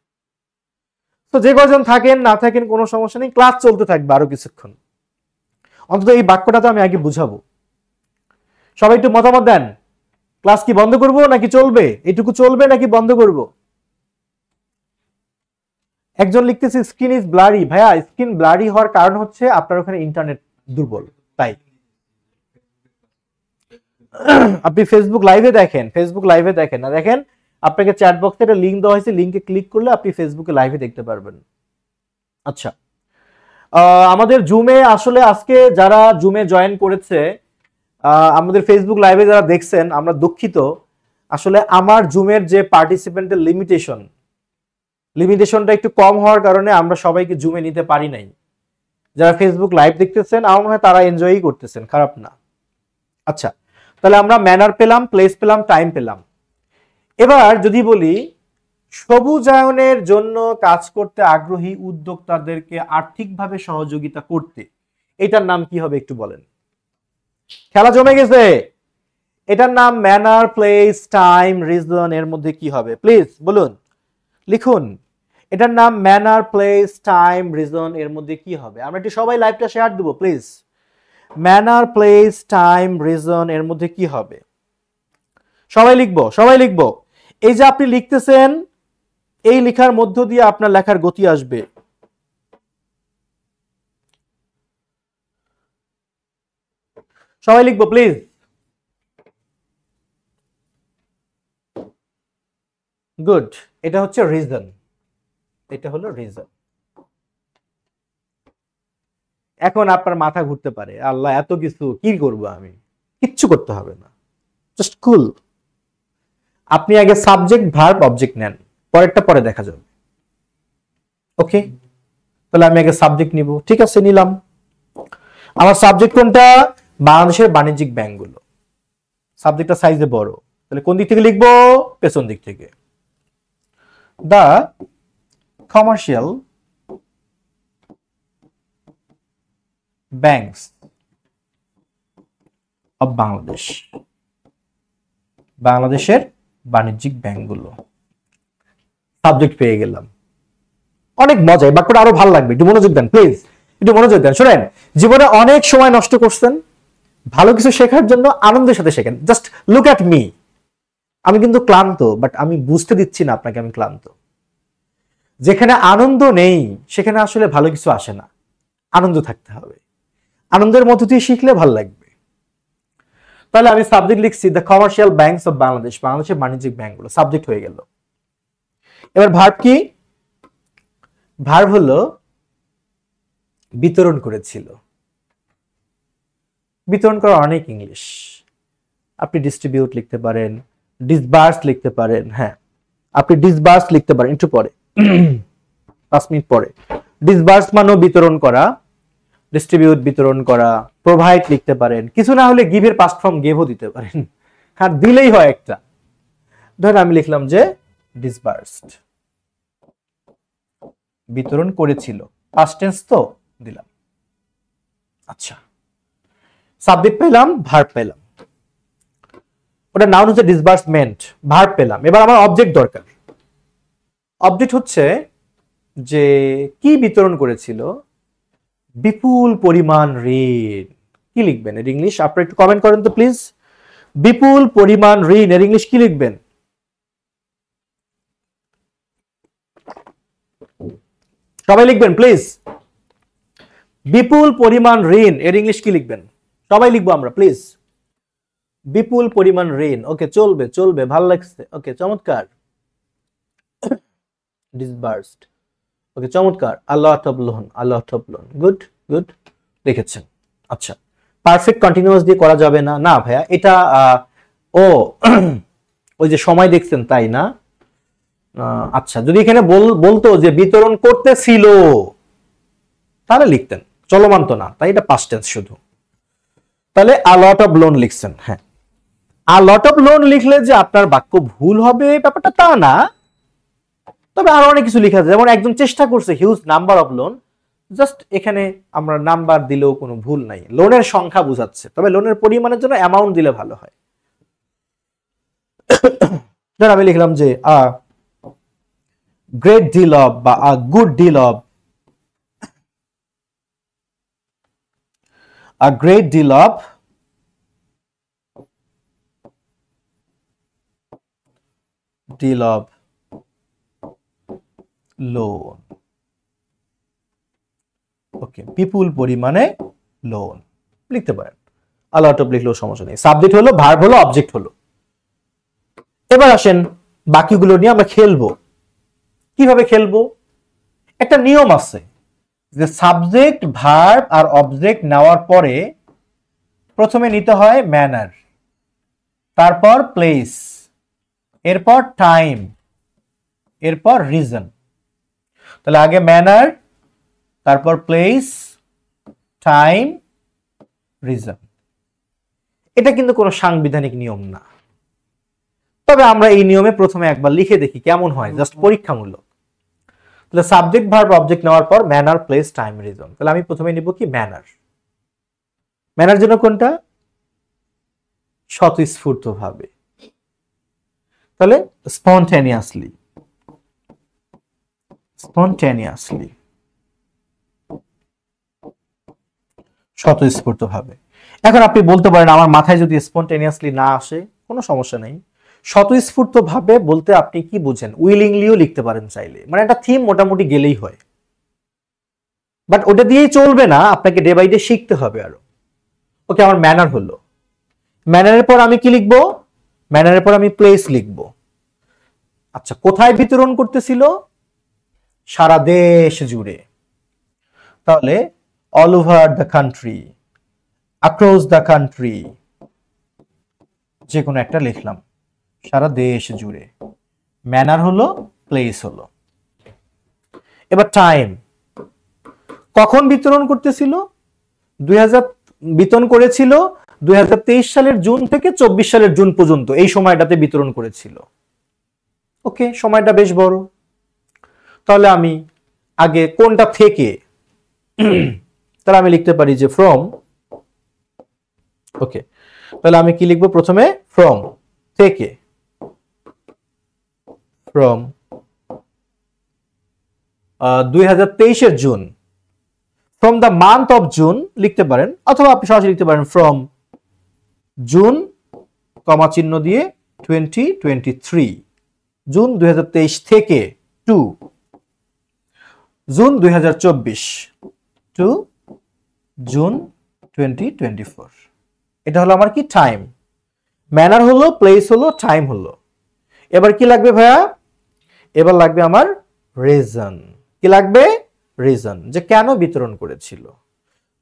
তো যে কজন থাকেন না থাকেন কোনো সমস্যা নেই, ক্লাস চলতে থাকবে আরো কিছুক্ষণ। অন্তত এই বাক্যটা তো আমি আগে বুঝাবো। সবাই একটু মতামত দেন, ক্লাস কি বন্ধ করব নাকি চলবে? এইটুকু চলবে নাকি বন্ধ করব? একজন লিখতেছে স্ক্রিন ইজ ব্লারি। ভাইয়া, স্ক্রিন ব্লারি হওয়ার কারণ হচ্ছে আপনার ওখানে ইন্টারনেট দুর্বল, তাই। আপনি ফেসবুক লাইভে দেখেন, ফেসবুক লাইভে দেখেন না, দেখেন আপনাকে চ্যাট বক্সে একটা লিংক দেওয়া হয়েছে, লিংকে ক্লিক করলে আপনি ফেসবুকে লাইভে দেখতে পারবেন। আচ্ছা, আমাদের জুমে আসলে আজকে যারা জুমে জয়েন করেছে, আমাদের ফেসবুক লাইভে যারা দেখছেন, আমরা দুঃখিত। আসলে আমার জুমের যে পার্টিসিপেন্টের লিমিটেশনটা একটু কম হওয়ার কারণে আমরা সবাইকে জুমে নিতে পারি নাই। যারা ফেসবুক লাইভ দেখতেছেন আমার মনে হয় তারা এনজয়ই করতেছেন, খারাপ না। আচ্ছা, তো তাহলে আমরা ম্যানার পেলাম, প্লেস পেলাম, টাইম পেলাম। এবার যদি বলি সবুজায়নের জন্য কাজ করতে আগ্রহী উদ্যোক্তাদেরকে আর্থিকভাবে সহযোগিতা করতে, এটার নাম কি হবে একটু বলেন। খেলা জমে গেছে। এটার নাম ম্যানার, প্লেস, টাইম, রিজন। এর মধ্যে কি হবে প্লিজ বলুন, লিখুন। এটার নাম ম্যানার, প্লেস, টাইম, রিজন। এর মধ্যে কি হবে? আমরা একটু সবাই লাইভটা শেয়ার দেবো please. Manner, place, time, reason. এর মধ্যে কি হবে? সবাই লিখবো, সবাই লিখবো। এই যে আপনি লিখতেছেন, এই লেখার মধ্য দিয়ে আপনার লেখার গতি আসবে। সবাই লিখবো প্লিজ। গুড। এটা হচ্ছে রিজন, এটা হলো রিজন। এখন আপনার মাথা ঘুরতে পারে, আল্লাহ এত কিছু কি করব আমি? কিচ্ছু করতে হবে না, জাস্ট কুল। আপনি আগে সাবজেক্ট, ভার্ব, অবজেক্ট নেন, পরেরটা পরে দেখা যাবে। ওকে, তাহলে আমি আগে সাবজেক্ট নিব। ঠিক আছে, নিলাম। আমার সাবজেক্ট কোনটা? বাংলাদেশের বাণিজ্যিক ব্যাংকগুলো। সাবজেক্টটা সাইজে বড়, তাহলে কোন দিক থেকে লিখবো? পেছন দিক থেকে। The commercial banks of Bangladesh, বাংলাদেশের বাণিজ্যিক ব্যাংকগুলো। সাবজেক্ট পেয়ে গেলাম। অনেক মজা, এই বাক্যটা আরো ভালো লাগবে। একটু মনোযোগ দেন প্লিজ, একটু মনোযোগ দেন। শোনেন, জীবনে অনেক সময় নষ্ট করছেন ভালো কিছু শেখার জন্য, আনন্দের সাথে শেখেন। Just look at me. আমি কিন্তু ক্লান্ত, বাট আমি বুঝতে দিচ্ছি না আপনাকে আমি ক্লান্ত। যেখানে আনন্দ নেই সেখানে আসলে ভালো কিছু আসে না। আনন্দ থাকতে হবে, আনন্দের মধ্য দিয়ে শিখলে ভালো লাগবে। তাহলে আমি সাবজেক্ট লিখছি the commercial banks of Bangladesh, বাংলাদেশের বাণিজ্যিক ব্যাংকগুলো। সাবজেক্ট হয়ে গেল। এবার ভার্ব কি? ভার্ব হলো বিতরণ করেছিল। বিতরণ করা অনেক ইংলিশ। আপনি ডিস্ট্রিবিউট লিখতে পারেন, ডিসবার্স লিখতে পারেন। হ্যাঁ, আপনি ডিসবার্স লিখতে পারেন একটু পরে, 5 মিনিট পরে। ডিসবার্স মানে বিতরণ করা, ডিস্ট্রিবিউট বিতরণ করা, প্রোভাইড লিখতে পারেন। কিছু না হলে গিভের পাস্ট ফর্ম গেভও দিতে পারেন। হ্যাঁ, দিলেই হয় একটা। ধরেন আমি লিখলাম যে ডিসবার্সড, বিতরণ করেছিল, পাস্ট টেন্স তো দিলাম। আচ্ছা, সাবজেক্ট পেলাম, ভার্ব পেলাম। ওটা নাউন হচ্ছে ডিসবার্সমেন্ট, ভার্ব পেলাম। এবার আমার অবজেক্ট দরকার। অবজেক্ট হচ্ছে যে কি বিতরণ করেছিল? বিপুল পরিমাণ ঋণ। কি লিখবেন এর ইংলিশ? আপনারা একটু কমেন্ট করেন তো প্লিজ। বিপুল পরিমাণ ঋণ এর ইংলিশ কি লিখবেন? সবাই লিখবেন প্লিজ। বিপুল পরিমাণ ঋণ এর ইংলিশ কি লিখবেন? সবাই লিখবো আমরা প্লিজ। বিপুল পরিমাণ ঋণ। ওকে, চলবে চলবে, ভালো লাগছে। ওকে, চমৎকার। ডিসবার্সড। ওকে, চমৎকার। A lot of loan, a lot of loan. Good good, লিখেছেন। আচ্ছা, পারফেক্ট কন্টিনিউয়াস দিয়ে করা যাবে না? না ভাইয়া, এটা ও ওই যে সময় দেখছেন তাই না? আচ্ছা, যদি এখানে বলতো যে বিতরণ করতেছিল তাহলে লিখতেন, চলমান তো না, তাই এটা পাস্ট টেন্স শুধু। তাহলে আ লট অফ লোন লিখছেন। হ্যাঁ, আ লট অফ লোন লিখলে যে আপনার বাক্য ভুল হবে ব্যাপারটা তা না, তবে আরো অনেক কিছু লেখা যায়। যেমন একজন চেষ্টা করছে huge number of loan, just এখানে আমরা নাম্বার দিলেও কোনো ভুল নাই, লোনের সংখ্যা বোঝাচ্ছে। তবে লোনের পরিমাণের জন্য অ্যামাউন্ট দিলে ভালো হয়। ধর আমি লিখলাম যে আ গ্রেট ডিল অফ বা a good deal of, a great deal of loan. ওকে, বিপুল পরিমাণে লোন লিখতে পারেন। a lot of লিখলেও সমস্যা নেই। সাবজেক্ট হলো, ভার্ব হলো, অবজেক্ট হলো। এবার আসেন বাকিগুলো নিয়ে আমরা খেলবো। কিভাবে খেলবো? একটা নিয়ম আছে যে সাবজেক্ট, ভার্ব আর অবজেক্ট নেওয়ার পরে প্রথমে নিতে হয় ম্যানার, তারপর প্লেস, এরপর টাইম, এরপর রিজন। তাহলে আগে ম্যানার, তারপর প্লেস, টাইম, রিজন। এটা কিন্তু কোনো সাংবিধানিক নিয়ম না, তবে আমরা এই নিয়মে প্রথমে একবার লিখে দেখি কেমন হয়, জাস্ট পরীক্ষামূলক। তাহলে সাবজেক্ট ভার্ব অবজেক্ট নেওয়ার পর ম্যানার, প্লেস, টাইম, রিজন। তাহলে আমি প্রথমে নিব কি ম্যানার। ম্যানার জন্য কোনটা? স্বতঃস্ফূর্ত ভাবে। তাহলে স্পন্টেনিয়াসলি, স্পন্টেনিয়াসলি, স্বতঃস্ফূর্ত ভাবে। এখন আপনি বলতে পারেন আমার মাথায় যদি স্পন্টেনিয়াসলি না আসে, কোনো সমস্যা নেই। স্বতঃস্ফূর্ত ভাবে বলতে আপনি কি বুঝেন? উইলিংলিও লিখতে পারেন চাইলে, মানে একটা থিম মোটামুটি গেলেই হয়। বাট ওটা দিয়েই চলবে না, আপনাকে ডে বাই ডে শিখতে হবে আরো। ওকে, আমার ম্যানার হলো। ম্যানারের পর আমি কি লিখবো? ম্যানারের পর আমি প্লেস লিখবো। আচ্ছা, কোথায় বিতরণ করতেছিল? সারা দেশ জুড়ে। তাহলে all over the country, across the country, যে কোনো একটা লিখলাম, সারা দেশ জুড়ে। ম্যানার হলো, প্লেস হলো। এবার টাইম, কখন বিতরণ করতেছিল? বিতরণ করেছিল 2023 সালের জুন থেকে 24 সালের জুন পর্যন্ত, এই সময়টাতে বিতরণ করেছিল। ওকে, সময়টা বেশ বড়। তাহলে আমি আগে কোনটা থেকে, তাহলে আমি লিখতে পারি যে ফ্রম। ওকে, তাহলে আমি কি লিখবো? প্রথমে ফ্রম, থেকে, from 2023 June, from the month of June লিখতে পারেন, অথবা আপনি সরাসরি লিখতে পারেন ফ্রম জুন, কমা চিহ্ন দিয়ে 2023, জুন 2023 থেকে টু জুন 2024, টু জুন 2024। এটা হলো আমার কি? টাইম। ম্যানার হলো, প্লেস হলো, টাইম হলো। এবার কি লাগবে ভাইয়া? এবার লাগবে আমার রিজন। কি লাগবে? রিজন, যে কেন বিতরণ করেছিল,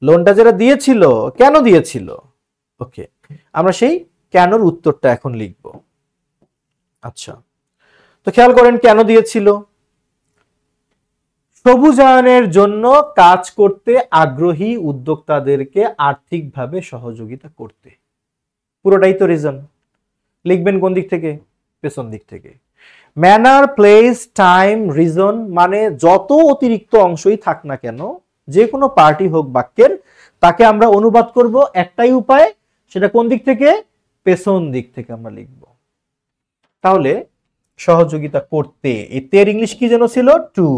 লোনটা যারা দিয়েছিল কেন দিয়েছিল। ওকে, আমরা সেই কেনর উত্তরটা এখন লিখব। আচ্ছা, তো খেয়াল করেন কেন দিয়েছিল। সবুজায়নের জন্য কাজ করতে আগ্রহী উদ্যোক্তাদেরকে আর্থিকভাবে সহযোগিতা করতে। পুরোটাই তো রিজন। লিখবেন কোন দিক থেকে? পেছন দিক থেকে। ম্যানার, প্লেস, টাইম, রিজন মানে যত অতিরিক্ত অংশই থাক না কেন, যে কোনো পার্টি হোক বাক্যের, তাকে আমরা অনুবাদ করব একটাই উপায়, সেটা কোন দিক থেকে? পেছন দিক থেকে আমরা লিখব। তাহলে সহযোগিতা করতে, এর ইংলিশ কি যেন ছিল? টু।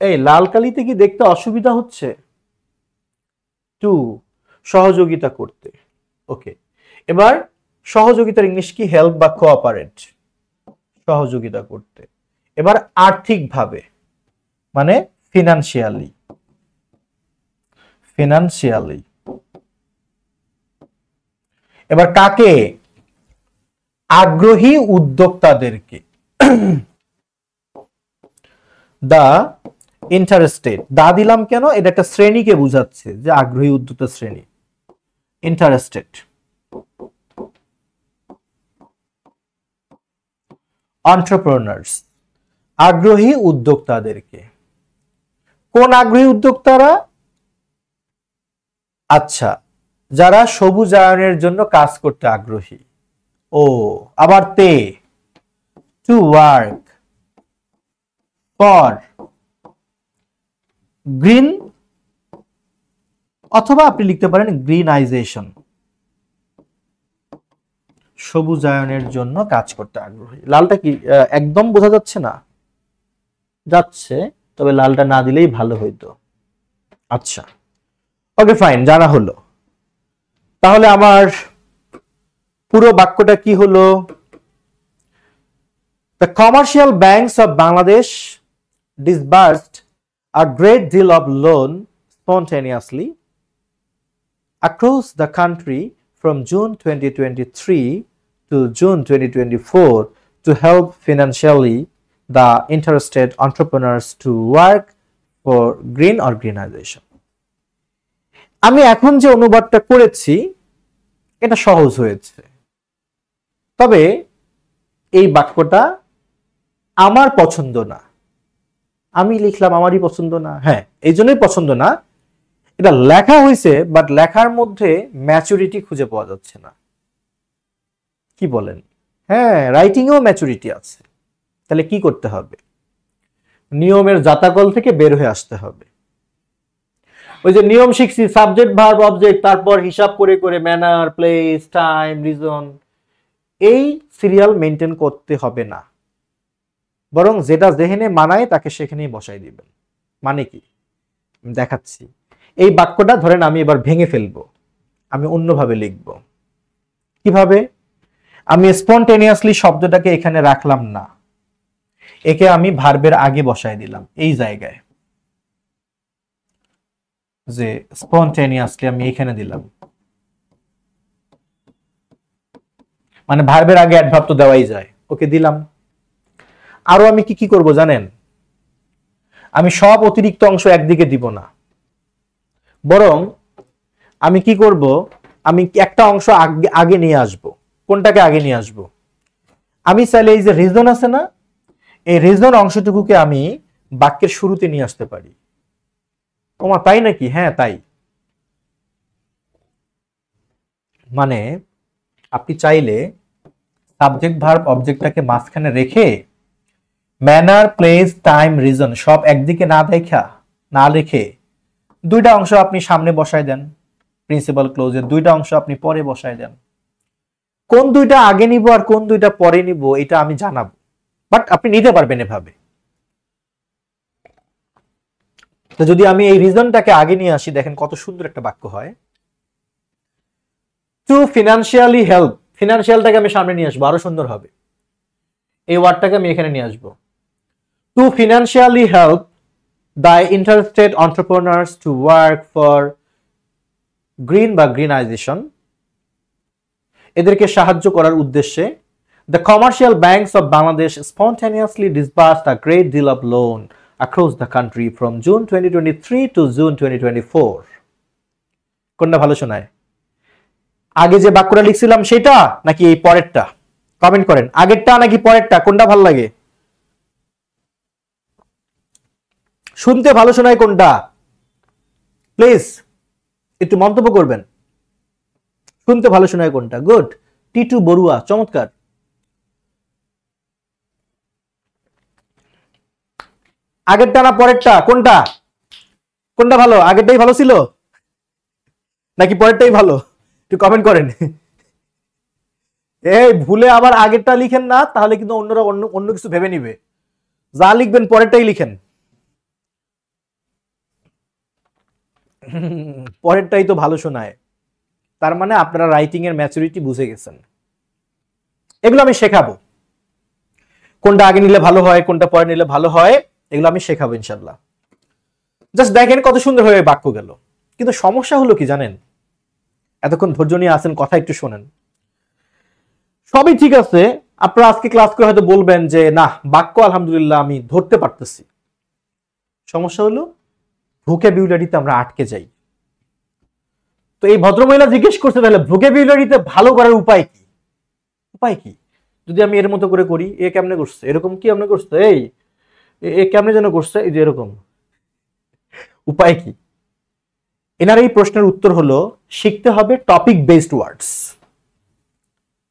এই লাল কালিতে কি দেখতে অসুবিধা হচ্ছে? টু, সহযোগিতা করতে। ওকে, এবার সহযোগিতার ইংলিশ কি? হেল্প বা কোঅপারেট, সহযোগিতা করতে। এবার আর্থিকভাবে মানে ফিনান্সিয়ালি, ফিনান্সিয়ালি। এবার কাকে? আগ্রহী উদ্যোক্তাদেরকে। দা ইন্টারেস্টেড, দা দিলাম কেন? এটা একটা শ্রেণীকে বুঝাচ্ছে, যে আগ্রহী উদ্যোক্তা শ্রেণী। ইন্টারেস্টেড, এন্টারপ্রেনার্স, আগ্রহী উদ্যোক্তাদেরকে। কোন আগ্রহী উদ্যোক্তারা? আচ্ছা, যারা সবুজায়নের জন্য কাজ করতে আগ্রহী। ও, আবার তে, টু ওয়ার্ক ফর গ্রিন, অথবা আপনি লিখতে পারেন গ্রিনাইজেশন, সবুজায়নের জন্য কাজ করতে আগ্রহী। লালটা কি একদম বোঝা যাচ্ছে না? যাচ্ছে, তবে লালটা না দিলেই ভালো হইতো। আচ্ছা, ওকে ফাইন, জানা হলো। তাহলে আমার পুরো বাক্যটা কি হলো? The commercial banks of Bangladesh disbursed a great deal of loan spontaneously across the country from June 2023 to June 2024 to help financially the interested entrepreneurs to work for green organization. আমি এখন যে অনুবাদটা করেছি এটা সহজ হয়েছে, তবে এই বাক্যটা আমার পছন্দ না। আমি লিখলাম আমারই পছন্দ না, হ্যাঁ এই জন্যই পছন্দ না, এটা লেখা হয়েছে, বাট লেখার মধ্যে ম্যাচুরিটি খুঁজে পাওয়া যাচ্ছে না। কি বলেন? হ্যাঁ, রাইটিং এও ম্যাচুরিটি আছে। তাহলে কি করতে হবে? নিয়মের জাতাকল থেকে বের হয়ে আসতে হবে। ওই যে নিয়ম শিখছি, সাবজেক্ট ভার্ব অবজেক্ট, তারপর হিসাব করে করে ম্যানার, প্লেস, টাইম, রিজন, এই সিরিয়াল মেনটেন করতে হবে না, বরং যেটা যেখানে মানায় তাকে সেখানেই বসাই দিবেন। মানে কি দেখাচ্ছি। এই বাক্যটা ধরেন আমি এবার ভেঙে ফেলবো, আমি অন্যভাবে লিখব। কিভাবে? আমি স্পন্টেনিয়াসলি শব্দটাকে এখানে রাখলাম না, একে আমি ভার্বের আগে বসাই দিলাম এই জায়গায়, যে স্পন্টেনিয়াসলি আমি এখানে দিলাম, মানে ভার্বের আগে অ্যাডভার্ব তো দেওয়াই যায়, ওকে দিলাম। আরো আমি কি কি করব জানেন? আমি সব অতিরিক্ত অংশ একদিকে দিব না, বরং আমি কি করব, আমি একটা অংশ আগে নিয়ে আসব। কোনটাকে আগে নিয়ে আসব? আমি চাইলে এই যে রিজন আছে না, এই রিজন অংশটুকুকে আমি বাক্যের শুরুতে নিয়ে আসতে পারি। ওমা তাই নাকি? হ্যাঁ তাই। মানে আপনি চাইলে সাবজেক্ট ভার্ব অবজেক্টটাকে মাঝখানে রেখে ম্যানার, প্লেস, টাইম, রিজন সব একদিকে না রেখে দুইটা অংশ আপনি সামনে বসায় দেন, প্রিন্সিপাল ক্লোজের দুইটা অংশ আপনি পরে বসায় দেন। কোন দুইটা আগে নিব আর কোন দুইটা পরে নিব এটা আমি জানাবো, বাট আপনি নিতে পারবেন এভাবে। তো যদি আমি এই রিজনটাকে আগে নিয়ে আসি, দেখেন কত সুন্দর একটা বাক্য হয়। টু ফিনান্সিয়ালি হেল্প, ফিনান্সিয়ালটাকে আমি সামনে নিয়ে আসবো, আরো সুন্দর হবে। এই ওয়ার্ডটাকে আমি এখানে নিয়ে আসবো। To financially help the interested entrepreneurs to work for green বা গ্রিনাইজেশন, এদেরকে সাহায্য করার উদ্দেশ্যে the commercial banks of Bangladesh spontaneously disbursed a great deal of loan across the country from June 2023 to June 2024. কোনটা ভালো শোনায়? আগে যে বাক্যটা লিখছিলাম সেটা নাকি এই পরেরটা? কমেন্ট করেন, আগেরটা নাকি পরেরটা, কোনটা ভালো লাগে? শুনতে ভালো শোনায় কোনটা? প্লিজ একটু মন্তব্য করবেন। শুনতে ভালো শোনায় কোনটা? গুড, টিটু বড়ুয়া, চমৎকার। আগেরটা না পরেরটা, কোনটা কোনটা ভালো? আগেরটাই ভালো ছিল নাকি পরেরটাই ভালো? একটু কমেন্ট করেন। এই ভুলে আবার আগেরটা লিখেন না, তাহলে কিন্তু অন্যরা অন্য কিছু ভেবে নিবে। যা লিখবেন পরেরটাই লিখেন, পরেরটাই তো ভালো শোনায়। তার মানে আপনারা রাইটিং এর ম্যাচুরিটি বুঝে গেছেন। এগুলো আমি শেখাবো, কোনটা আগে নিলে ভালো হয়, কোনটা পরে নিলে ভালো হয়, এগুলো আমি শেখাবো ইনশাল্লাহ। জাস্ট দেখেন কত সুন্দর হয়ে বাক্য গেল। কিন্তু সমস্যা হলো কি জানেন? এতক্ষণ ধৈর্য নিয়ে আছেন, কথা একটু শোনেন। সবই ঠিক আছে, আপনারা আজকে ক্লাস করে হয়তো বলবেন যে না বাক্য আলহামদুলিল্লাহ আমি ধরতে পারতেছি। সমস্যা হলো ভোকাবুলারিতে আমরা আটকে যাই। তো এই ভদ্রমহিলা জিজ্ঞেস করছে তাহলে ভোকাবুলারিতে ভালো করার উপায় কি? উপায় কি? যদি আমি এর মতো করে করি, এ কেমনে করছে, এরকম কি আপনি করছে, এই এ কেমনে যেন করছে, এই যে এরকম, উপায় কি? এনার এই প্রশ্নের উত্তর হলো শিখতে হবে টপিক বেসড ওয়ার্ডস।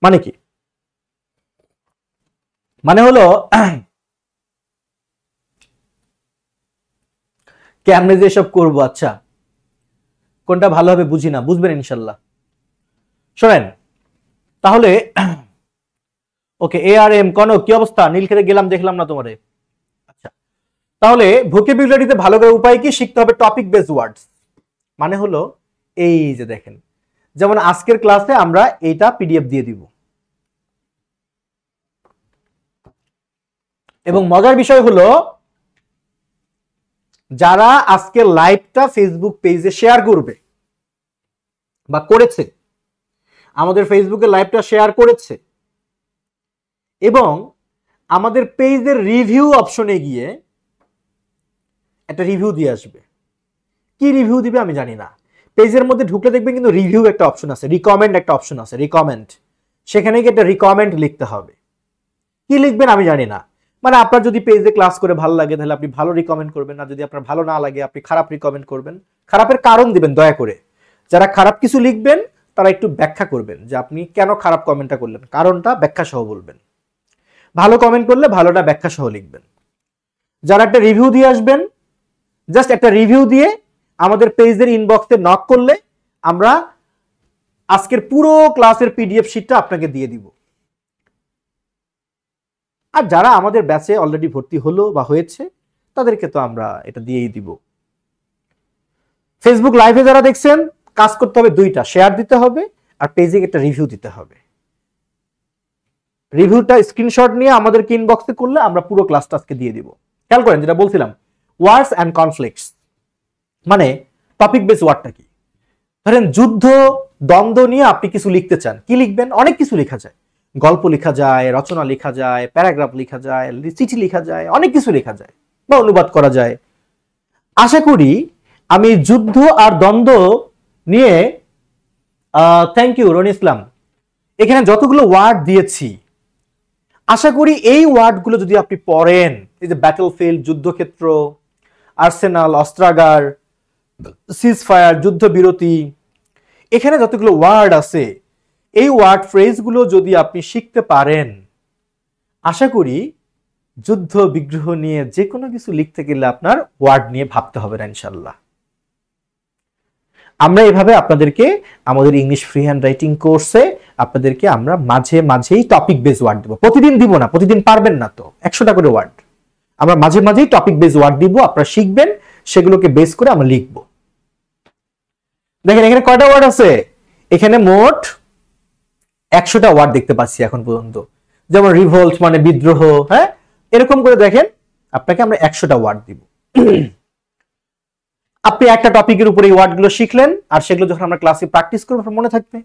মানে কি? মানে হলো কেমনে যে সব করবো, আচ্ছা কোনটা ভালো হবে বুঝি না, বুঝবেন ইনশাল্লাহ। শোনেন তাহলে, ওকে ARM কনক কি অবস্থা? নীলক্ষেতে গেলাম দেখলাম না তোমারে। আচ্ছা তাহলে ভোকাবুলারিতে ভালো করার উপায় কি? শিখতে হবে টপিক বেসড ওয়ার্ডস। মানে হলো এই যে দেখেন, যেমন আজকের ক্লাসে আমরা এইটা PDF দিয়ে দিব, এবং মজার বিষয় হলো যারা আজকে লাইভটা ফেসবুক পেজে শেয়ার করবে বা করেছে, আমাদের ফেসবুকে লাইভটা শেয়ার করেছে এবং আমাদের পেজের রিভিউ অপশনে গিয়ে একটা রিভিউ দিয়ে আসবে। কি রিভিউ দিবে আমি জানি না, পেজের মধ্যে ঢুকলে দেখবেন কিন্তু রিভিউ একটা অপশন আছে, রিকমেন্ড একটা অপশন আছে, রিকমেন্ড, সেখানে গিয়ে একটা রিকমেন্ড লিখতে হবে। কি লিখবেন আমি জানি না, মানে আপনার যদি পেজে ক্লাস করে ভালো লাগে তাহলে আপনি ভালো রিকমেন্ড করবেন, না যদি আপনার ভালো না লাগে আপনি খারাপ রিকমেন্ড করবেন। খারাপের কারণ দিবেন দয়া করে। যারা খারাপ কিছু লিখবেন তারা একটু ব্যাখ্যা করবেন যে আপনি কেন খারাপ কমেন্টটা করলেন, কারণটা ব্যাখ্যা সহ বলবেন। ভালো কমেন্ট করলে ভালোটা ব্যাখ্যা সহ লিখবেন। যারা একটা রিভিউ দিয়ে আসবেন, জাস্ট একটা রিভিউ দিয়ে আমাদের পেজের ইনবক্সে নক করলে আমরা আজকের পুরো ক্লাসের পিডিএফ শিটটা আপনাকে দিয়ে দিব। আর যারা আমাদের ব্যাচে অলরেডি ভর্তি হলো বা হয়েছে তাদেরকে তো আমরা এটা দিয়েই দিব। ফেসবুক লাইভে যারা দেখছেন কাজ করতে হবে দুইটা, শেয়ার দিতে হবে আর পেজে একটা রিভিউ দিতে হবে। রিভিউটা স্ক্রিনশট নিয়ে আমাদেরকে ইনবক্সে করলে আমরা পুরো ক্লাসটা আজকে দিয়ে দিব। খেয়াল করেন যেটা বলছিলাম, ওয়ার্ডস অ্যান্ড কনফ্লিক্টস মানে টপিক বেস ওয়ার্ডটা কি। ধরেন যুদ্ধ দ্বন্দ্ব নিয়ে আপনি কিছু লিখতে চান, কি লিখবেন? অনেক কিছু লেখা যায়, গল্প লেখা যায়, রচনা লেখা যায়, প্যারাগ্রাফ লেখা যায়, চিঠি লেখা যায়, অনেক কিছু লেখা যায় বা অনুবাদ করা যায়। আশা করি আমি যুদ্ধ আর দ্বন্দ্ব নিয়ে থ্যাংক ইউ রনি ইসলাম, এখানে যতগুলো ওয়ার্ড দিয়েছি আশা করি এই ওয়ার্ডগুলো যদি আপনি পড়েন, এই যে ব্যাটলফিল্ড যুদ্ধক্ষেত্র, আর্সেনাল অস্ত্রাগার, সিজফায়ার যুদ্ধবিরতি, এখানে যতগুলো ওয়ার্ড আছে এই ওয়ার্ড ফ্রেজগুলো যদি আপনি শিখতে পারেন, আশা করি যুদ্ধ বিগ্রহ নিয়ে যে কোনো কিছু লিখতে গেলে আপনার ওয়ার্ড নিয়ে ভাবতে হবে না ইনশাল্লাহ। আমরা এভাবে আপনাদেরকে আমাদের ইংলিশ ফ্রি হ্যান্ড রাইটিং কোর্সে আপনাদেরকে আমরা মাঝে মাঝেই টপিক বেস ওয়ার্ড দিব। প্রতিদিন দিব না, প্রতিদিন পারবেন না তো, 100টা করে ওয়ার্ড আমরা মাঝে মাঝেই টপিক বেস ওয়ার্ড দিব, আপনারা শিখবেন, সেগুলোকে বেস করে আমরা লিখব। দেখেন এখানে কয়টা ওয়ার্ড আছে, এখানে মোট 100টা ওয়ার্ড দেখতে পাচ্ছি এখন পর্যন্ত। যেমন রিভোল্ট মানে বিদ্রোহ, হ্যাঁ এরকম করে দেখেন আপনাকে আমরা 100টা ওয়ার্ড দিব। আপনি একটা টপিকের উপরে এই ওয়ার্ডগুলো শিখলেন আর সেগুলো যখন আমরা ক্লাসে প্র্যাকটিস করব আপনার মনে থাকবে।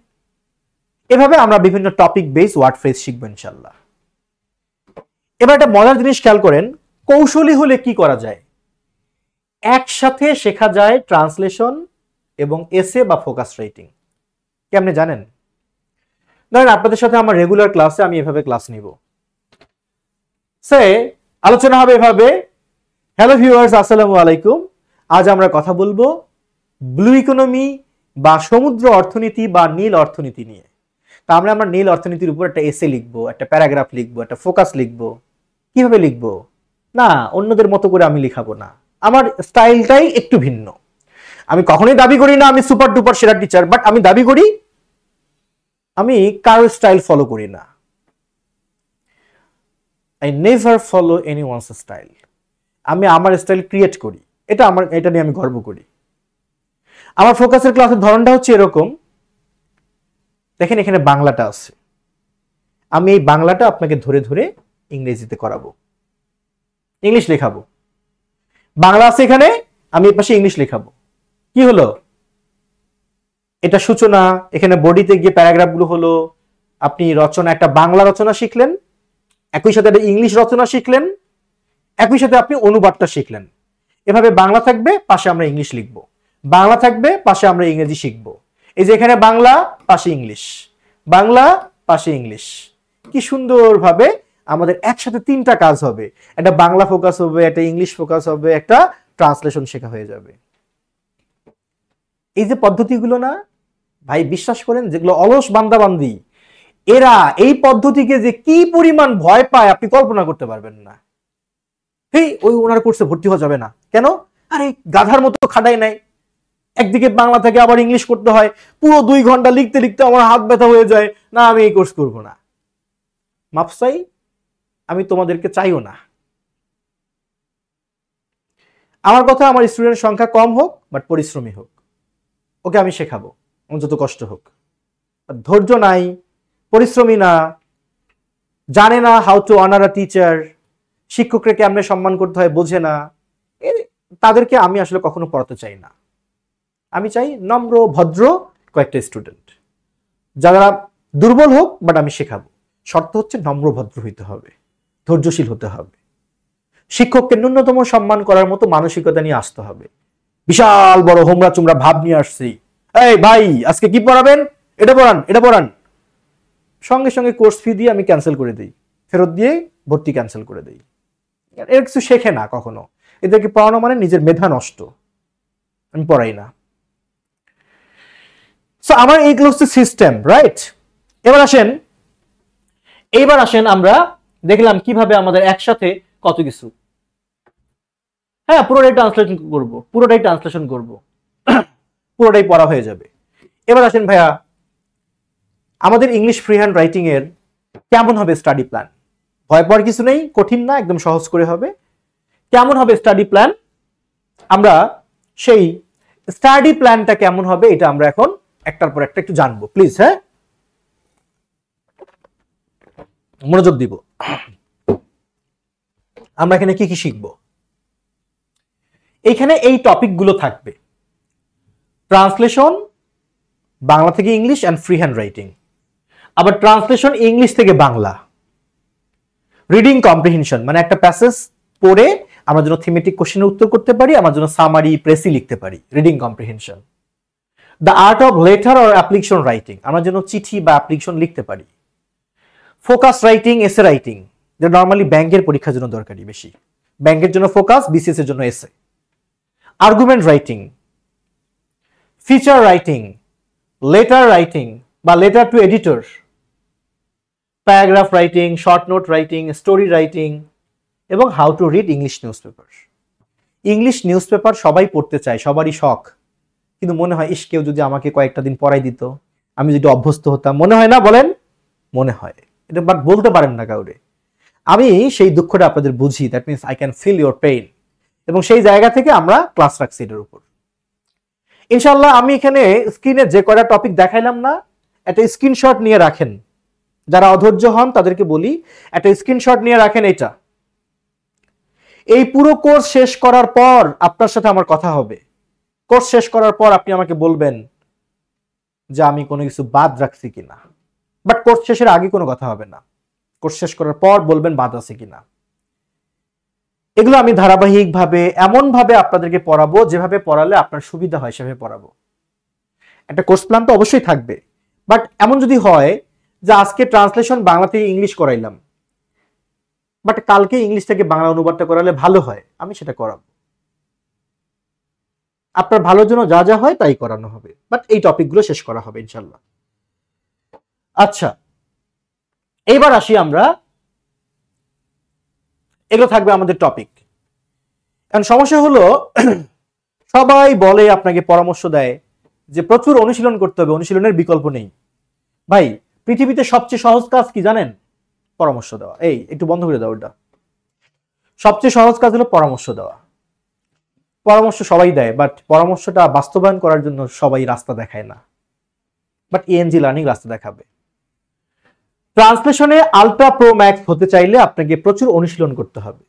এভাবে আমরা বিভিন্ন টপিক বেস ওয়ার্ড ফ্রেজ শিখবো ইনশাআল্লাহ। এবার একটা মজার জিনিস খেয়াল করেন, কৌশলী হলে কি করা যায়? একসাথে শেখা যায় ট্রান্সলেশন এবং এসে বা ফোকাস রাইটিং। কেমনে জানেন? ধরেন আপনাদের সাথে আমার রেগুলার ক্লাসে আমি এভাবে ক্লাস নিব, সে আলোচনা হবে এভাবে, হ্যালো ভিউয়ার্স আসসালামু আলাইকুম, আজ আমরা কথা বলবো ব্লু ইকোনমি বা সমুদ্র অর্থনীতি বা নীল অর্থনীতি নিয়ে। তা আমরা নীল অর্থনীতির উপর একটা এসে লিখবো, একটা প্যারাগ্রাফ লিখবো, একটা ফোকাস লিখবো। কিভাবে লিখবো? না অন্যদের মতো করে আমি লিখাবো না, আমার স্টাইলটাই একটু ভিন্ন। আমি কখনোই দাবি করি না আমি সুপার ডুপার সেরা টিচার, বাট আমি দাবি করি আমি কারো স্টাইল ফলো করি না। I never follow anyone's style. আমি আমার স্টাইল ক্রিয়েট করি, এটা নিয়ে আমি গর্ব করি। আমার ফোকাসের ক্লাসের ধরনটা হচ্ছে এরকম, দেখেন এখানে বাংলাটা আছে, আমি এই বাংলাটা আপনাকে ধরে ধরে ইংরেজিতে করাবো, ইংলিশ লেখাবো। বাংলা আছে এখানে, আমি এর পাশে ইংলিশ লেখাবো। কি হলো? এটা সূচনা, এখানে বডিতে গিয়ে প্যারাগ্রাফ গুলো হলো। আপনি রচনা, একটা বাংলা রচনা শিখলেন, একই সাথে একটা ইংলিশ রচনা শিখলেন, একই সাথে আপনি অনুবাদটা শিখলেন। এভাবে বাংলা থাকবে, পাশে আমরা ইংলিশ লিখবো, বাংলা থাকবে, পাশে আমরা ইংরেজি শিখবো। এই যে এখানে বাংলা, পাশে ইংলিশ, বাংলা, পাশে ইংলিশ। কি সুন্দরভাবে আমাদের একসাথে 3টা কাজ হবে, একটা বাংলা ফোকাস হবে, একটা ইংলিশ ফোকাস হবে, একটা ট্রান্সলেশন শেখা হয়ে যাবে। এই যে পদ্ধতিগুলো না ভাই, বিশ্বাস করেন যেগুলো অলস বান্দাবান্দি, এরা এই পদ্ধতিকে যে কি পরিমাণ ভয় পায় আপনি কল্পনা করতে পারবেন না। ওই ওনার কোর্সে ভর্তি হওয়া যাবে না কেন? আরে গাধার মতো খাটাই নাই, একদিকে বাংলা থেকে আবার ইংলিশ করতে হয়, পুরো 2 ঘন্টা লিখতে লিখতে আমার হাত ব্যথা হয়ে যায়, না আমি এই কোর্স করব না। মাপসাই আমি তোমাদেরকে চাইও না। আমার কথা, আমার স্টুডেন্টের সংখ্যা কম হোক বাট পরিশ্রমী হোক, ওকে আমি শেখাবো, যত কষ্ট হোক। ধৈর্য নাই, পরিশ্রমী না, জানে না how to honour a teacher, শিক্ষককে কেমনে সম্মান করতে হয় বোঝে না, তাদেরকে আমি আসলে কখনো পড়াতে চাই না। আমি চাই নম্র ভদ্র কয়েকটা স্টুডেন্ট, যারা দুর্বল হোক বাট আমি শেখাবো। শর্ত হচ্ছে নম্র ভদ্র হইতে হবে, ধৈর্যশীল হতে হবে, শিক্ষককে ন্যূনতম সম্মান করার মতো মানসিকতা নিয়ে আসতে হবে। বিশাল বড় হোমরা চুমরা ভাব নিয়ে আসছি, এই ভাই আজকে কি পড়াবেন, এটা পড়ান এটা পড়ান, সঙ্গে সঙ্গে কোর্স ফি দিয়ে আমি ক্যান্সেল করে দিই, ফেরত দিয়ে ভর্তি ক্যান্সেল করে দিই। এর কিছু শেখে না কখনো। এদেরকে পড়ানো মানে নিজের মেধা নষ্ট, আমি পড়াই না। সো আমার এইগুলো হচ্ছে সিস্টেম, রাইট? এইবার আসেন আমরা দেখলাম কিভাবে আমাদের একসাথে কত কিছু, হ্যাঁ পুরোটাই ট্রান্সলেশন করব পুরোটাই পড়া হয়ে যাবে। এবার আসেন ভাইয়া, আমাদের ইংলিশ ফ্রি হ্যান্ড রাইটিং এর কেমন হবে স্টাডি প্ল্যান? ভয় পাওয়ার কিছু নেই, কঠিন না, একদম সহজ করে হবে। কেমন হবে স্টাডি প্ল্যান? আমরা সেই স্টাডি প্ল্যানটা কেমন হবে এটা আমরা এখন একটার পর একটা একটু জানবো, প্লিজ। হ্যাঁ, মনোযোগ দিব। আমরা এখানে কি কি শিখব? এইখানে এই টপিকগুলো থাকবে: ট্রান্সলেশন বাংলা থেকে English and free hand writing, আবার ট্রান্সলেশন ইংলিশ থেকে বাংলা, রিডিং কম্প্রিহেনশন মানে একটা প্যাসেজ পড়ে আমরা যেন থিমেটিক কোশ্চেনের উত্তর করতে পারি, আমরা যেন সামারি প্রেসি লিখতে পারি, reading comprehension. The art of letter or application writing, আমরা যেন চিঠি বা অ্যাপ্লিকেশন লিখতে পারি। ফোকাস রাইটিং, এসে রাইটিং, যেটা নর্মালি ব্যাংকের পরীক্ষার জন্য দরকারি বেশি, ব্যাংকের জন্য ফোকাস, বিসিএস এর জন্য essay. Argument writing, feature writing, letter writing বা letter to editor, paragraph writing, short note writing, story writing এবং how to read English newspaper. English newspaper সবাই পড়তে চায়, সবারই শখ, কিন্তু মনে হয় ইস কেউ যদি আমাকে কয়েকটা দিন পড়াই দিত, আমি যদি অভ্যস্ত হতাম। মনে হয় না? বলেন মনে হয়, এটা বাট বলতে পারেন না কাউরে। আমি সেই দুঃখটা আপনাদের বুঝি, that means I can feel your pain, এবং সেই জায়গা থেকে আমরা ক্লাস রাখছি এটার উপর। ইনশাল্লাহ আমি এখানে স্ক্রিনে যে কয়টা টপিক দেখাইলাম না, একটা স্ক্রিনশট নিয়ে রাখেন। যারা অধৈর্য হন তাদেরকে বলি, একটা স্ক্রিনশট নিয়ে রাখেন। এটা এই পুরো কোর্স শেষ করার পর আপনার সাথে আমার কথা হবে। কোর্স শেষ করার পর আপনি আমাকে বলবেন যে আমি কোনো কিছু বাদ রাখছি কিনা, বাট কোর্স শেষের আগে কোনো কথা হবে না। কোর্স শেষ করার পর বলবেন বাদ আছে কিনা। এগুলো আমি ধারাবাহিকভাবে এমনভাবে আপনাদেরকে পড়াবো যেভাবে পড়ালে আপনার সুবিধা হয় সেভাবে পড়াবো। একটা কোর্স প্ল্যান তো অবশ্যই থাকবে, বাট এমন যদি হয় যে আজকে ট্রান্সলেশন বাংলা থেকে ইংলিশ করাইলাম, বাট কালকে ইংলিশ থেকে বাংলা অনুবাদটা করালে ভালো হয়, আমি সেটা করাবো। আপনার ভালোর জন্য যা যা হয় তাই করানো হবে, বাট এই টপিকগুলো শেষ করা হবে ইনশাল্লাহ। আচ্ছা, এইবার আসি আমরা, এগুলো থাকবে আমাদের টপিক। এখন সমস্যা হলো সবাই বলে, আপনাকে পরামর্শ দেয় যে প্রচুর অনুশীলন করতে হবে, অনুশীলনের বিকল্প নেই। ভাই, পৃথিবীতে সবচেয়ে সহজ কাজ কি জানেন? পরামর্শ দেওয়া। এই একটু বন্ধ করে দাও ওটা। সবচেয়ে সহজ কাজ হলো পরামর্শ দেওয়া। পরামর্শ সবাই দেয়, বাট পরামর্শটা বাস্তবায়ন করার জন্য সবাই রাস্তা দেখায় না, বাট ইএনজি লার্নিং রাস্তা দেখাবে। ট্রান্সলেশনে আলট্রা প্রো ম্যাক্স হতে চাইলে আপনাকে প্রচুর অনুশীলন করতে হবে।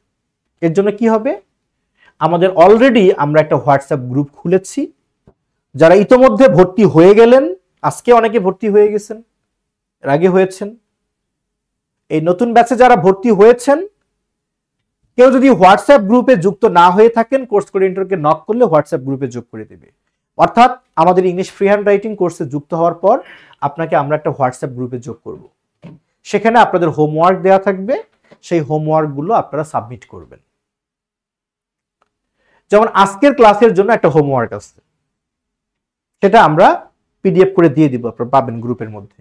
এর জন্য কি হবে? আমাদের অলরেডি আমরা একটা হোয়াটসঅ্যাপ গ্রুপ খুলেছি। যারা ইতোমধ্যে ভর্তি হয়ে গেলেন, আজকে অনেকে ভর্তি হয়ে গেছেন, এর আগে হয়েছেন, এই নতুন ব্যাচে যারা ভর্তি হয়েছেন, কেউ যদি হোয়াটসঅ্যাপ গ্রুপে যুক্ত না হয়ে থাকেন, কোর্স কোঅর্ডিনেটরকে নক করলে হোয়াটসঅ্যাপ গ্রুপে যোগ করে দেবে। অর্থাৎ আমাদের ইংলিশ ফ্রি হ্যান্ড রাইটিং কোর্সে যুক্ত হওয়ার পর আপনাকে আমরা একটা হোয়াটসঅ্যাপ গ্রুপে যোগ করব। সেখানে আপনাদের হোমওয়ার্ক দেওয়া থাকবে, সেই হোমওয়ার্কগুলো আপনারা সাবমিট করবেন। যেমন আজকের ক্লাসের জন্য একটা হোমওয়ার্ক আছে, সেটা আমরা পিডিএফ করে দিয়ে দিব, আপনারা পাবেন গ্রুপের মধ্যে।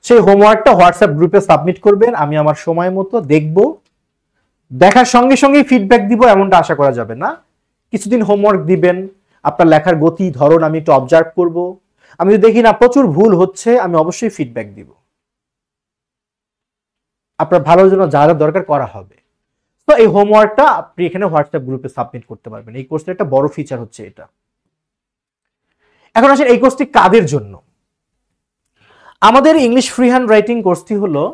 সেই হোমওয়ার্কটা হোয়াটসঅ্যাপ গ্রুপে সাবমিট করবেন। আমি আমার সময় মতো দেখব, দেখার সঙ্গে সঙ্গেই ফিডব্যাক দিব এমনটা আশা করা যাবে না। কিছুদিন হোমওয়ার্ক দিবেন, আপনার লেখার গতি ধরন আমি একটু অবজার্ভ করব। আমি যদি দেখি না প্রচুর ভুল হচ্ছে, আমি অবশ্যই ফিডব্যাক দিব। আপনার ভালোর জন্য যা যা দরকার করা হবে। তো এই হোমওয়ার্কটা আপনি এখানে হোয়াটসঅ্যাপ গ্রুপে সাবমিট করতে পারবেন। এই কোর্সের একটা বড় ফিচার হচ্ছে এটা। এখন আসেন, এই কোর্সটি কাদের জন্য? আমাদের ইংলিশ ফ্রি হ্যান্ড রাইটিং কোর্সটি হলো,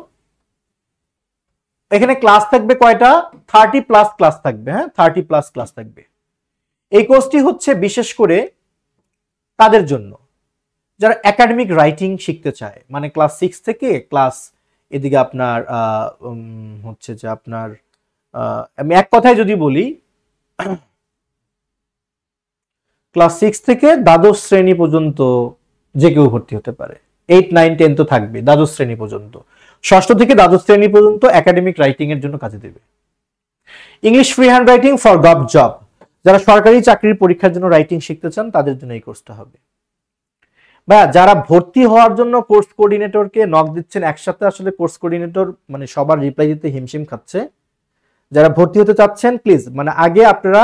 এখানে ক্লাস থাকবে কয়টা? 30+ ক্লাস থাকবে। হ্যাঁ, 30+ ক্লাস থাকবে। এই কোর্সটি হচ্ছে বিশেষ করে তাদের জন্য যারা একাডেমিক রাইটিং শিখতে চায়, মানে ক্লাস 6 থেকে ক্লাস এদিকে আপনার হচ্ছে যে আপনার আমি এক কথায় যদি বলি, ক্লাস 6 থেকে দ্বাদশ শ্রেণী পর্যন্ত যে কেউ ভর্তি হতে পারে। 8, 9, 10 তো থাকবে, দ্বাদশ শ্রেণী পর্যন্ত, ষষ্ঠ থেকে দ্বাদশ শ্রেণী পর্যন্ত একাডেমিক রাইটিং এর জন্য কাজে দেবে। English free hand writing for gov job, যারা সরকারি চাকরির পরীক্ষার জন্য রাইটিং শিখতে চান তাদের জন্য এই কোর্সটা হবে। বা যারা ভর্তি হওয়ার জন্য কোর্স কোঅর্ডিনেটরকে নক দিচ্ছেন একসাথে, আসলে কোর্স কোঅর্ডিনেটর মানে সবার রিপ্লাই দিতে হিমশিম খাচ্ছে। যারা ভর্তি হতে চাচ্ছেন প্লিজ মানে আগে আপনারা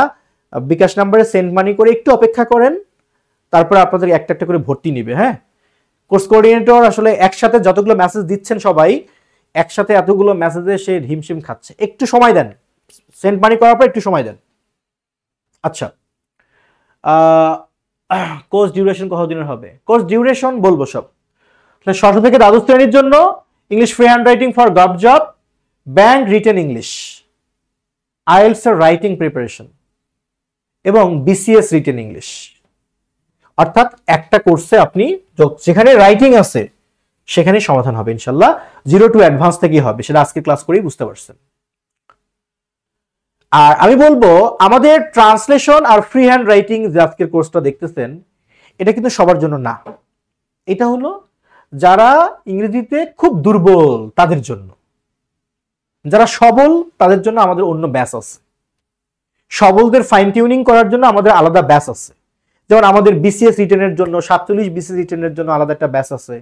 বিকাশ নাম্বারে সেন্ড মানি করে একটু অপেক্ষা করেন, তারপরে আপনাদের একটা একটা করে ভর্তি নিবে। হ্যাঁ, কোর্স কোঅর্ডিনেটর আসলে একসাথে যতগুলো মেসেজ দিচ্ছেন সবাই একসাথে এতগুলো মেসেজে সে হিমশিম খাচ্ছে, একটু সময় দেন, সেন্ড মানি করার পর একটু সময় দেন। আচ্ছা, কোর্স ডিউরেশন কতদিনের হবে? কোর্স ডিউরেশন বলবো সব, ষষ্ঠ থেকে দ্বাদশ শ্রেণীর জন্য English free hand writing for gov job, bank written English, IELTS এর রাইটিং প্রিপারেশন এবং বিসিএস রিটেন ইংলিশ। অর্থাৎ একটা কোর্সে আপনি যেখানে রাইটিং আছে সেখানে সমাধান হবে ইনশাল্লাহ, 0 to অ্যাডভান্স থেকেই হবে, সেটা আজকে ক্লাস করেই বুঝতে পারছেন। আর আমি বলবো আমাদের ট্রান্সলেশন আর ফ্রি হ্যান্ড রাইটিং যে আজকের কোর্সটা দেখতেছেন এটা কিন্তু সবার জন্য না, এটা হলো যারা ইংরেজিতে খুব দুর্বল তাদের জন্য। যারা সবল তাদের জন্য আমাদের অন্য ব্যাচ আছে, সবলদের ফাইন টিউনিং করার জন্য আমাদের আলাদা ব্যাচ আছে। যেমন আমাদের বিসিএস রিটেনের জন্য 47 বিসিএস রিটেনের জন্য আলাদা একটা ব্যাচ আছে,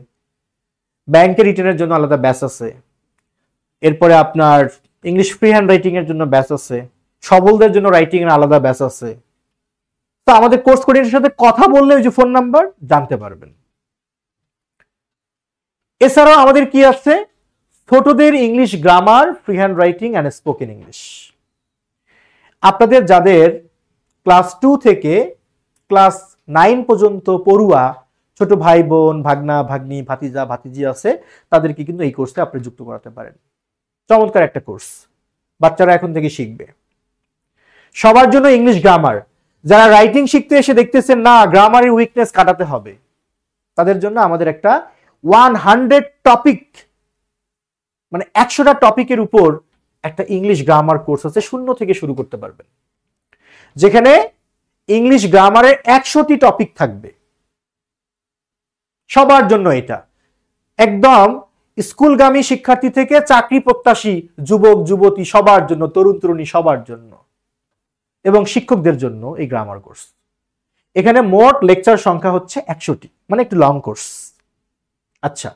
ব্যাংকের রিটেনের জন্য আলাদা ব্যাচ আছে, এরপরে আপনার ইংলিশ ফ্রি হ্যান্ড রাইটিং এর জন্য ব্যাচ আছে, সবলদের জন্য রাইটিং এর আলাদা ব্যাচ আছে। তো আমাদের কোর্স কোঅর্ডিনেটরের সাথে কথা বললে ওই যে ফোন নাম্বার জানতে পারবেন। এছাড়াও আমাদের কি আছে, ছোটদের English grammar, free hand writing and spoken English. আপনাদের যাদের ক্লাস 2 থেকে ক্লাস 9 পর্যন্ত পড়ুয়া ছোট ভাই বোন, ভাগনা ভাগ্নি, ভাতিজা ভাতিজি আছে, তাদেরকে কিন্তু এই কোর্সে আপনি যুক্ত করাতে পারেন। চমৎকার একটা কোর্স, বাচ্চারা এখন থেকে শিখবে। সবার জন্য ইংলিশ গ্রামার, যারা রাইটিং শিখতে এসে দেখতেছেন না গ্রামারের উইকনেস কাটাতে হবে, তাদের জন্য আমাদের একটা 100 টপিক মানে 100টা টপিকের উপর একটা ইংলিশ গ্রামার কোর্স আছে, 0 থেকে শুরু করতে পারবেন, যেখানে ইংলিশ গ্রামারের 100টি টপিক থাকবে। সবার জন্য এটা একদম স্কুলগামী শিক্ষার্থী থেকে চাকরি প্রত্যাশী যুবক যুবতী সবার জন্য, তরুণ তরুণী সবার জন্য এবং শিক্ষকদের জন্য এই গ্রামার কোর্স। এখানে মোট লেকচার সংখ্যা হচ্ছে 100টি, মানে একটু লং কোর্স। আচ্ছা,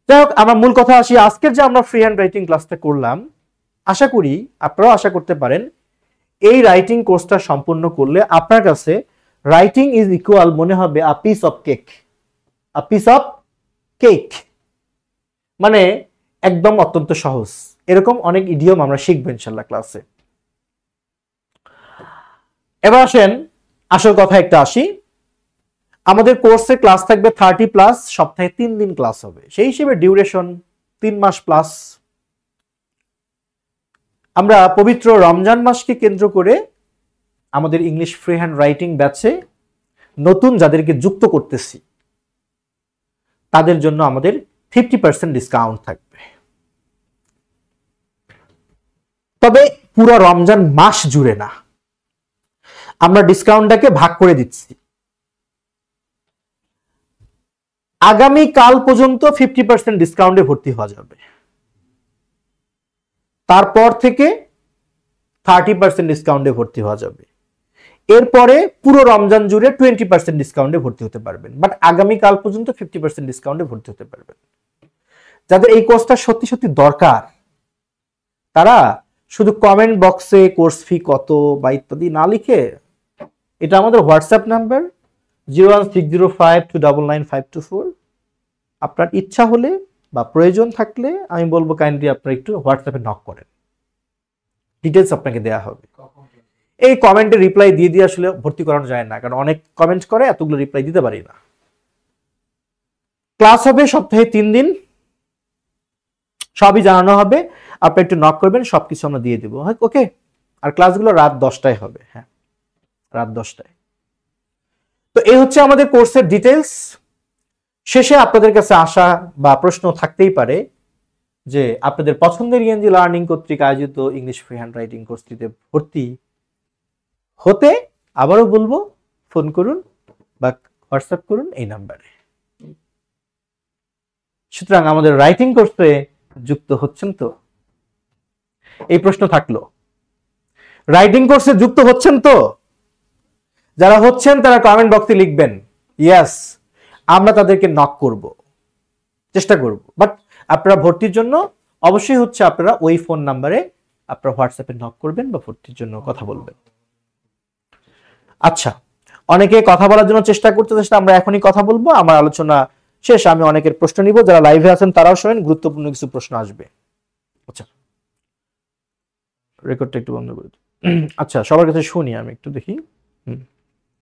যাই হোক আমরা মূল কথা আসি। আজকের যে আমরা ফ্রি হ্যান্ড রাইটিং ক্লাসটা করলাম, আশা করি আপনারাও আশা করতে পারেন এই রাইটিং কোর্সটা সম্পূর্ণ করলে আপনার কাছে রাইটিং ইজ ইকুয়াল মনে হবে a piece of cake, a piece of cake, মানে একদম অত্যন্ত সহজ। এরকম অনেক ইডিয়ম আমরা শিখবো ইনশাল্লাহ ক্লাসে। এবার আসেন আসল কথা একটা আসি। আমাদের কোর্সে ক্লাস থাকবে 30+, সপ্তাহে 3 দিন ক্লাস হবে, সেই হিসেবে ডিউরেশন 3 মাস প্লাস। আমরা পবিত্র রমজান মাসকে কেন্দ্র করে আমাদের ইংলিশ ফ্রি হ্যান্ড রাইটিং ব্যাচে নতুন যাদেরকে যুক্ত করতেছি তাদের জন্য আমাদের 50% ডিসকাউন্ট থাকবে। তবে পুরো রমজান মাস জুড়ে না, আমরা ডিসকাউন্টটাকে ভাগ করে দিচ্ছি। আগামী কাল পর্যন্ত 50% ডিসকাউন্টে ভর্তি হওয়া যাবে, তারপর থেকে 30% ডিসকাউন্টে ভর্তি হওয়া যাবে, এরপরে পুরো রমজান জুড়ে 20% ডিসকাউন্টে ভর্তি হতে পারবেন, বাট আগামী কাল পর্যন্ত 50% ডিসকাউন্টে ভর্তি হতে পারবেন। যাদের এই কোর্সটা সত্যি সত্যি দরকার তারা শুধু কমেন্ট বক্সে কোর্স ফি কত বা ইত্যাদি না লিখে, এটা আমাদের হোয়াটসঅ্যাপ নাম্বার 01605299524, আপনার ইচ্ছা হলে বা প্রয়োজন থাকলে আমি বলবো কাইন্ডলি আপনারা একটু হোয়াটসঅ্যাপে নক করেন, ডিটেলস আপনাকে দেওয়া হবে। এই কমেন্টে রিপ্লাই দিয়ে দিয়ে আসলে ভর্তি করানো যায় না, কারণ অনেক কমেন্ট করে, এতগুলো রিপ্লাই দিতে পারি না। ক্লাস হবে সপ্তাহে 3 দিন, সবই জানানো হবে, আপনি একটু নক করবেন, সবকিছু আমরা দিয়ে দেবো। ওকে, আর ক্লাসগুলো রাত 10টায় হবে। হ্যাঁ, রাত 10টায়। তো এই হচ্ছে আমাদের কোর্সের ডিটেলস। শেষে আপনাদের কাছে আশা বা প্রশ্ন থাকতেই পারে যে আপনাদের পছন্দের ইএনজি লার্নিং কর্তৃক আয়োজিত ইংলিশ ফ্রি হ্যান্ড রাইটিং কোর্সটিতে ভর্তি হতে আবারও বলবো ফোন করুন বা হোয়াটসঅ্যাপ করুন এই নাম্বারে। সুতরাং আমাদের রাইটিং কোর্সে যুক্ত হচ্ছেন তো? এই প্রশ্ন থাকলো। রাইটিং কোর্সে যুক্ত হচ্ছেন তো? যারা হচ্ছেন তারা কমেন্ট বক্সে লিখবেন ইয়েস, আমরা তাদেরকে নক করব, চেষ্টা করব। বাট আপনারা ভর্তির জন্য অবশ্যই হচ্ছে আপনারা ওই ফোন নাম্বারে আপনারা হোয়াটসঅ্যাপে নক করবেন বা ভর্তির জন্য কথা বলবেন। আচ্ছা, অনেকে কথা বলার জন্য চেষ্টা করতেছে, আমরা এখনই কথা বলবো, আমার আলোচনা শেষ। আমি অনেকের প্রশ্ন নিব, যারা লাইভে আছেন তারাও শোনেন, গুরুত্বপূর্ণ কিছু প্রশ্ন আসবে। আচ্ছা, রেকর্ডটা একটু বন্ধ করে দিই। আচ্ছা, সবার কাছে শুনি, আমি একটু দেখি।